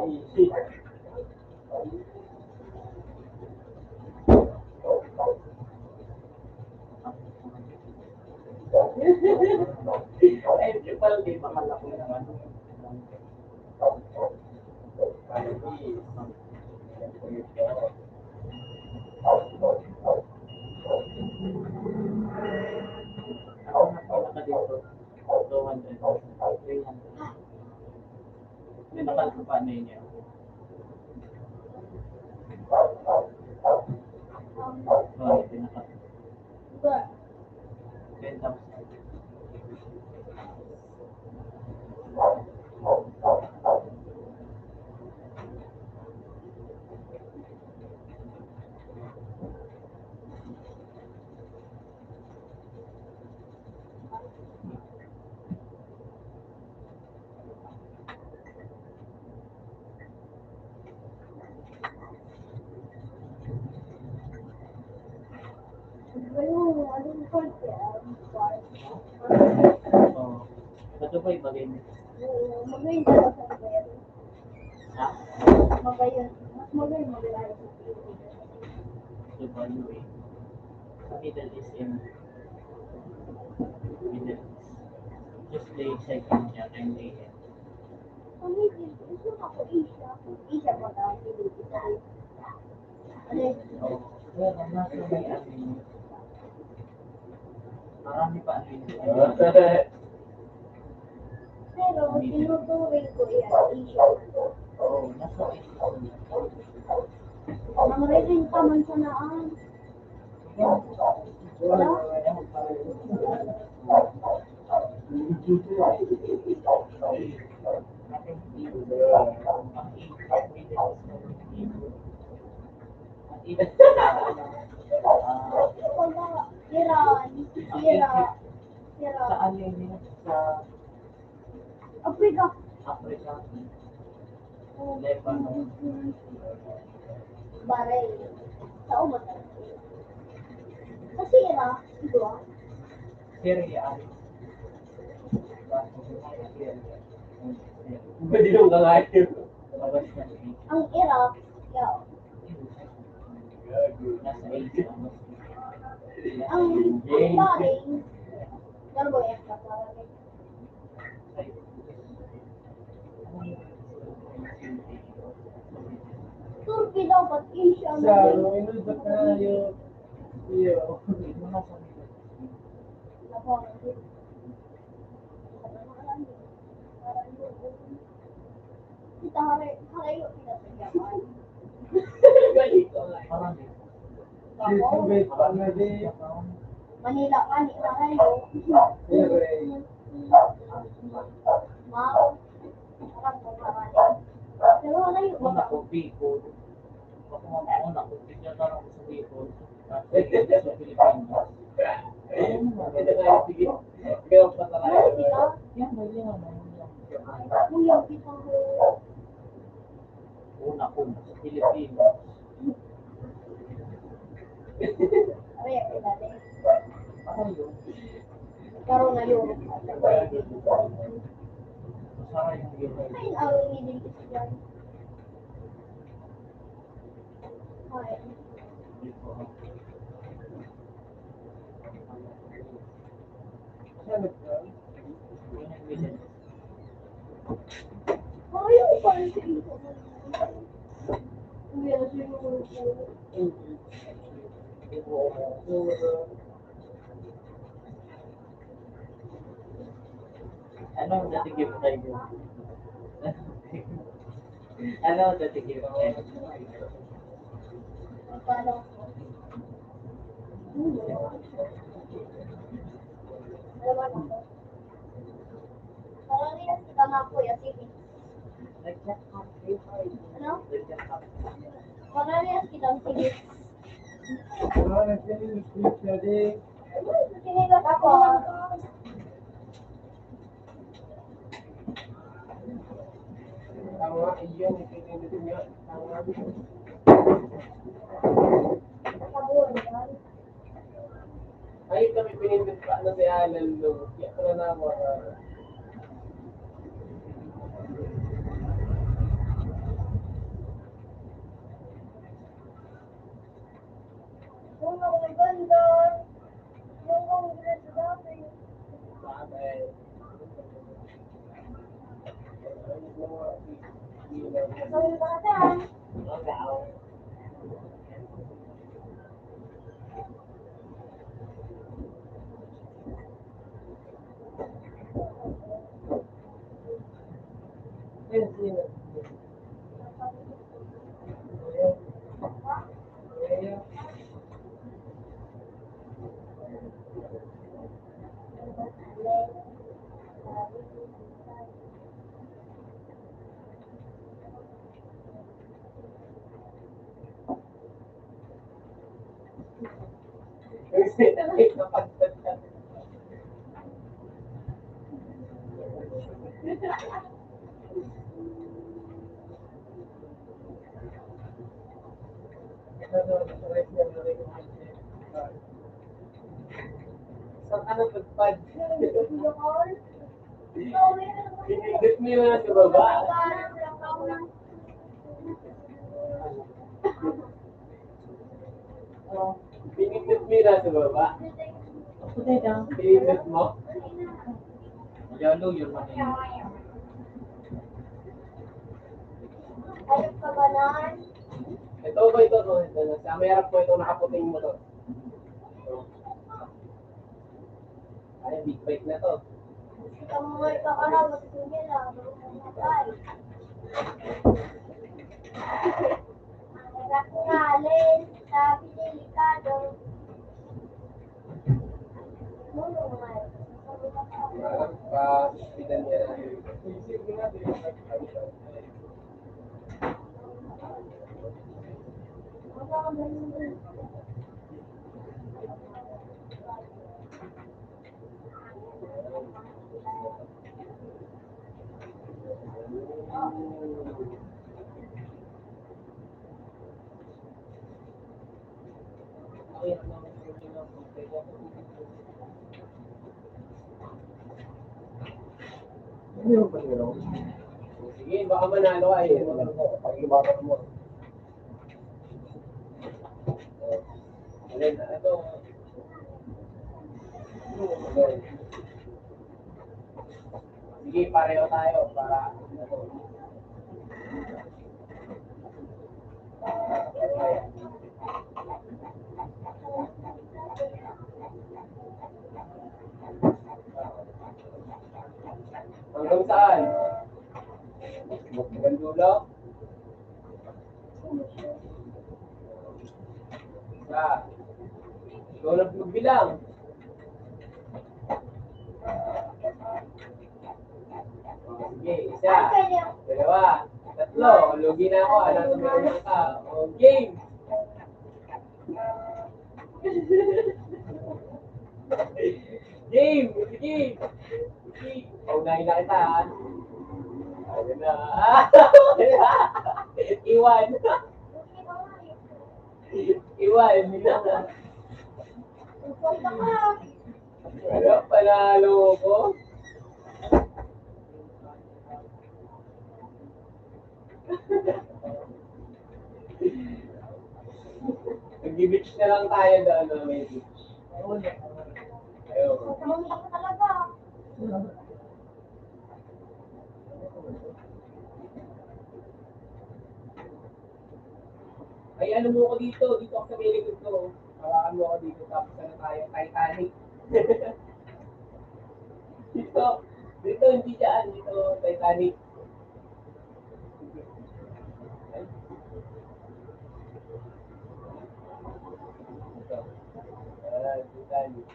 Speaker 5: Ay, pala di ba malaki naman?
Speaker 4: Ako na pinaka dito. 200. 300. Pinakal ko pa niya. Oh, pinakal.
Speaker 2: Ba?
Speaker 4: 10,000.
Speaker 2: Ayun, anong part yan?
Speaker 4: Oh. Ito pa ibagay mo.
Speaker 2: Magayon talaga sa magayon.
Speaker 4: Ha?
Speaker 2: Magayon. Mas magayon magayon.
Speaker 4: Ito pa yung way. Sa Middle East in Middle East. Just lay second niya, 10 a.m.
Speaker 2: Ano yun? Ito ako Asia. Asia mo na. Ano yun?
Speaker 4: Oh. Well, nasa may amin. Marami pa amin.
Speaker 2: Pero tinuturing ko yan. Asia.
Speaker 4: Oo, nasa Asia.
Speaker 2: Mga rin pa man sa naan. Wala? Wala. Iran. Iraq.
Speaker 4: Saan yun yun? Sa
Speaker 2: Africa.
Speaker 4: Africa, Lebanon,
Speaker 2: Bahrain. Sa umat. Kasi Iraq. Ito ah.
Speaker 4: Syria.
Speaker 5: Pwede nung kakain.
Speaker 4: Labas na
Speaker 2: Ang Iraq. Yaw.
Speaker 4: nasa Asia.
Speaker 2: Ang Bahrain. Ano ba yung Bahrain? Turkey daw, ba't Asia mo?
Speaker 3: Inul ba tayo? Iyo.
Speaker 2: Kita harayo kita sa Japan.
Speaker 4: Marami.
Speaker 3: Dito wait pa na di.
Speaker 2: Manila ka ni harayo.
Speaker 3: Pero eh.
Speaker 2: Mao. Parang kung harayo. Pero harayo
Speaker 4: Una
Speaker 2: ba?
Speaker 4: ko, Bicol. Ako nga una ko, bigyan na ako sa Bicol. Sa Pilipinas.
Speaker 5: Pwede tayo, sige. Ikaw pa
Speaker 2: Harayo kita.
Speaker 4: Yan, yan.
Speaker 2: Kuya kita ho.
Speaker 4: Una ko, sa Pilipinas.
Speaker 2: Harayo kita din.
Speaker 4: Ano yun?
Speaker 2: Karoon na yun.
Speaker 4: Masara yung yun.
Speaker 2: Ay, ang Middle East yan. Ay.
Speaker 3: Ano ba?
Speaker 2: Ayaw pa rin sa ito. Kuya, siguro po.
Speaker 4: Ano ang datigim tayo? Ano ang datigim tayo?
Speaker 2: Paano? Dalawa na po. Parang yan kita nga po, ya, sige. Ano? Parang yan kita, sige.
Speaker 3: Wala na siya yung sleep na di.
Speaker 2: Sinigot ako.
Speaker 3: Tama, iyon. Ipinindot niya. Tama.
Speaker 2: Sabon, yan.
Speaker 3: Ay, kami pinindot pa na si Alan Lu. Kaya ko na ako.
Speaker 2: Sorry ka dyan.
Speaker 3: Saan ka napagpad? Pinindot mo yun sa baba. Pinindot mo yun sa baba. Pinindot mo? Yellow yun man yun.
Speaker 2: Ayok ka ba nun?
Speaker 3: Ito ba ito? Sa may harap ko ito nakaputing mo to. Ay, big bike na to.
Speaker 2: Kamuhay ka ka na, matigil lang. Matay. Ang ngalin, sabi delikado. Mulong nga.
Speaker 3: Pa-hospital niya na. Sige, baka manalo ka eh. Pag-ibakan mo. Alin, ito. Sige, pareho tayo para ito. Hanggang saan? Hanggang dulo? Isa. Ikaw na magbilang. Sige, isa. Dalawa. Tatlo. Lugi na ako. Alam ko meron ka. O, game. Game. Sige. Sige. Paunahin na kita, ha? Ayun na. Iwan. Iwan.
Speaker 2: Punta ka.
Speaker 3: Ano, panalo ko? Nag-beach na lang tayo doon, no? May beach. Ayun.
Speaker 2: Pumunta ka talaga.
Speaker 3: Ay, ano mo ko dito? Dito ako sa may likod ko. Hawakan mo ako dito. Tapos ano tayo? Titanic. Dito. Dito, hindi dyan. Dito, Titanic. Ay. Dito. Titanic.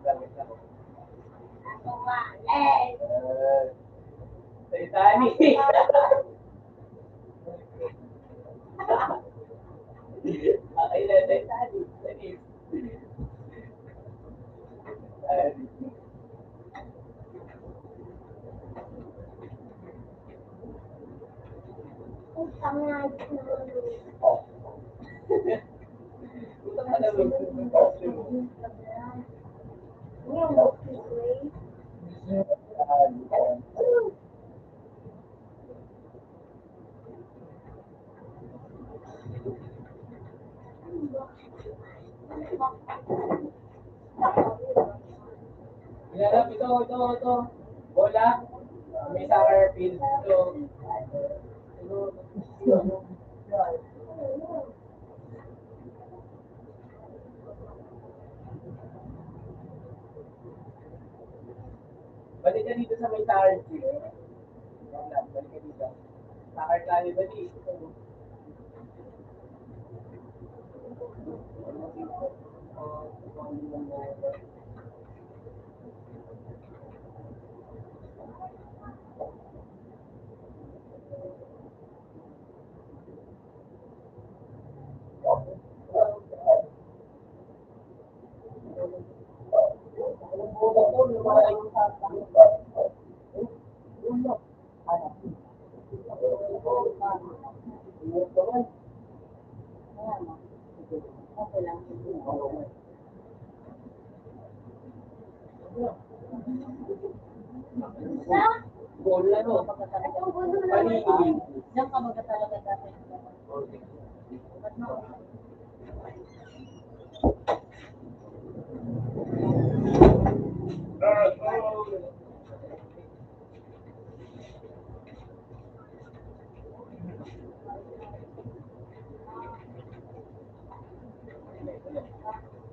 Speaker 3: Damit ako.
Speaker 2: Ako nga, Les.
Speaker 3: Titanic. Okay na, Titanic. Titanic.
Speaker 2: Punta nga.
Speaker 3: Ito ka naman.
Speaker 2: Yung walking way.
Speaker 3: Hinarap ito. Bola. May soccer field to. Balik ka dito sa may tire. Balik ka dito. Takar tayo balik.
Speaker 2: Okay lang.
Speaker 3: Goal na no. Panigil.
Speaker 2: Diyan ka magkatalaga dati. Ba't mo?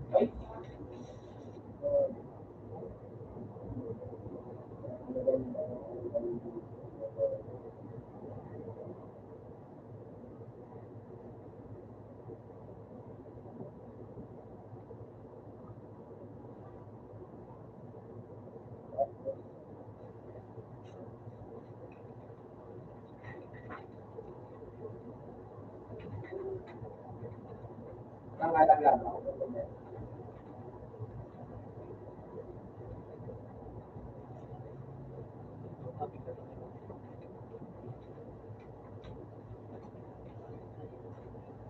Speaker 3: Ay. Nangalan lang.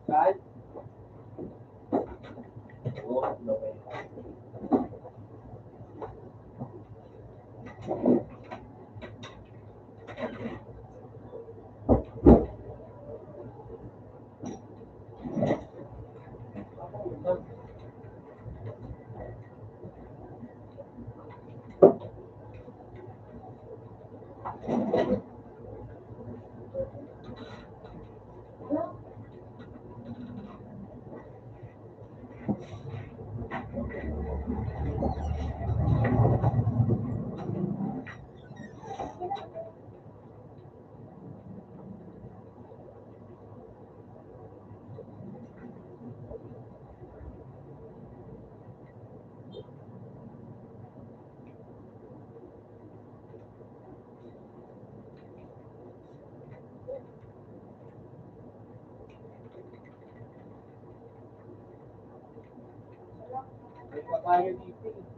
Speaker 3: Saan? Oo, okay. May papaya dito eh.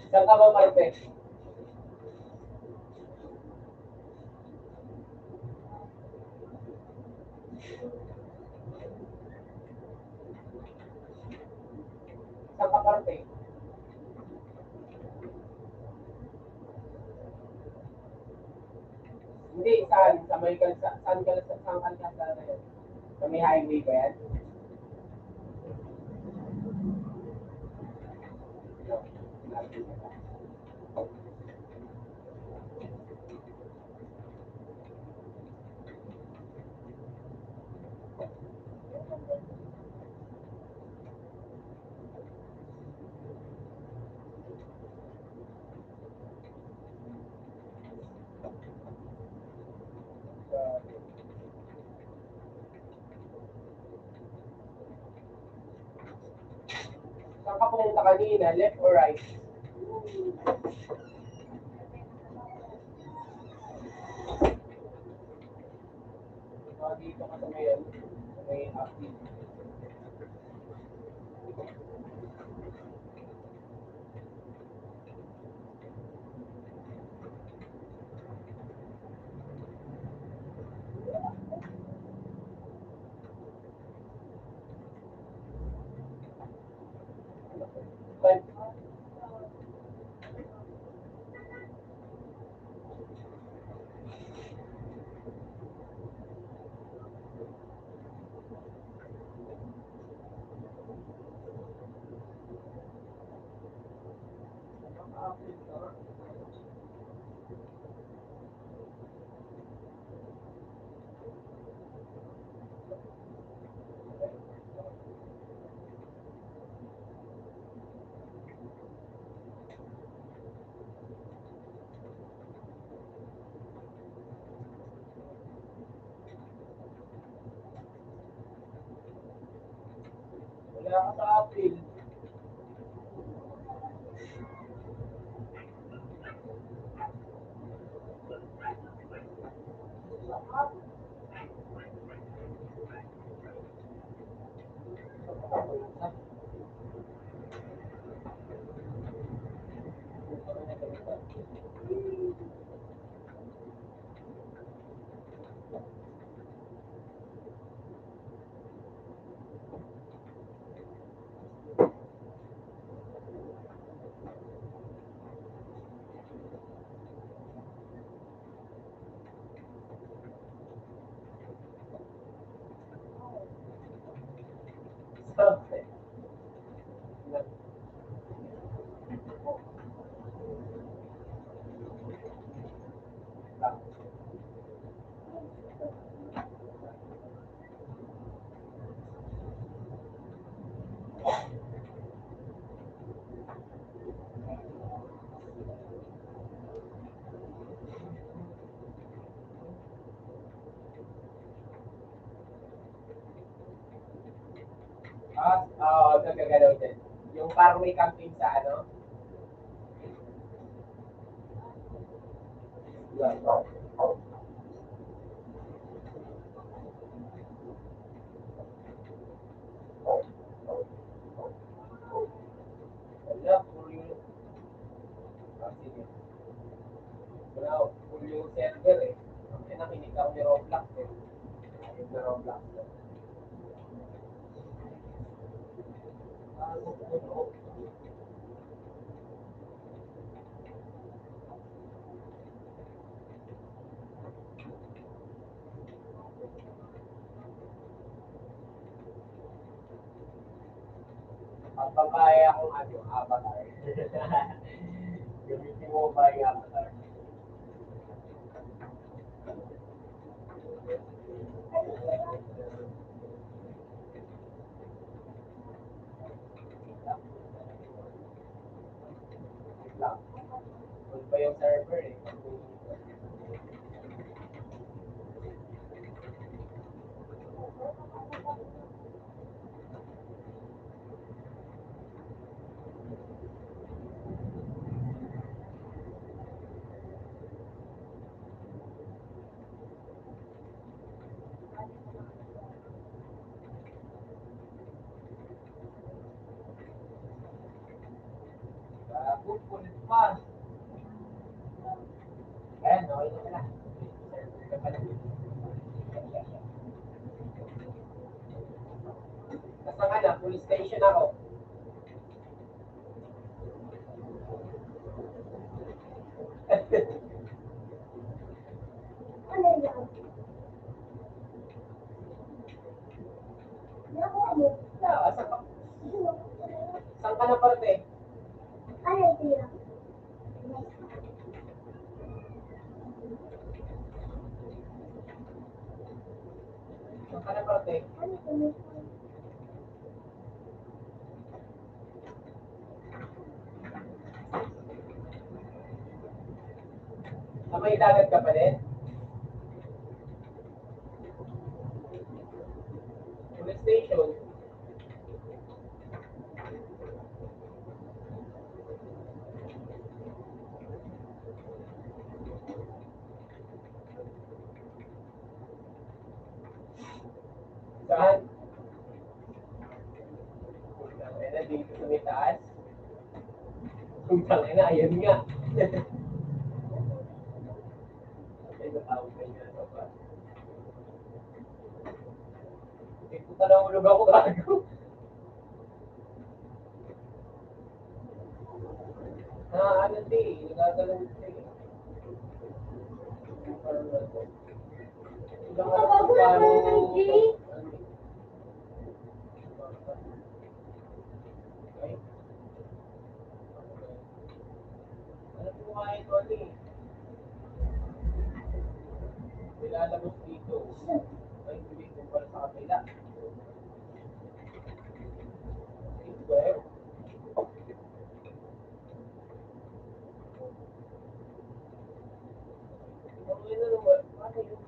Speaker 3: Saan ka ba, Marte? Saan ka, Marte? Hindi, saan? Sa may kalsa, saan kalsada na yan? Sa may highway ba yan? Saan ka pumunta kanina? Left or right? Dito ka sa ngayon. May active.
Speaker 5: Kaya ka sa Apple. Sabi. Nagagalaw din. Yung parang may campaign sa ano? Wala, puro yung... Sige. Wala, puro yung server eh. Kasi nakinig ako ni Roblox eh. Yung na Roblox. Pagpapaya akong ano, avatar. Gamitin mo ba yung avatar? Lang. Full pa yung server eh. Kulit pa. Ayan, okay na pala. Basta nga na, police station ako.
Speaker 2: Ano yan? Nakuha mo.
Speaker 5: Saan ka na parte?
Speaker 2: Ano ito yan?
Speaker 5: Saan ka na parte?
Speaker 2: Ano ito yan?
Speaker 5: Sa may dagat ka pa din? Police station. Saan? Kaya na dito sa may taas. Kung tangin na, ayun nga. Ay, natawag ka niya. Ano ba? Eh, puta na ulog ako gago. Ano di, nagagalaw ito eh.
Speaker 2: Bago na pala ng G.
Speaker 5: Ano po kumain ko ano eh? Nilalabas dito. Ay, hindi ko pala sa kapila. Square. Okay na naman. Ano yun?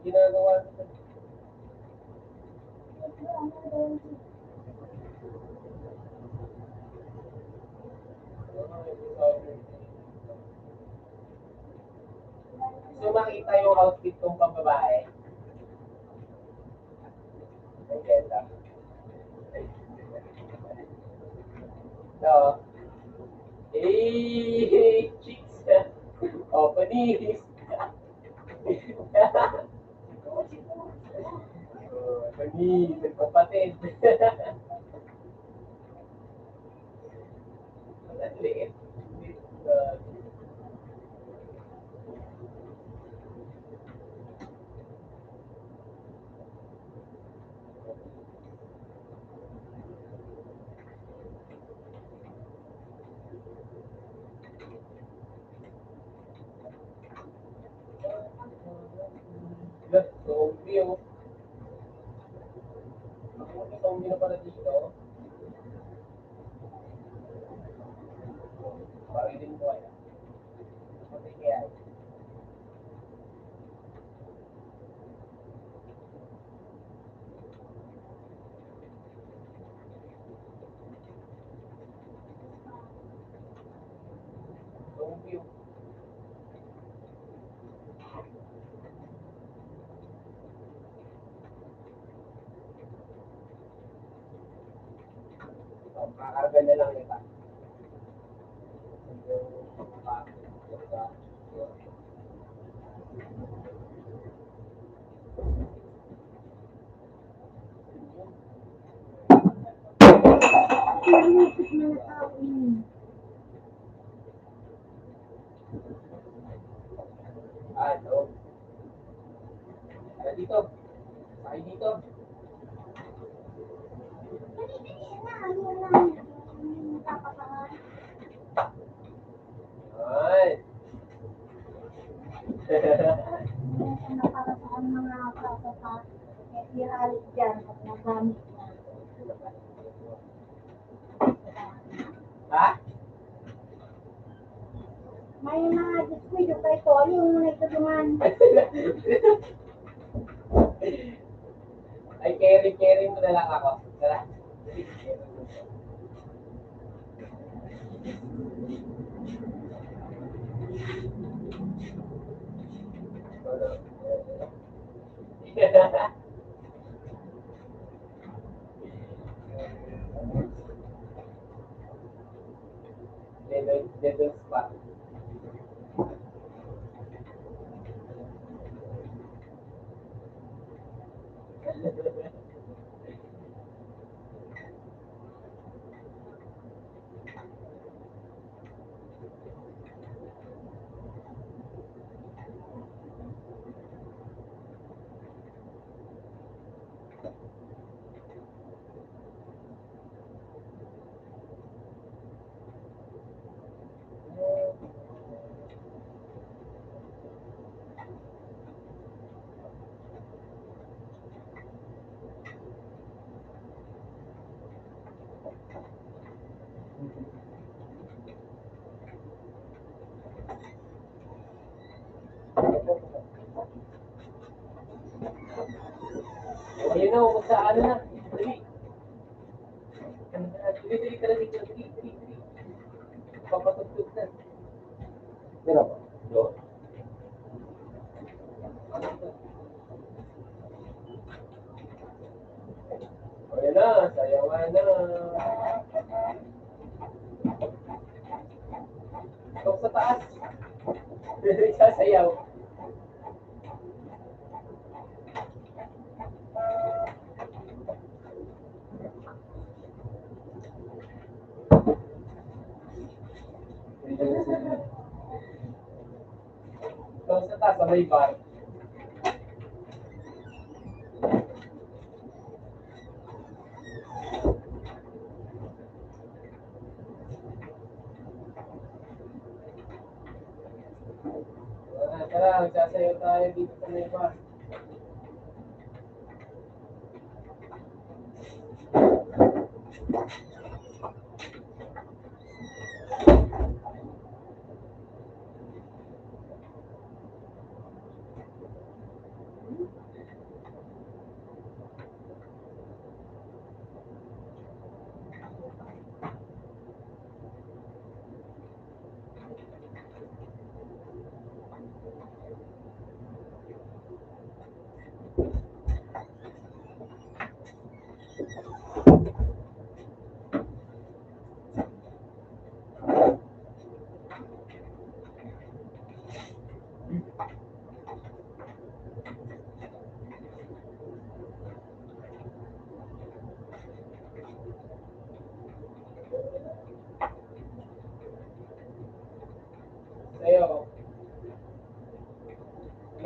Speaker 5: Ginagawa ko sa... So makita yung outfit kong pambabae. Ay, ganda. No. Hey, chicks. Oh, panis. Oh, panis. Kapatid. Ang liit. Zombie, oh. Ako, zombie na pala dito. Parang din ko kaya. Patay kaya. Zombie, oh. Oh, kakarga na lang kita.
Speaker 2: Naisip na na tao yun.
Speaker 5: Ah, ito. Tara dito. Sakay dito.
Speaker 2: Yun lang. Tapakangan.
Speaker 5: Ay.
Speaker 2: Ano para sa mga kapapa. Iralit dyan at nagamit na.
Speaker 5: Ha?
Speaker 2: May mga diskwito pa ito. Yung nagtutulungan.
Speaker 5: Ay, carry mo na lang ako. Tara. Dead spot. Ayun na, huwag sa ano na. Dali. Dali ka na dito. Dali. Papatugtog na. Pero ba? Doon. Ayun na, sayawan na. Ikaw sa taas. Sasayaw. Ikaw sa taas, sabay bar. Tara, magsasayaw tayo dito sa may bar.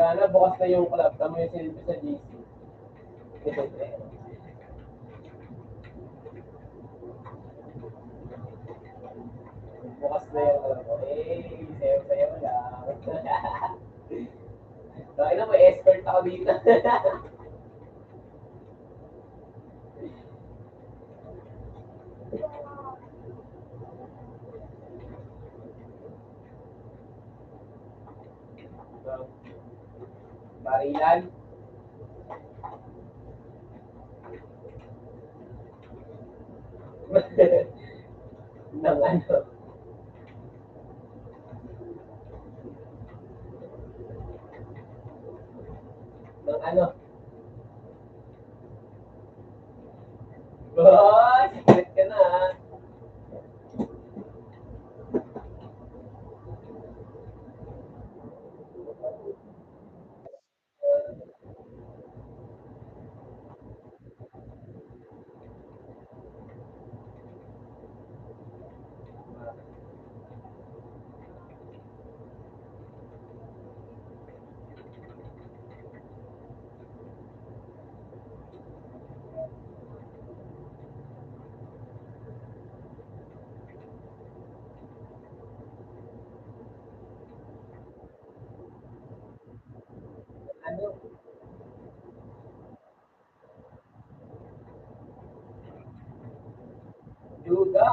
Speaker 5: Sana bukas na yung club. Tama yung silbi sa GC. Bukas na yung club. Sayo-sayo lang. Bakit na may escort ako dito? Barilan. Nang ano? Nang ano? Oh, secret ka na ha. Ano? Juga.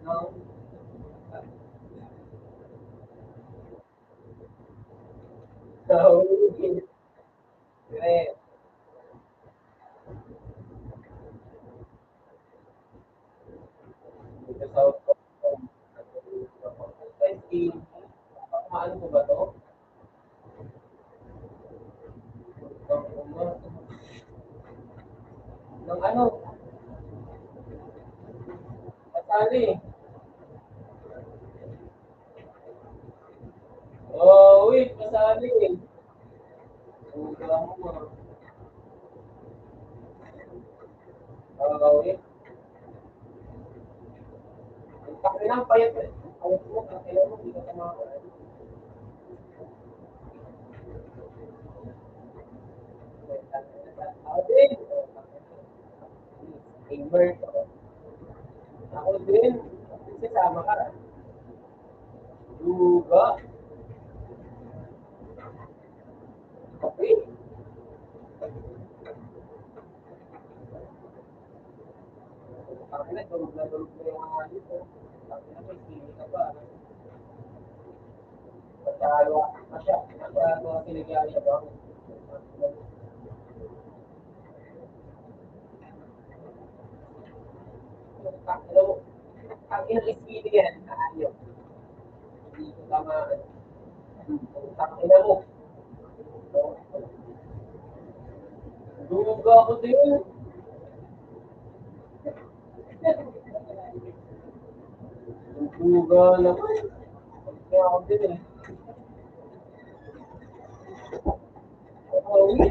Speaker 5: No. So, great. Sa Paano ko ba to? Ng ano? Kasali. Oh, wait, kasali. Suga mo. Wait. Ang takin ng payat. Payat mo, kailan mo, hindi ka kumakain. Ako din. Gamer. Ako din. Sasama ka. Suga. Okay. Ako na, tulog na yung mga dito. Ako na, may sili ka pa. Masyado ang sinigyan ba? Hello, ang inisili yan, ayun. Hindi ko tama. Takina mo. Duga ko din. Duga naman. Kaya ako din eh. Uwi.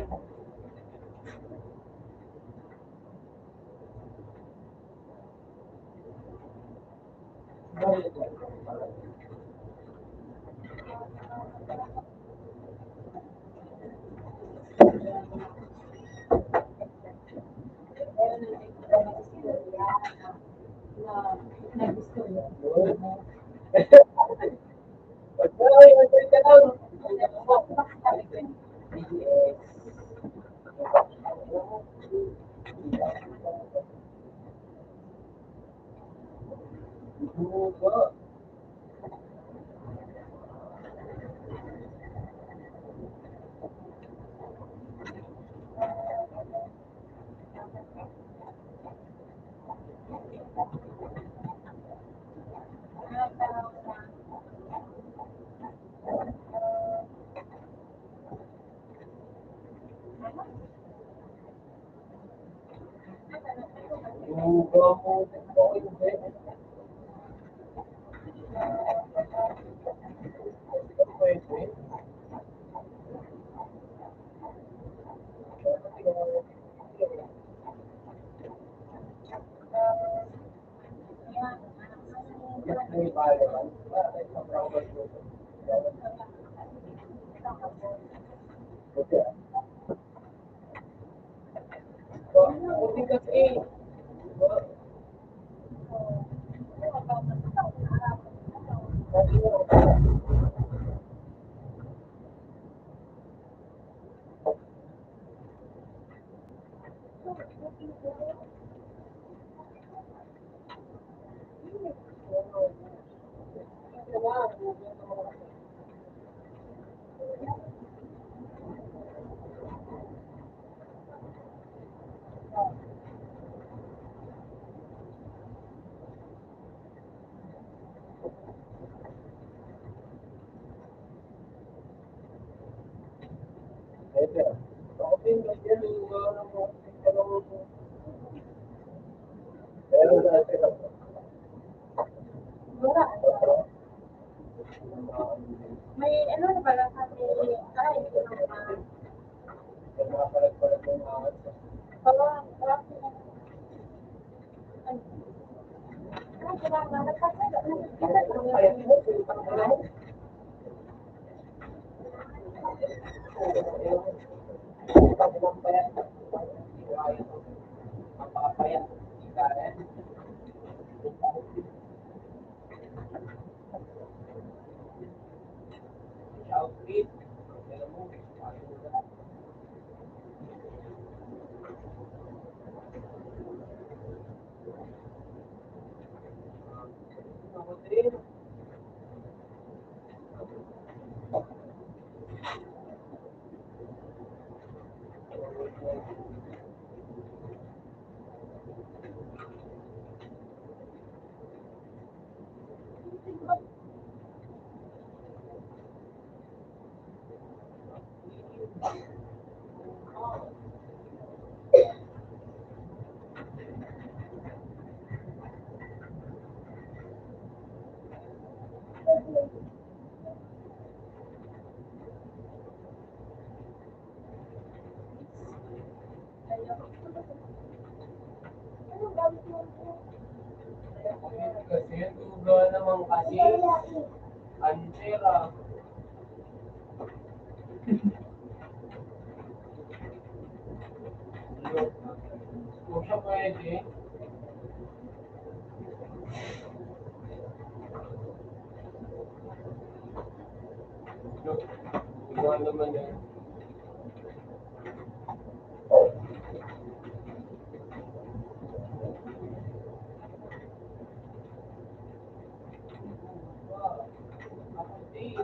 Speaker 5: Magdalay ka lang. Duga. Duga mo. Pwede. Para tayo sa brown rice mo.
Speaker 1: Okay.
Speaker 5: So, buti kasi, okay, ganyan yung
Speaker 2: May ano na pala sabi, ay,
Speaker 5: palag-palag ng mga
Speaker 2: parang,
Speaker 5: mapapayat. Kaya. Shout it. Alam mo, ako din. Kasi yung tuga naman kasi, ansera. Kung siya pwede, tuga naman yan. Ako din.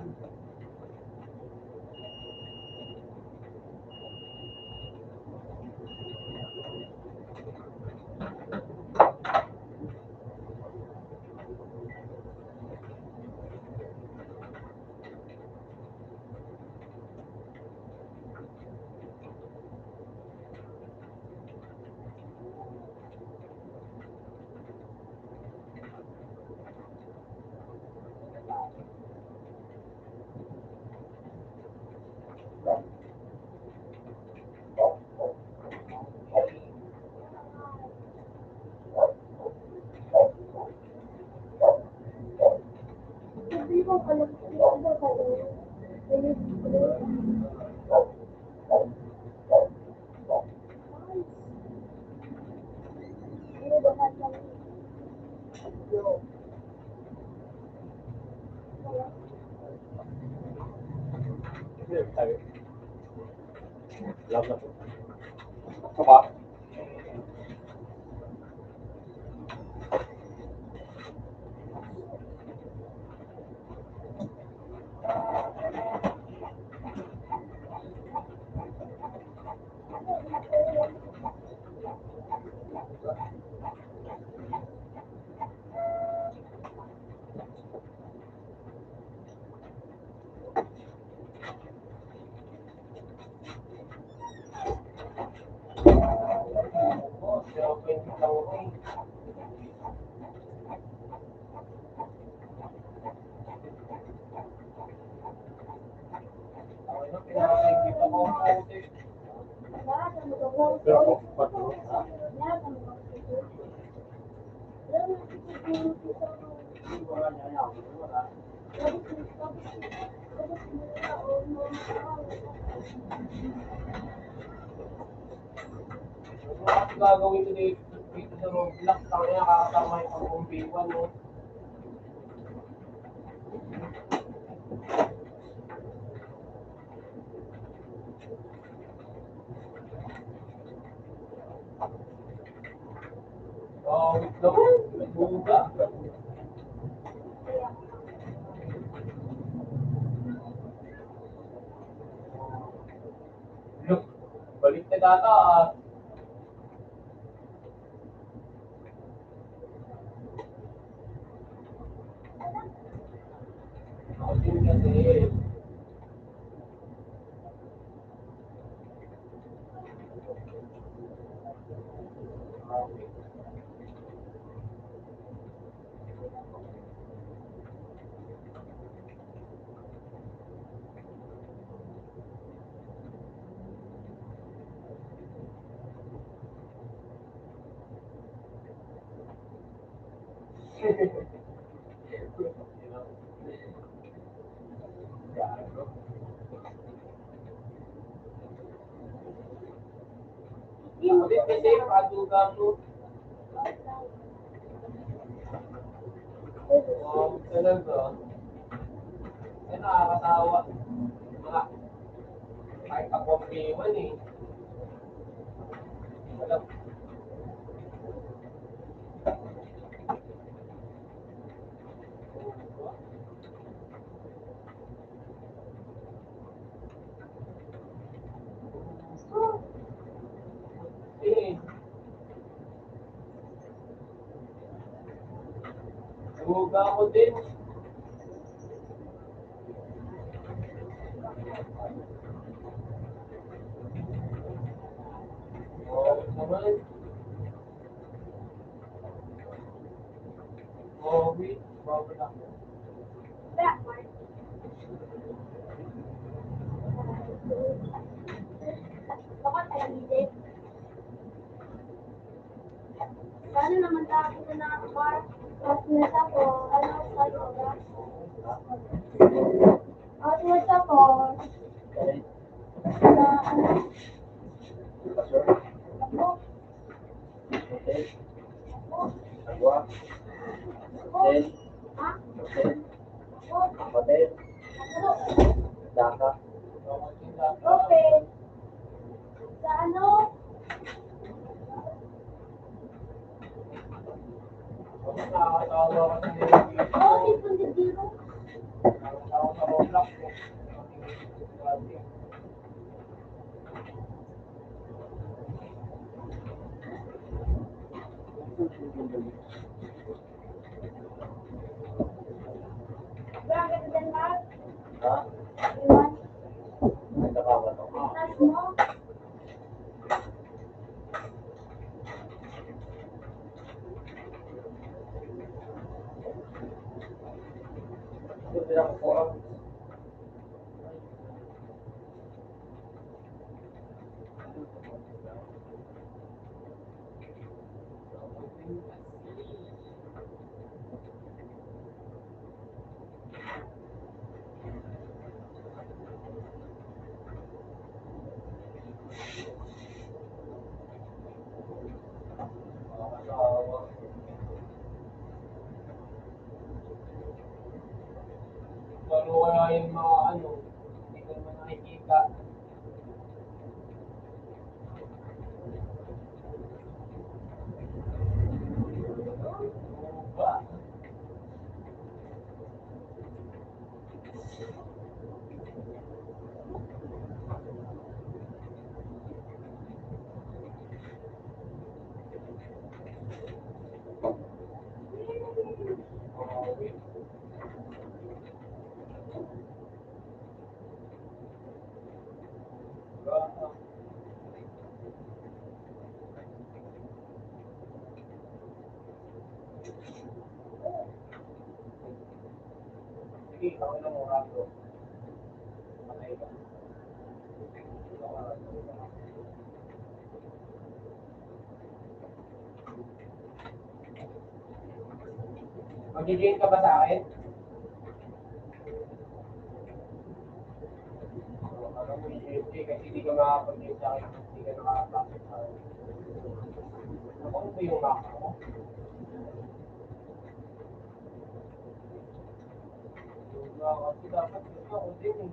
Speaker 2: hindi mo alam kung ano kayo. Siya ako yung kitang pinakakita ko ang puti.
Speaker 5: Ano kasi gagawin ko dito sa Roblox? Tangina nakakasama yung pag-kumpiwan, no? Oh, wait naman. Nagbuga. Look, balik na data ah. Ako din kasi. Okay. Gago. Ako din kasi, gago. Talaga. Ay, nakakatawa. Mga, kahit ako ang piwan eh. Alam, eh, naguga ako din. Oo, naman. Oo, wait. Bawal ako.
Speaker 2: Baka tayo Paano naman tayo na nakakapar? Tapos ako, ano sa'yo? Tapos ako, na ano? Ako?
Speaker 1: Agua,
Speaker 2: Ako? Ha? Ako?
Speaker 1: hotel,
Speaker 2: Ako?
Speaker 1: Dhaka,
Speaker 2: Open. Sa ano?
Speaker 5: Nakakatawa kasi
Speaker 2: Oo, tipon din dito.
Speaker 5: nakakatawa sa Roblox eh.
Speaker 2: Bakit din ba?
Speaker 1: ha?
Speaker 2: Iwan.
Speaker 1: Nagkakawan ako.
Speaker 2: Business mo?
Speaker 1: Gusto nila ko ang
Speaker 5: Nakakatawa. Lalo kaya yung mga ano, hindi ko naman nakikita. Ba? Wait. Ba? Sige, ako na mura ko. Patay ka. Mag-join ka ba sa akin? Alam mo, i-join kasi hindi ka makapag-join sa akin. Hindi ka nakapasok sa akin. Ako, ano ba yung Mac mo? Kasi dapat gusto ako din eh.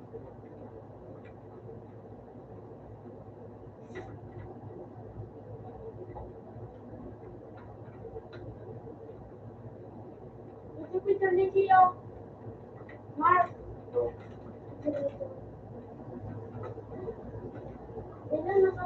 Speaker 2: Ito picture ni Gio. Mark. Yan na naka.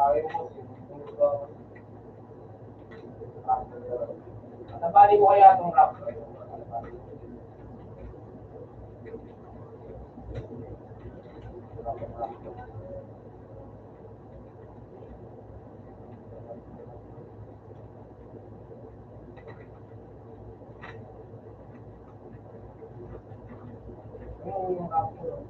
Speaker 5: Ayaw mo, nabali mo kaya itong rap? Yung rap ko.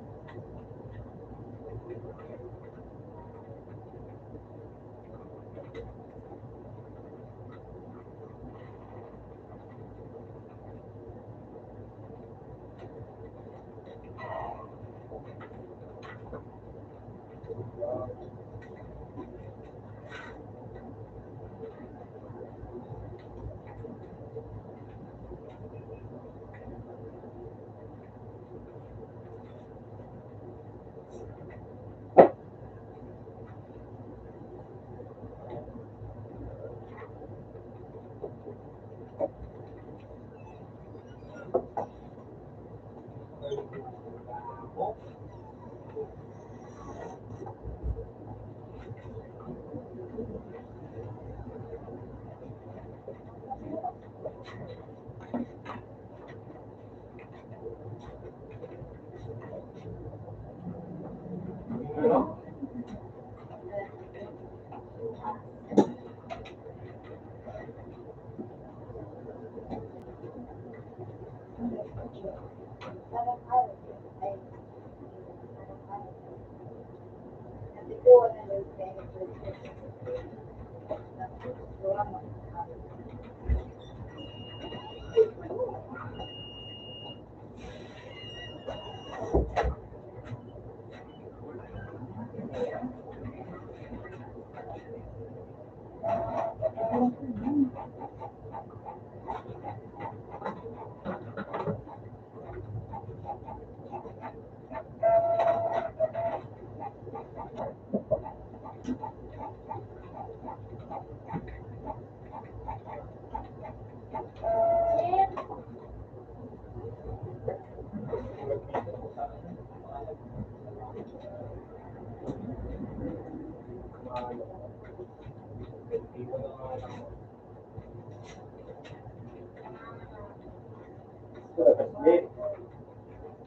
Speaker 5: Ano?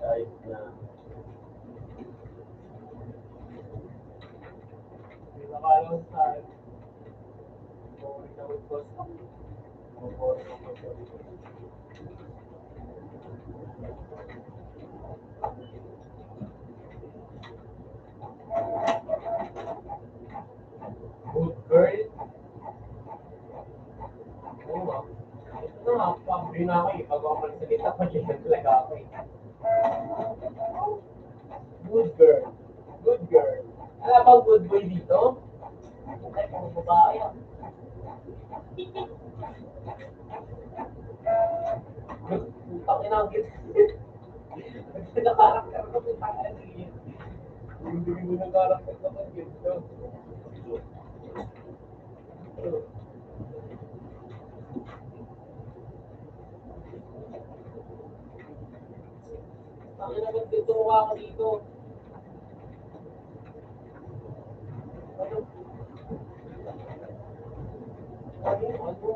Speaker 3: Ayos na.
Speaker 5: May nakalaw sa akin. Boring na mag-post. Boring na mag-post. Good girl. Oo nga. Ito na nga, pag-view na ako eh. Pag ako magsalita, pag-ilan talaga ako eh. Good girl. Good girl. Wala bang good boy dito? Ay, pang babae ah. Putang ina ang git. Nakarakter ko putang ina sige. Yung dumi mo ng karakter ko pag gito. Ang ina ba't dito mukha ka dito? Ano? Ano? Ano?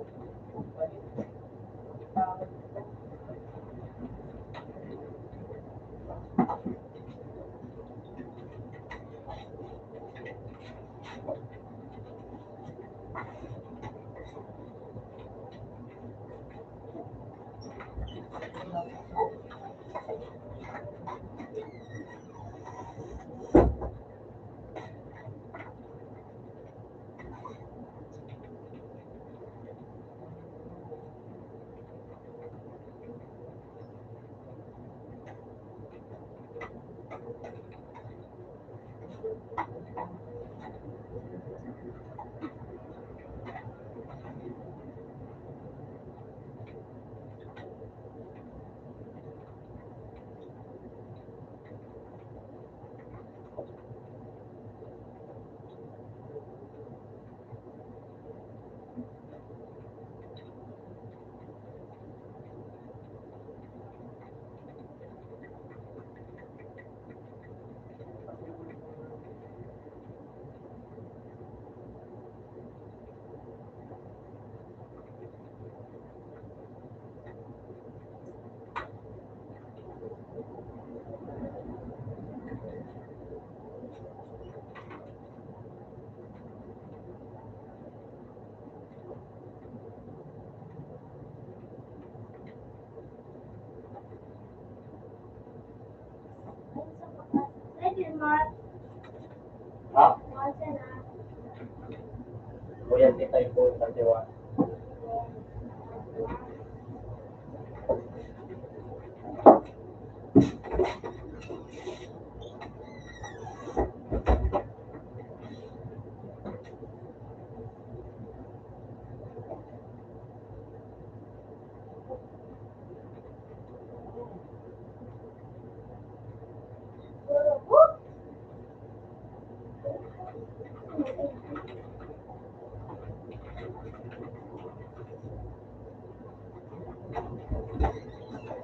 Speaker 2: Thank you, Mark.
Speaker 5: Ha?
Speaker 2: Martin,
Speaker 5: Kuya kita po sa diwa.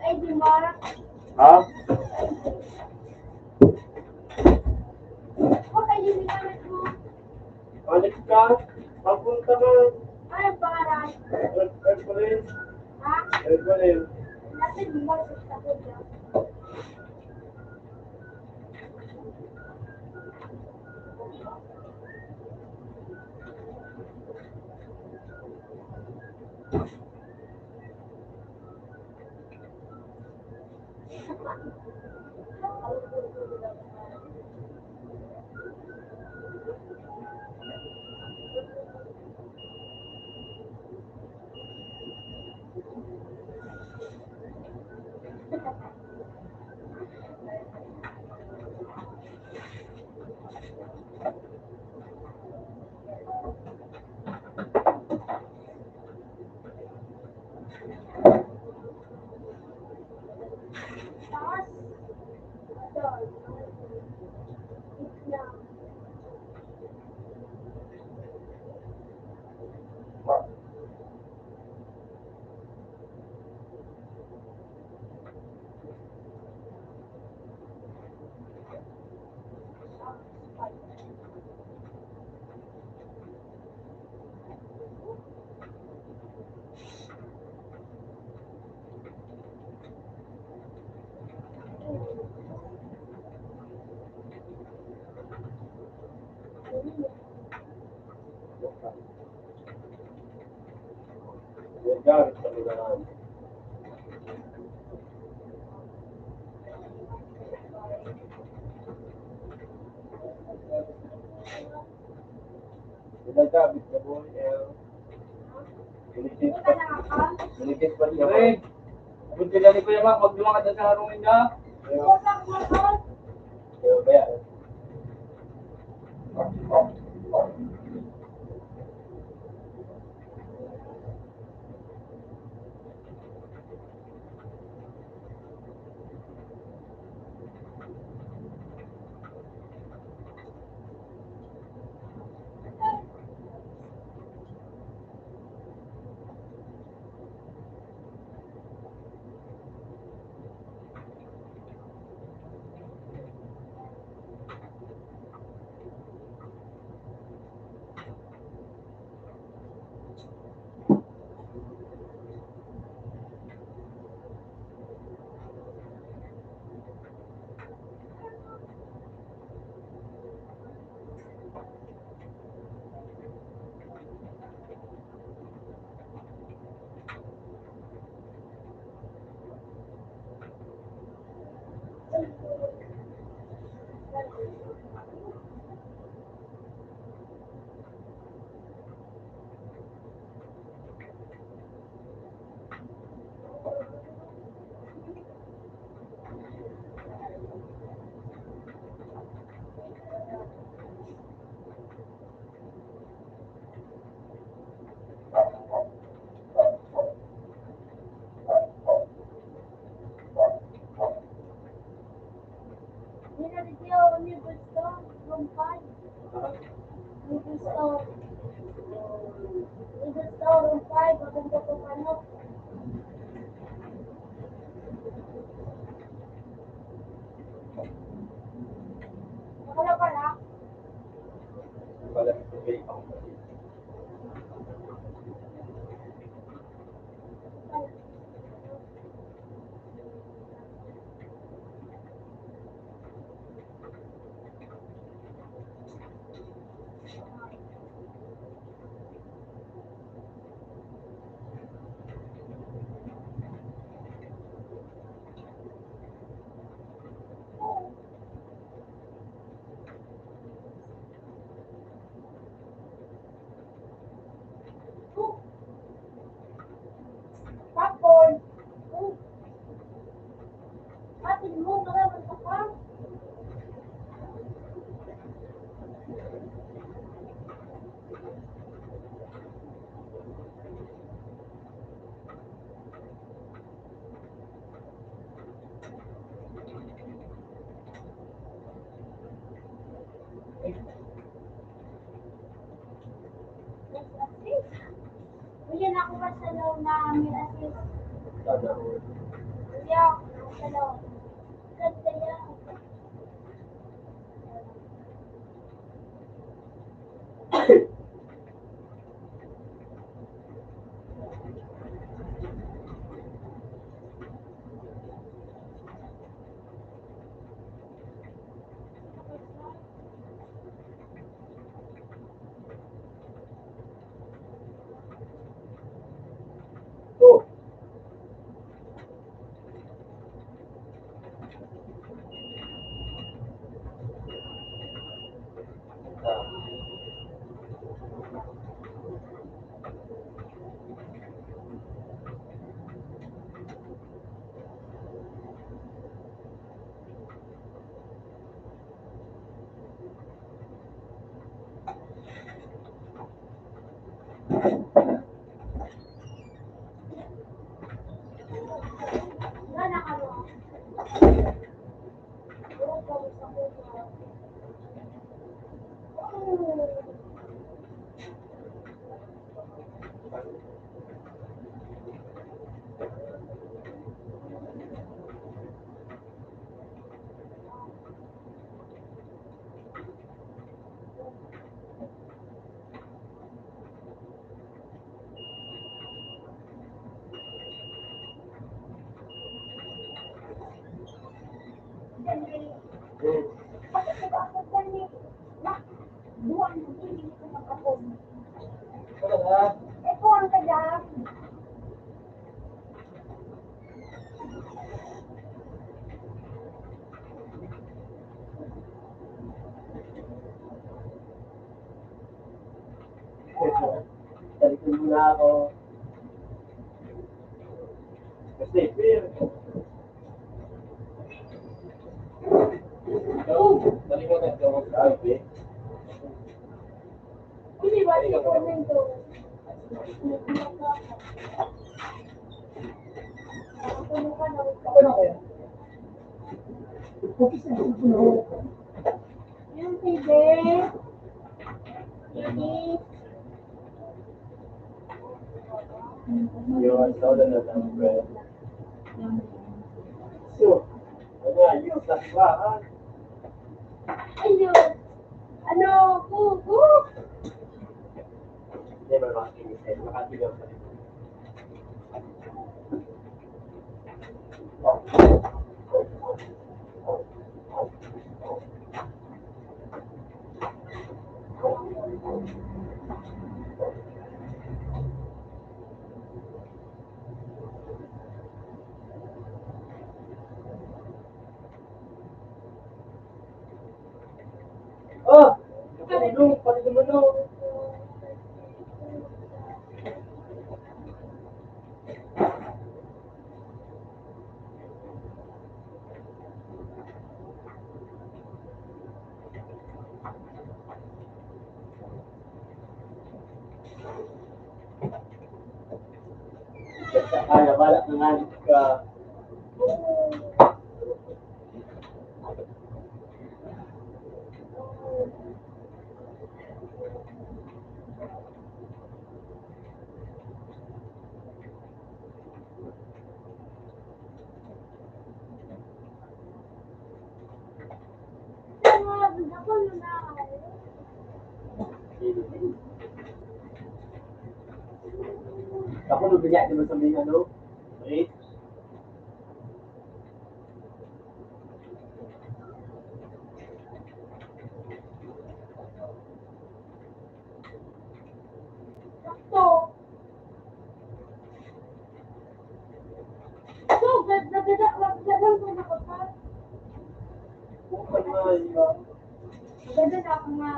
Speaker 2: Thank you, Mark.
Speaker 5: Ha?
Speaker 2: Okay, hindi naman mo.
Speaker 5: Alex ka? Mapunta ba?
Speaker 2: Ano ang pangalan?
Speaker 5: Erkules?
Speaker 2: Ha?
Speaker 5: Erkules.
Speaker 2: Nasa di mo sa sakot niya. Tapos, doon. Islam.
Speaker 5: Yung gamit sa lugaran. Yung gamit sa buhay, Ulitin
Speaker 2: Punta lang ako.
Speaker 5: pa niya.
Speaker 3: Pre, abot ka dyan ni Kuya Mark, huwag lumakad na sa harungin ka.
Speaker 2: Punta ako.
Speaker 5: Kaya ba yan?
Speaker 2: Middle store. Middle store, room 5, maganda po ano. Wala pala.
Speaker 5: Wala ito kay ako.
Speaker 2: Popcorn. Atin mo, maraming pa pa. Bili na ako sa loob na mirasis.
Speaker 5: Sana.
Speaker 2: Yeah, sa loob. Ganda yan.
Speaker 5: Oh!
Speaker 2: Wala na ka mo. Puro ka mo sa kuko. Bakit ba ako ganit? Wah, buwan mo, hindi ko makapon.
Speaker 5: Wala na.
Speaker 2: Ito ang kadam.
Speaker 5: Talikod muna ako. Kasi, fear. Talikod na ito. Grabe.
Speaker 2: Hindi ba si komento?
Speaker 1: Ako na kaya. Focus na yung puno.
Speaker 2: Yung si Ben. Hindi.
Speaker 5: Yun, soda na lang, friend. So, ano, ayun, sa bahan.
Speaker 2: Ayun. Ano? Kuku.
Speaker 5: Hindi ba makikinig? Makatigaw sa likod. Ah! Tulong, pati gumano. Kaya balak na ngalit ka. Ako nung bigyan naman sa mga ano, okay?
Speaker 2: Sakto. So, gagawin ko na ko pa.
Speaker 5: Okay nga yun.
Speaker 2: Ganda na ako nga.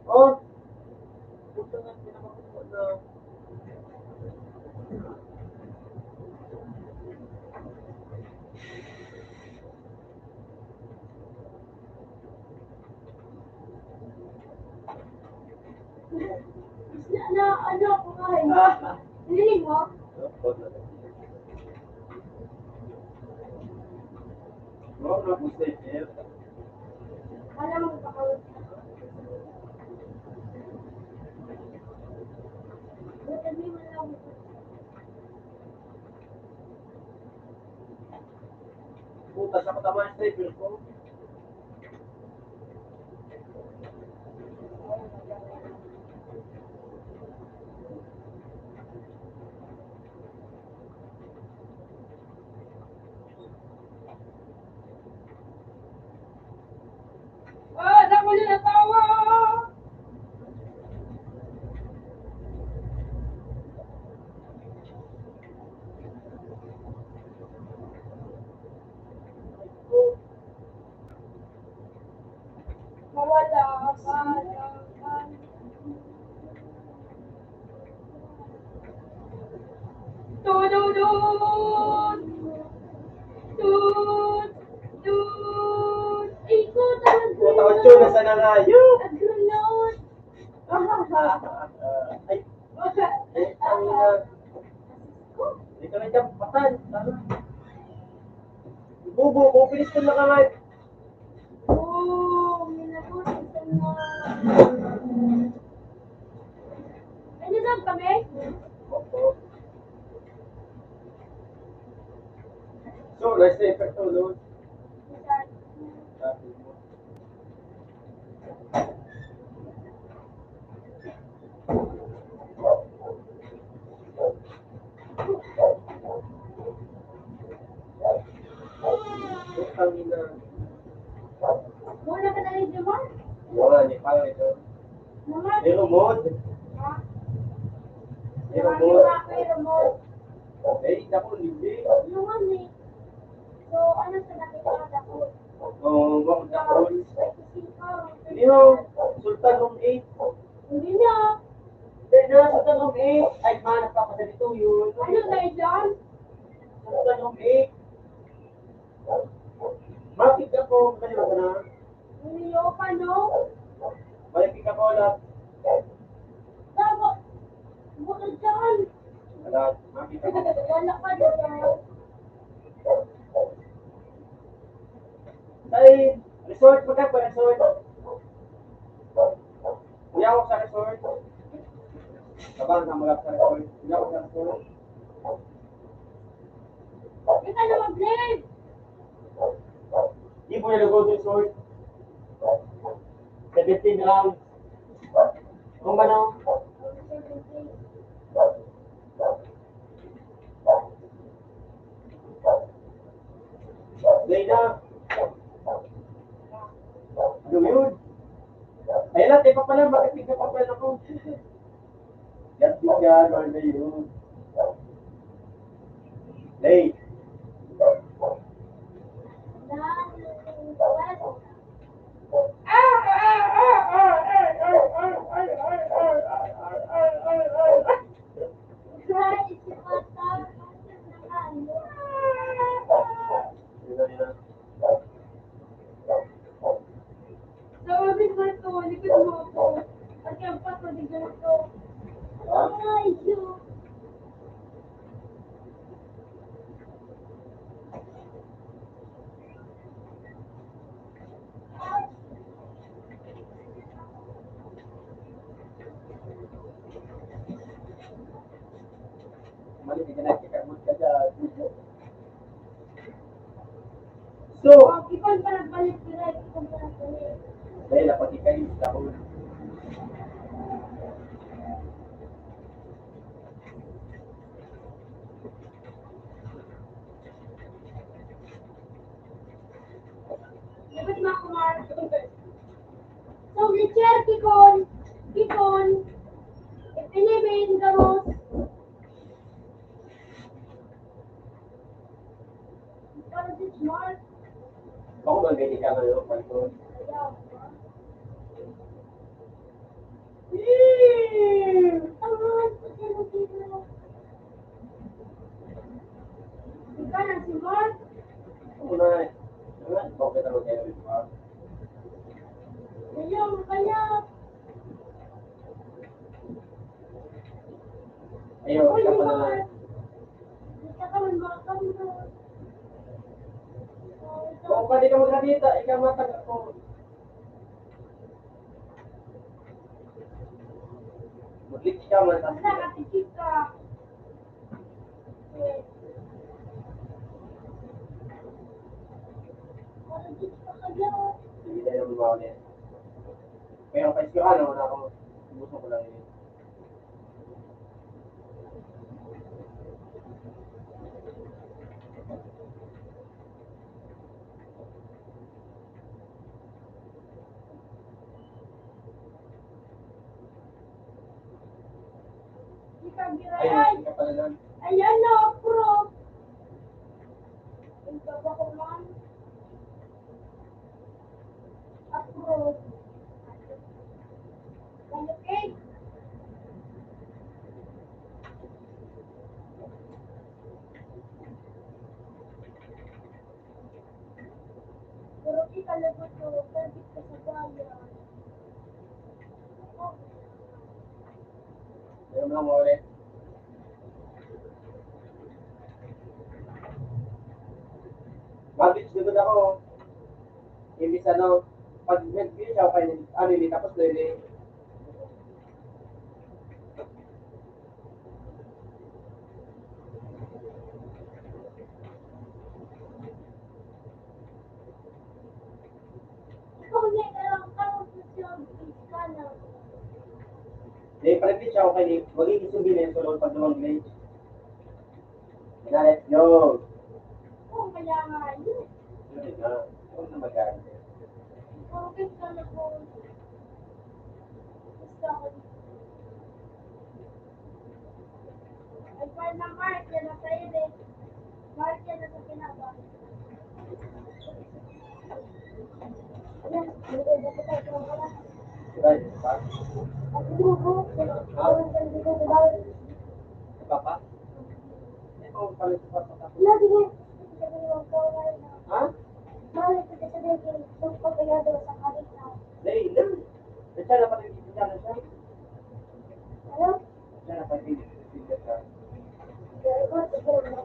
Speaker 5: Oh! Puto nga, pinakapupo na.
Speaker 2: Ano ako ngayon? Nililing mo?
Speaker 5: Oo, napusta yun.
Speaker 2: Alam mo kakawin. Sabi mo lang.
Speaker 5: Bukas ako tama yung striper ko.
Speaker 2: Ah, dako nila tawa! Mawala ka lang. Tududun! Tut! Tut! Ikot ang
Speaker 5: Puta ko tune, nasa na nga yun?
Speaker 2: agulot!
Speaker 5: Ay, ang ina. Hindi ka lang dyan, patan. Bubo, bubilis ko na kamay.
Speaker 2: Oh, minabuti sa mga. Ano lang kami?
Speaker 5: Opo. So, nice na effect to, Lord. Sabi mo. Ang ina.
Speaker 2: Muna ka na rin, Jamar?
Speaker 5: Wala, ni Pao ito.
Speaker 2: Naman?
Speaker 5: May remote.
Speaker 2: Ha?
Speaker 5: May
Speaker 2: Marami
Speaker 5: remote.
Speaker 2: ba kayo remote?
Speaker 5: Eh, ako, hindi.
Speaker 2: Naman eh. So, ano sa nakita ako?
Speaker 5: Oh, bakit ako? Hindi
Speaker 2: Hindi
Speaker 5: ho, Sultan Room 8.
Speaker 2: Hindi na.
Speaker 5: Hindi na, Sultan Room 8. Ay, manap ako sa dito yun.
Speaker 2: Ano na dyan?
Speaker 5: Sultan Room 8. Bakit ako? Kanina ka na?
Speaker 2: Niliyo pa, no?
Speaker 5: Balik ka ko lang.
Speaker 2: Dapat. Bukod dyan.
Speaker 5: Wala, makita ko.
Speaker 2: Wala pa dyan.
Speaker 5: Ay, resort pa ka pa, resort. Hindi ako sa resort. Kabang na mga sa resort. Hindi ako sa resort.
Speaker 2: Hindi ka na mag-blade.
Speaker 5: Hindi po nalago sa resort. 17 rounds. Kung ba no? Zayda. Ano yun? Ayun lang, tayo pa pala. Bakit tignan pa pala ako? Yan, bigyan. Ano na yun? Late. Yun na, yun na.
Speaker 2: So,
Speaker 5: So,
Speaker 2: Ikaw pa nagbalik direct. Ikaw pa nagbalik.
Speaker 5: dahil dapat ikayo ako.
Speaker 2: Dapat makumar. So, Richard, Kikon. Kikon. Ipinibin, gamos. Para si Smart.
Speaker 5: Ako magiging ka ngayon, Pagod.
Speaker 2: Ayaw. Ikaw na si Mark.
Speaker 5: Una, bakit ako kayo rin ba?
Speaker 2: Ayaw, kaya.
Speaker 5: Ayaw,
Speaker 2: Uy,
Speaker 5: ka
Speaker 2: si
Speaker 5: pa na
Speaker 2: Mark. Ika ka man mga kamera.
Speaker 5: Kung pwede ka magkakita, ikaw matag ako. Maglik ka man.
Speaker 2: Basta katikip ka. Para dito ka kaya.
Speaker 5: Hindi tayo lumawa niya. Kaya ang paisyo ka, wala akong gusto ko lang yun.
Speaker 2: Ika gira.
Speaker 5: Ayun, hindi ka pala lang.
Speaker 2: Ayan na, bro. Ikaw ba ko man? Approve. Kayo cake. Pero kita lagot ko, pwede ka sa bayan.
Speaker 5: Ayaw mo lang mo ulit. Mag-beach dugod ako. Imbis ano, pag nag-beach ako kayo, ano yun, tapos na yun eh.
Speaker 2: Ikaw niya, kailangan tawag mo siya, ka na.
Speaker 5: Dahil pag nag-beach ako kayo, magiging subi na yung sulod pag dumang-beach. Let's go!
Speaker 2: Oo, kaya nga yun.
Speaker 5: Yun na, huwag na mag-aaral.
Speaker 2: Okay ka na po. Gusto ko dito. Ay, para na Mark, yan na sa'yo din. Mark, yan na sa pinaba. Ayan, hindi na kita ito pala.
Speaker 5: Right, pa?
Speaker 2: Ang grupo,
Speaker 5: Papa? Eh, kung pala sa papa.
Speaker 2: wala, sige. Sabi mo, kawala na.
Speaker 5: Ha?
Speaker 2: Mahal ito sa sabihin, kung pagkayado sa kalit na.
Speaker 5: Dahil, lang. Siya na pala yung siya na siya.
Speaker 2: Ano?
Speaker 5: Siya na pala yung siya.
Speaker 2: Very good, sige na.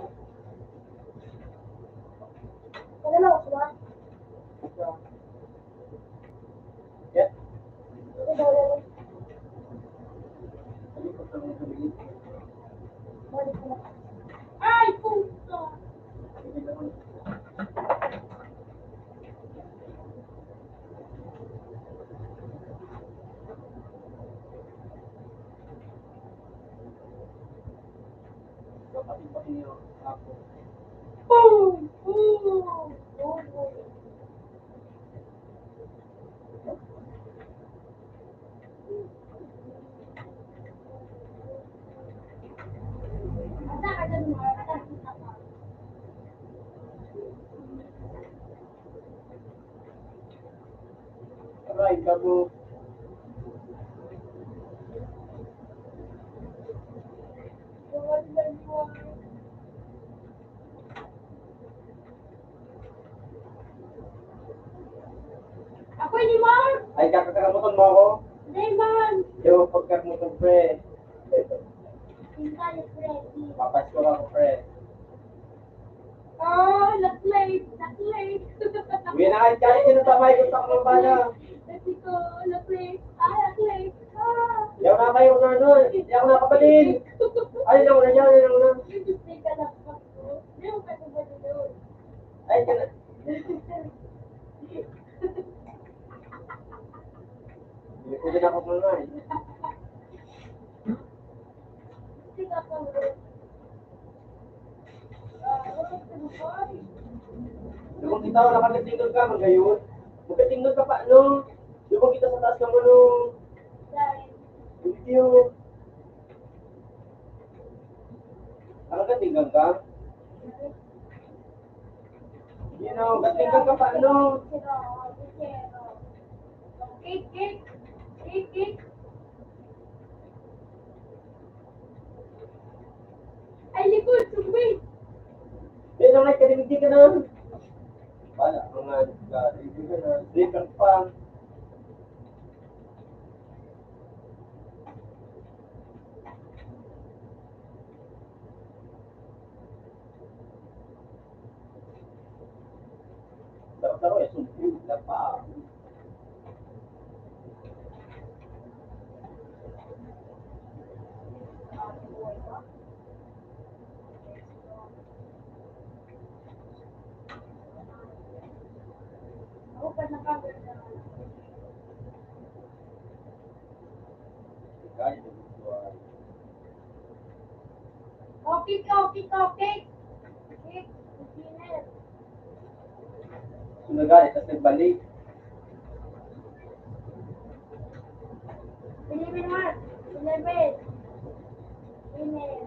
Speaker 2: Ano na, Usman?
Speaker 5: Yeah.
Speaker 2: Ito daw lang.
Speaker 5: Hindi ko sa mga sabihin.
Speaker 2: Balik ko na. Ay, puto!
Speaker 5: Hindi naman. Kapatid-patid niyo ako.
Speaker 2: Boom! Boom! Boom! Asa ka dyan, Mark? Asa kita ka?
Speaker 5: Aray, gago.
Speaker 2: Buwan na buwan. Ako ni Mark!
Speaker 5: Ay, kakakakamutan mo ako.
Speaker 2: Raymond!
Speaker 5: Yo, pagkakamutan, pre.
Speaker 2: Pinta ni Freddy.
Speaker 5: Papasko ako, pre.
Speaker 2: Oh, na-plate! Na-plate!
Speaker 5: Uwi na kayo, kahit sino tamay ko sa kampanya.
Speaker 2: Kasi ko, na-plate! Ah, na-plate! Ah!
Speaker 5: Yaw na kayo, nun. Hindi ako nakapalin. Ay, lang na yan, lang na.
Speaker 2: Yung display ka lang ako. Meron ka na ba doon?
Speaker 5: Ay, ka na. Hindi ko din ako mga eh. Lumang kita wala ka nagtinggal ka, magayon. Magkatinggal ka pa, ano? Lumang kita sa taas ka mo, no? Video. Ano ka tinggal ka? You know, katinggal ka pa, ano?
Speaker 2: Cake, cake. Cake, cake. Ay, likod, sumway.
Speaker 5: Eh, nang nagkalimiti ka na. Wala, mga hindi ka na. Driver pa. Taro-taro eh, sumpi. Wala pa.
Speaker 2: Ako pa nakagod na.
Speaker 5: Kahit yung buwan.
Speaker 2: Okay, okay, okay. Cake, dinner.
Speaker 5: Sunagali, tapos nagbalik.
Speaker 2: Eleven, Mark. 11. Dinner.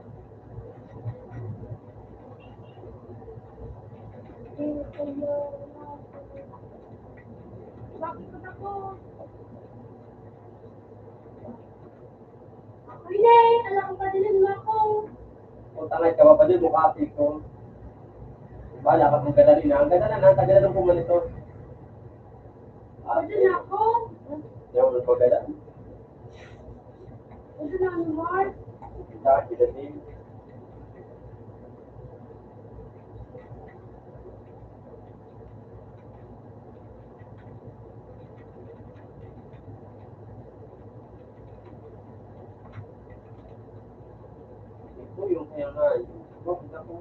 Speaker 2: Bakit ko na po? Hindi, alam ko pa din mo ako.
Speaker 5: Kung tangay ka pa din, mukha ko. Bala ka kung ganda rin. Ang ganda na, tagal na ng pumalito.
Speaker 2: Pwede na ako.
Speaker 5: Yung mga pagkada.
Speaker 2: Pwede na ano, Mark.
Speaker 5: Sa akin sila din. Ito yung kaya nga. Bakit ako?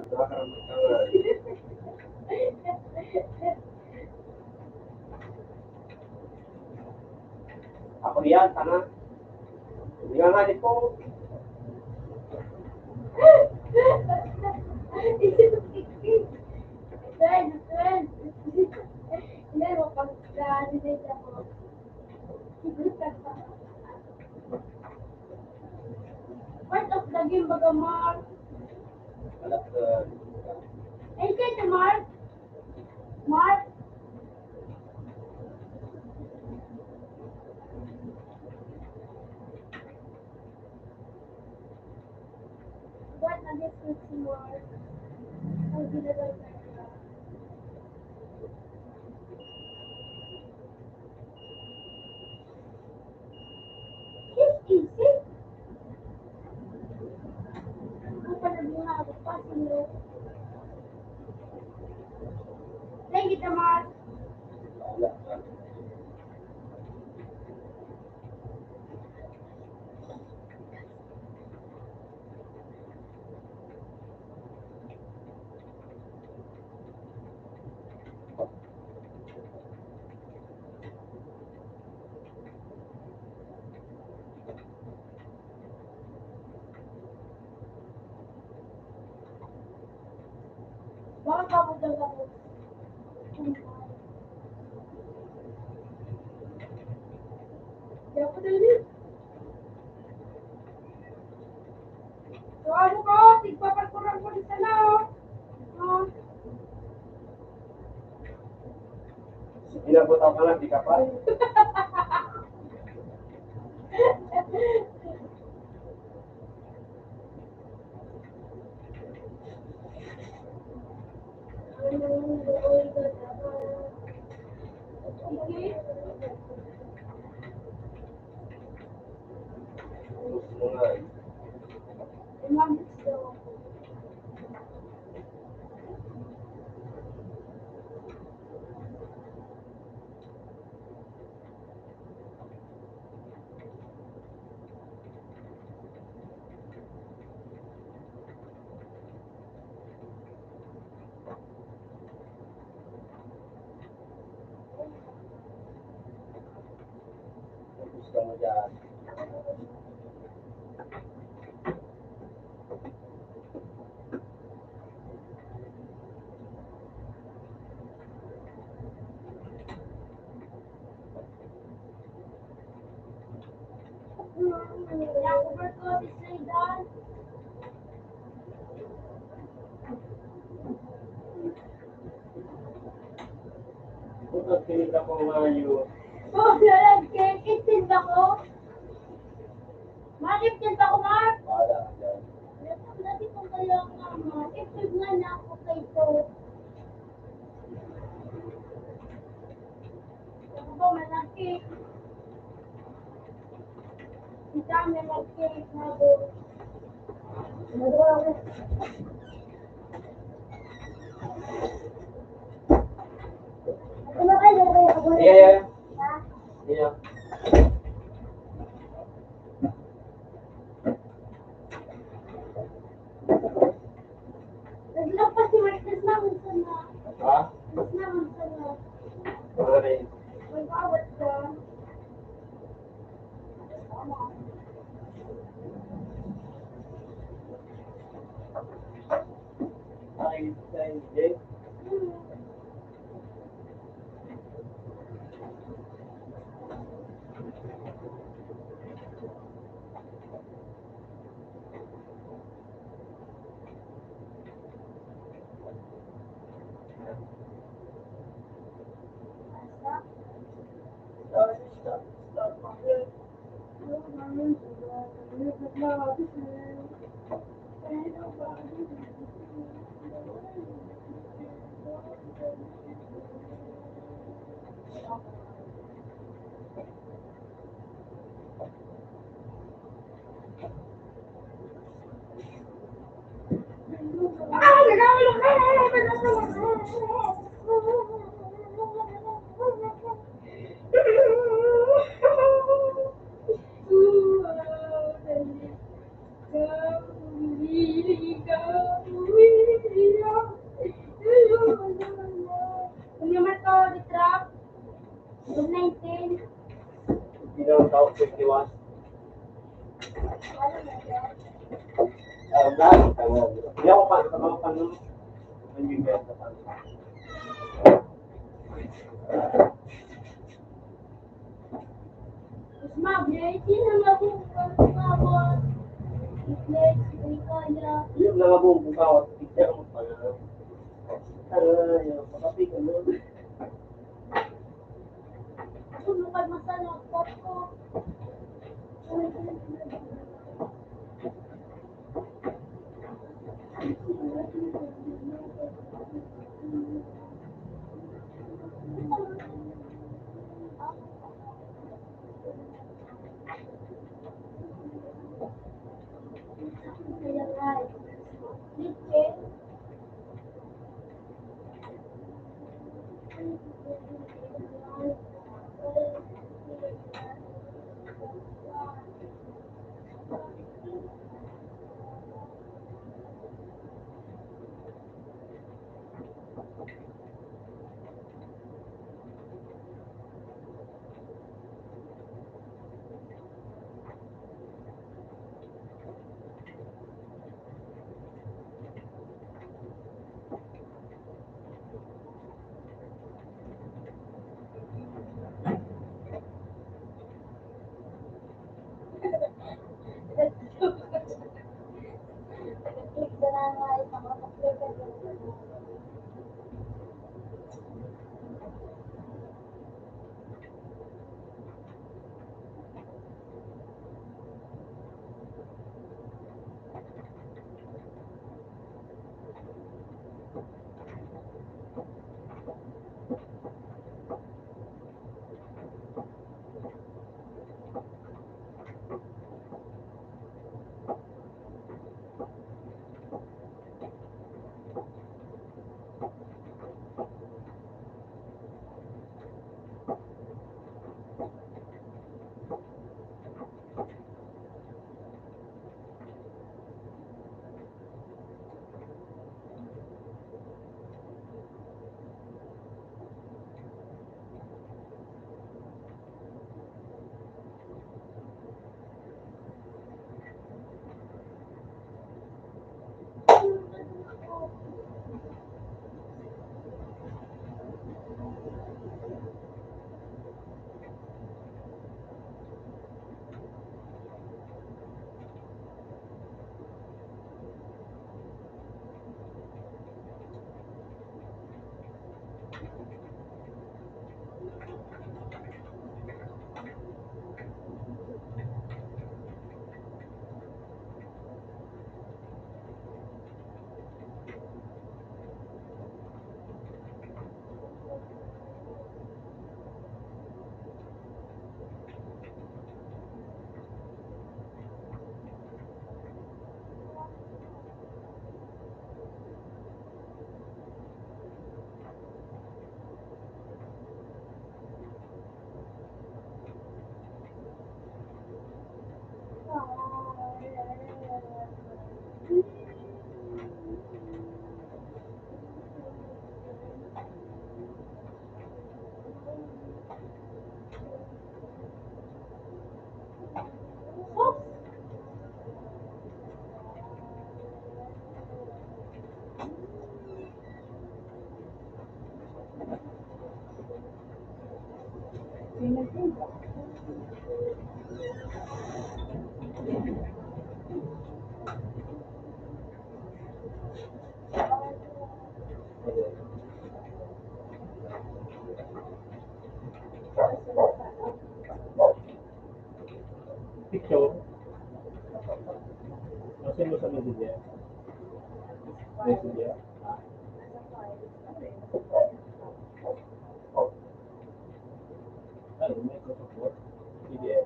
Speaker 5: Nakakaramot ka nga. Ako riyan, tanga. Hindi nga nga ko.
Speaker 2: Hindi mo pag-graduate ako. Part of the game baga, Mark.
Speaker 5: Wala ka.
Speaker 2: Ay, kaya Mark. Mark. What a difference, Mark. Ang ginagawa ka. It's easy. Ang panabuha ako pa sino. Thank you, Mark.
Speaker 5: Wala ka.
Speaker 2: Baka kabudal ako. Hindi ako dali. So, ano ko? Tigpapagkurang ko din sana, oh. Oh.
Speaker 5: Ginabutaw ka nga, di ka pa.
Speaker 2: Sige.
Speaker 5: Gusto mo nga eh.
Speaker 2: Umabot daw ako.
Speaker 5: dyan.
Speaker 2: Cover ko, display doon.
Speaker 5: Kung sinita ko nga yun.
Speaker 2: Oh, lalagyan. Itin ako. Makiptin ako, Mark.
Speaker 5: Bahala ka dyan.
Speaker 2: Dati kung kaya nga, Mark. Itin nga na ako kay to. Ako ba, malaki. Kita, may malaki. Nabo. Nabo. Ano kayo?
Speaker 5: Yeah.
Speaker 2: Ha?
Speaker 5: Yeah.
Speaker 2: Naglapas si Mark. Naslaman sa na.
Speaker 5: Ha?
Speaker 2: Naslaman sa na.
Speaker 5: Wala rin.
Speaker 2: Mag-awat ka.
Speaker 5: Ay, sa hindi. Ginawa tao 21. Dahil ka nga. Hindi ako pa nun. Nangyayari sa kanila. Yung nangabong bawat teacher mo pa na. Yung makapit ka nun. Picture. Kasi mo sa Messenger. Messenger. Ano, Microsoft Word. PDF.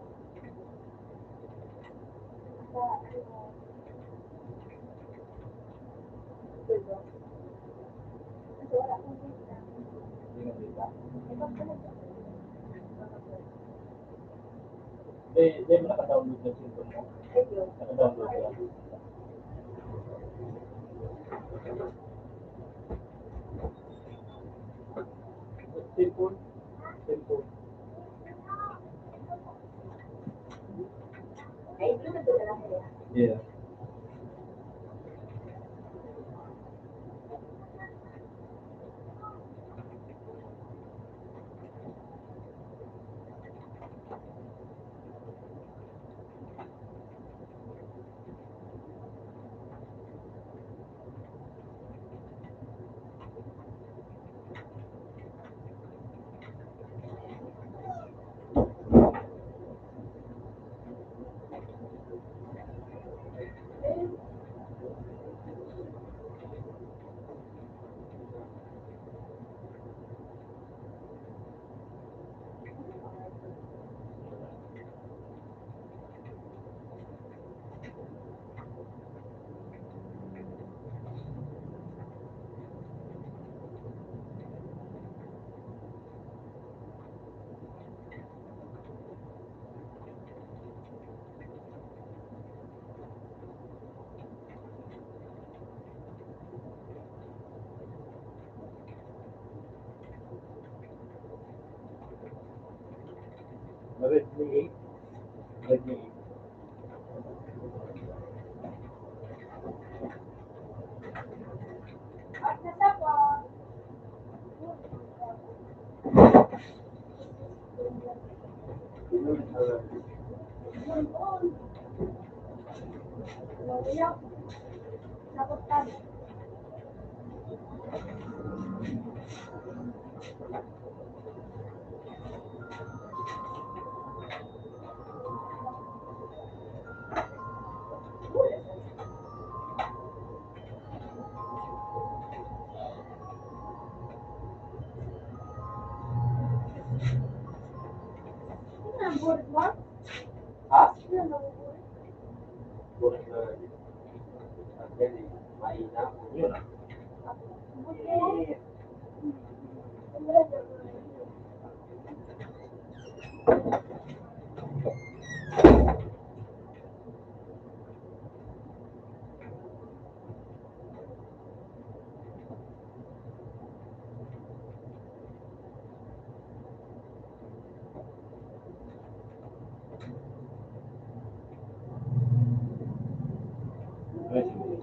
Speaker 5: Hindi mo dita. Hindi mo naka-download ng cellphone mo. Naka-download yan. Cellphone. Cellphone. Yeah. Redmi 8. Redmi 8. Ha? Buhat na. Mahina. Yun ah. Resume.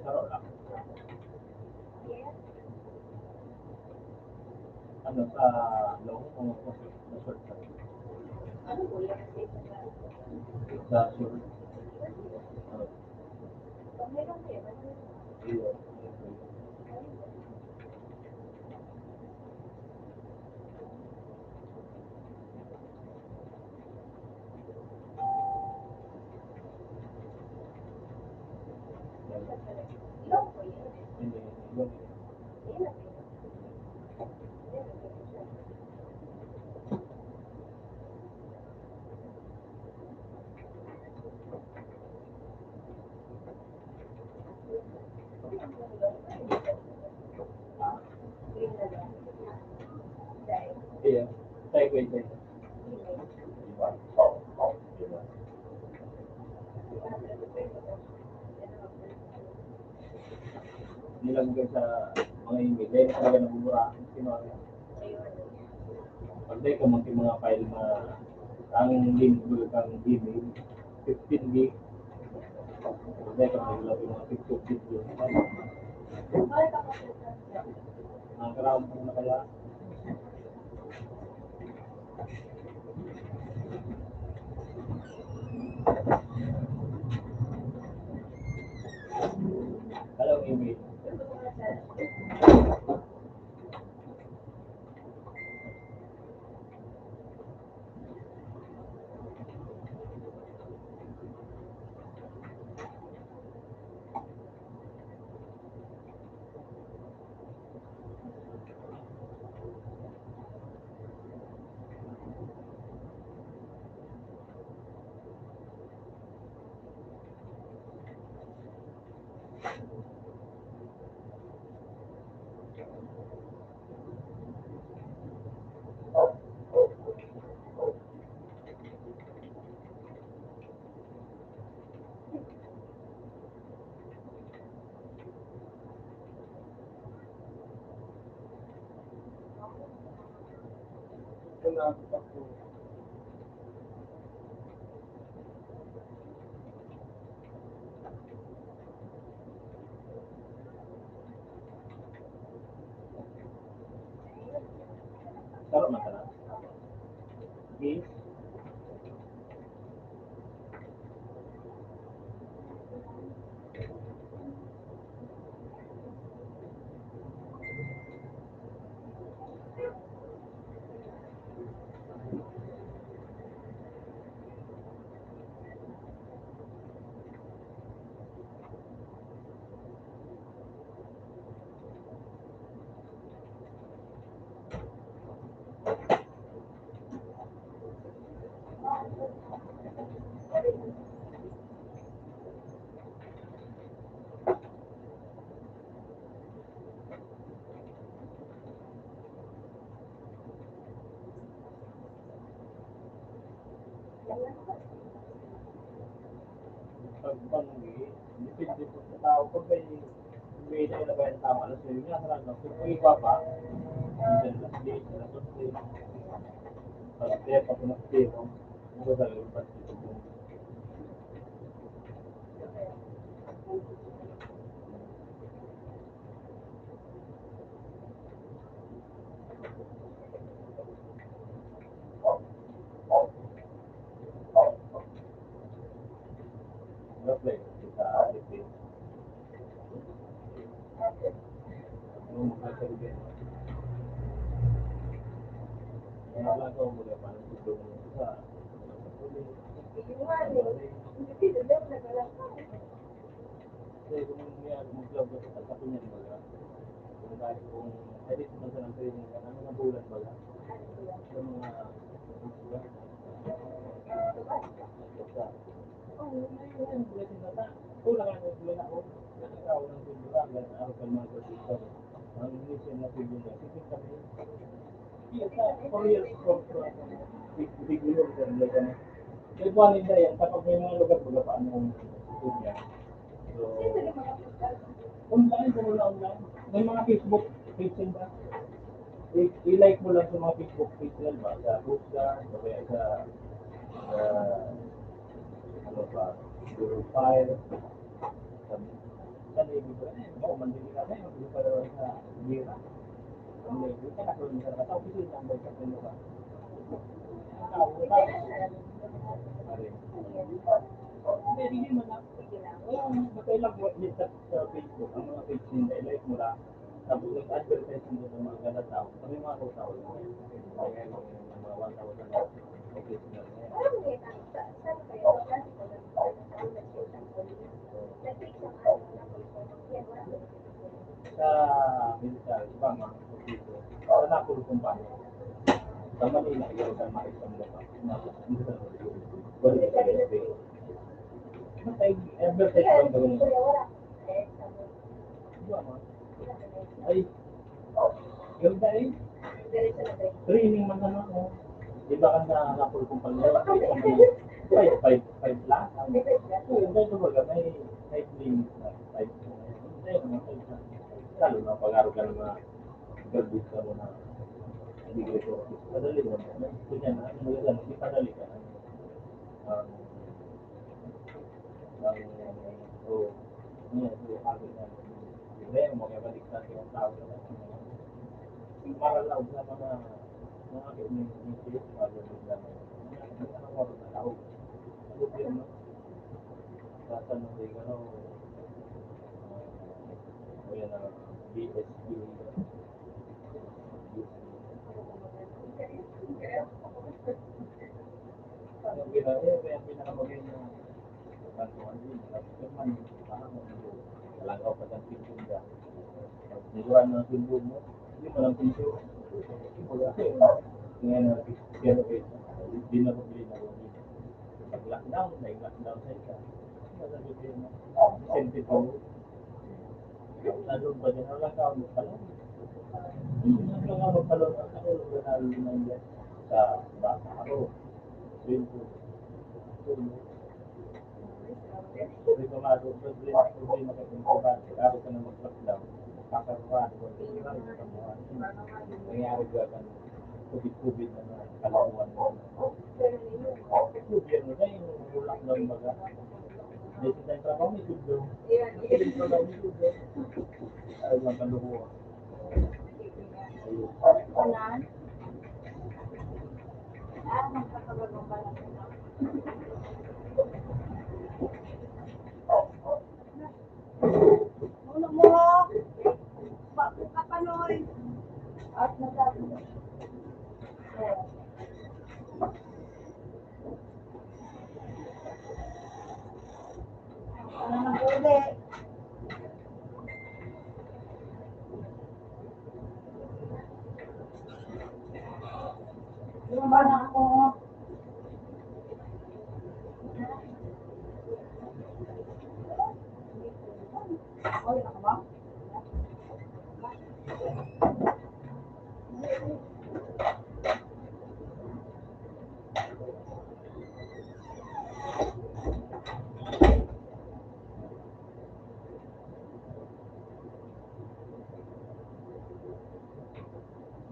Speaker 5: Laro lang. Ano sa long o sa short ka? Sa short. Ano? Iyo. Hindi. Iyo. Iya. Saya kwento. Nilagay sa mga email. Dahil talaga nabubura. Pagday ko mga file na ang link kang email 15 gig. Pagday ko nilagay mga 50 gig yun. Nagkaroon po na kaya. Hello email. Taruh masalah. Di pag-panggi, depende po sa tao. Pag may nilagay ang tao, alas yun nga, sarang kung iba pa, minsan last day, last day, last day, pag nag-day, ano sa yung pag play sa ating yung magkakalibin. Mga ko mula pa ng gusto mo sa kasi kung may mag-vlog ko sa tapo niya baga kung dahil kung edit mo sa ng training ka ng mga bulan baga sa mga bulan sa yung bulan na ta kulang ang bulan ako nakakaw ng bulan ng araw ka mga kasito ang inisip na bulan na sipit kami sa Korea big bulan sa lugar na kaya po nila yan kapag may mga lugar baga paano ang dunya. So, online, puro na online. May mga Facebook page din ba? I-like mo lang sa mga Facebook page nila ba? Sa Hoopsgar, o kaya sa ano pa, Guru File, sa sa Navy ko, mandili ka na, hindi pa daw sa Bira. Ang Navy, kaya ako rin sa katao, kasi yung number sa pinyo ka. Ang tao, hindi, hindi mo na. Bakit lang mo sa Facebook, ang mga page nila, ilike mo lang. Tapos nag-advertise mo sa mga ganda tao. Kami mga tao lang. Kaya yung mga 1,000 okay na rin. Sa military, iba mga dito. Sa napuro kung paano. Sa Manila, yung sa mga isang lupa. Advertise lang gawin mo. Iba mga. Ay, yung dahil, training man naman mo. Di ba ka na napuro kung paano? Five lang. Yung dahil kumbaga, may limit na. Five. Dahil naman, five lang. Lalo na pag-aro ka ng mga garbis ka mo na hindi ko ito. Madali mo na. Kunya na, maganda, ipadali ka. Hindi, magkabalik sa yung tao na maralaw sa mga community, bago nila ang oras na tao. Ano sa tanong din ka, o yan ang BSB. Yung pinakamagin na kantuan din, tapos man, talagaw pa ng pinsin ka. Niguan ng pinsin mo, hindi mo lang pinsin. Ngayon na, hindi na pabili na rin. Pag-lockdown, nag-lockdown sa isa. Masabi ko yun, sente po. Lalo ba din ang lockdown mo pala? Ang mga magpalong ako, nanalo naman yan sa bata ako. Pinto. Problema ka kung karo ka na mag-lockdown. Kakaruan, nangyari ka ka COVID na kalauan mo. Gobyerno na yung lockdown baga. Dito tayo trabaho, may tudlo. Dito trabaho, may tudlo. Ayaw lang kalukuha.
Speaker 2: Kanan. Magkakaroon ba lang ito? Ulo mo! Kapanoy! At nasabi mo. Ano nang uli? Yung ba na ako? Okay na ka ba?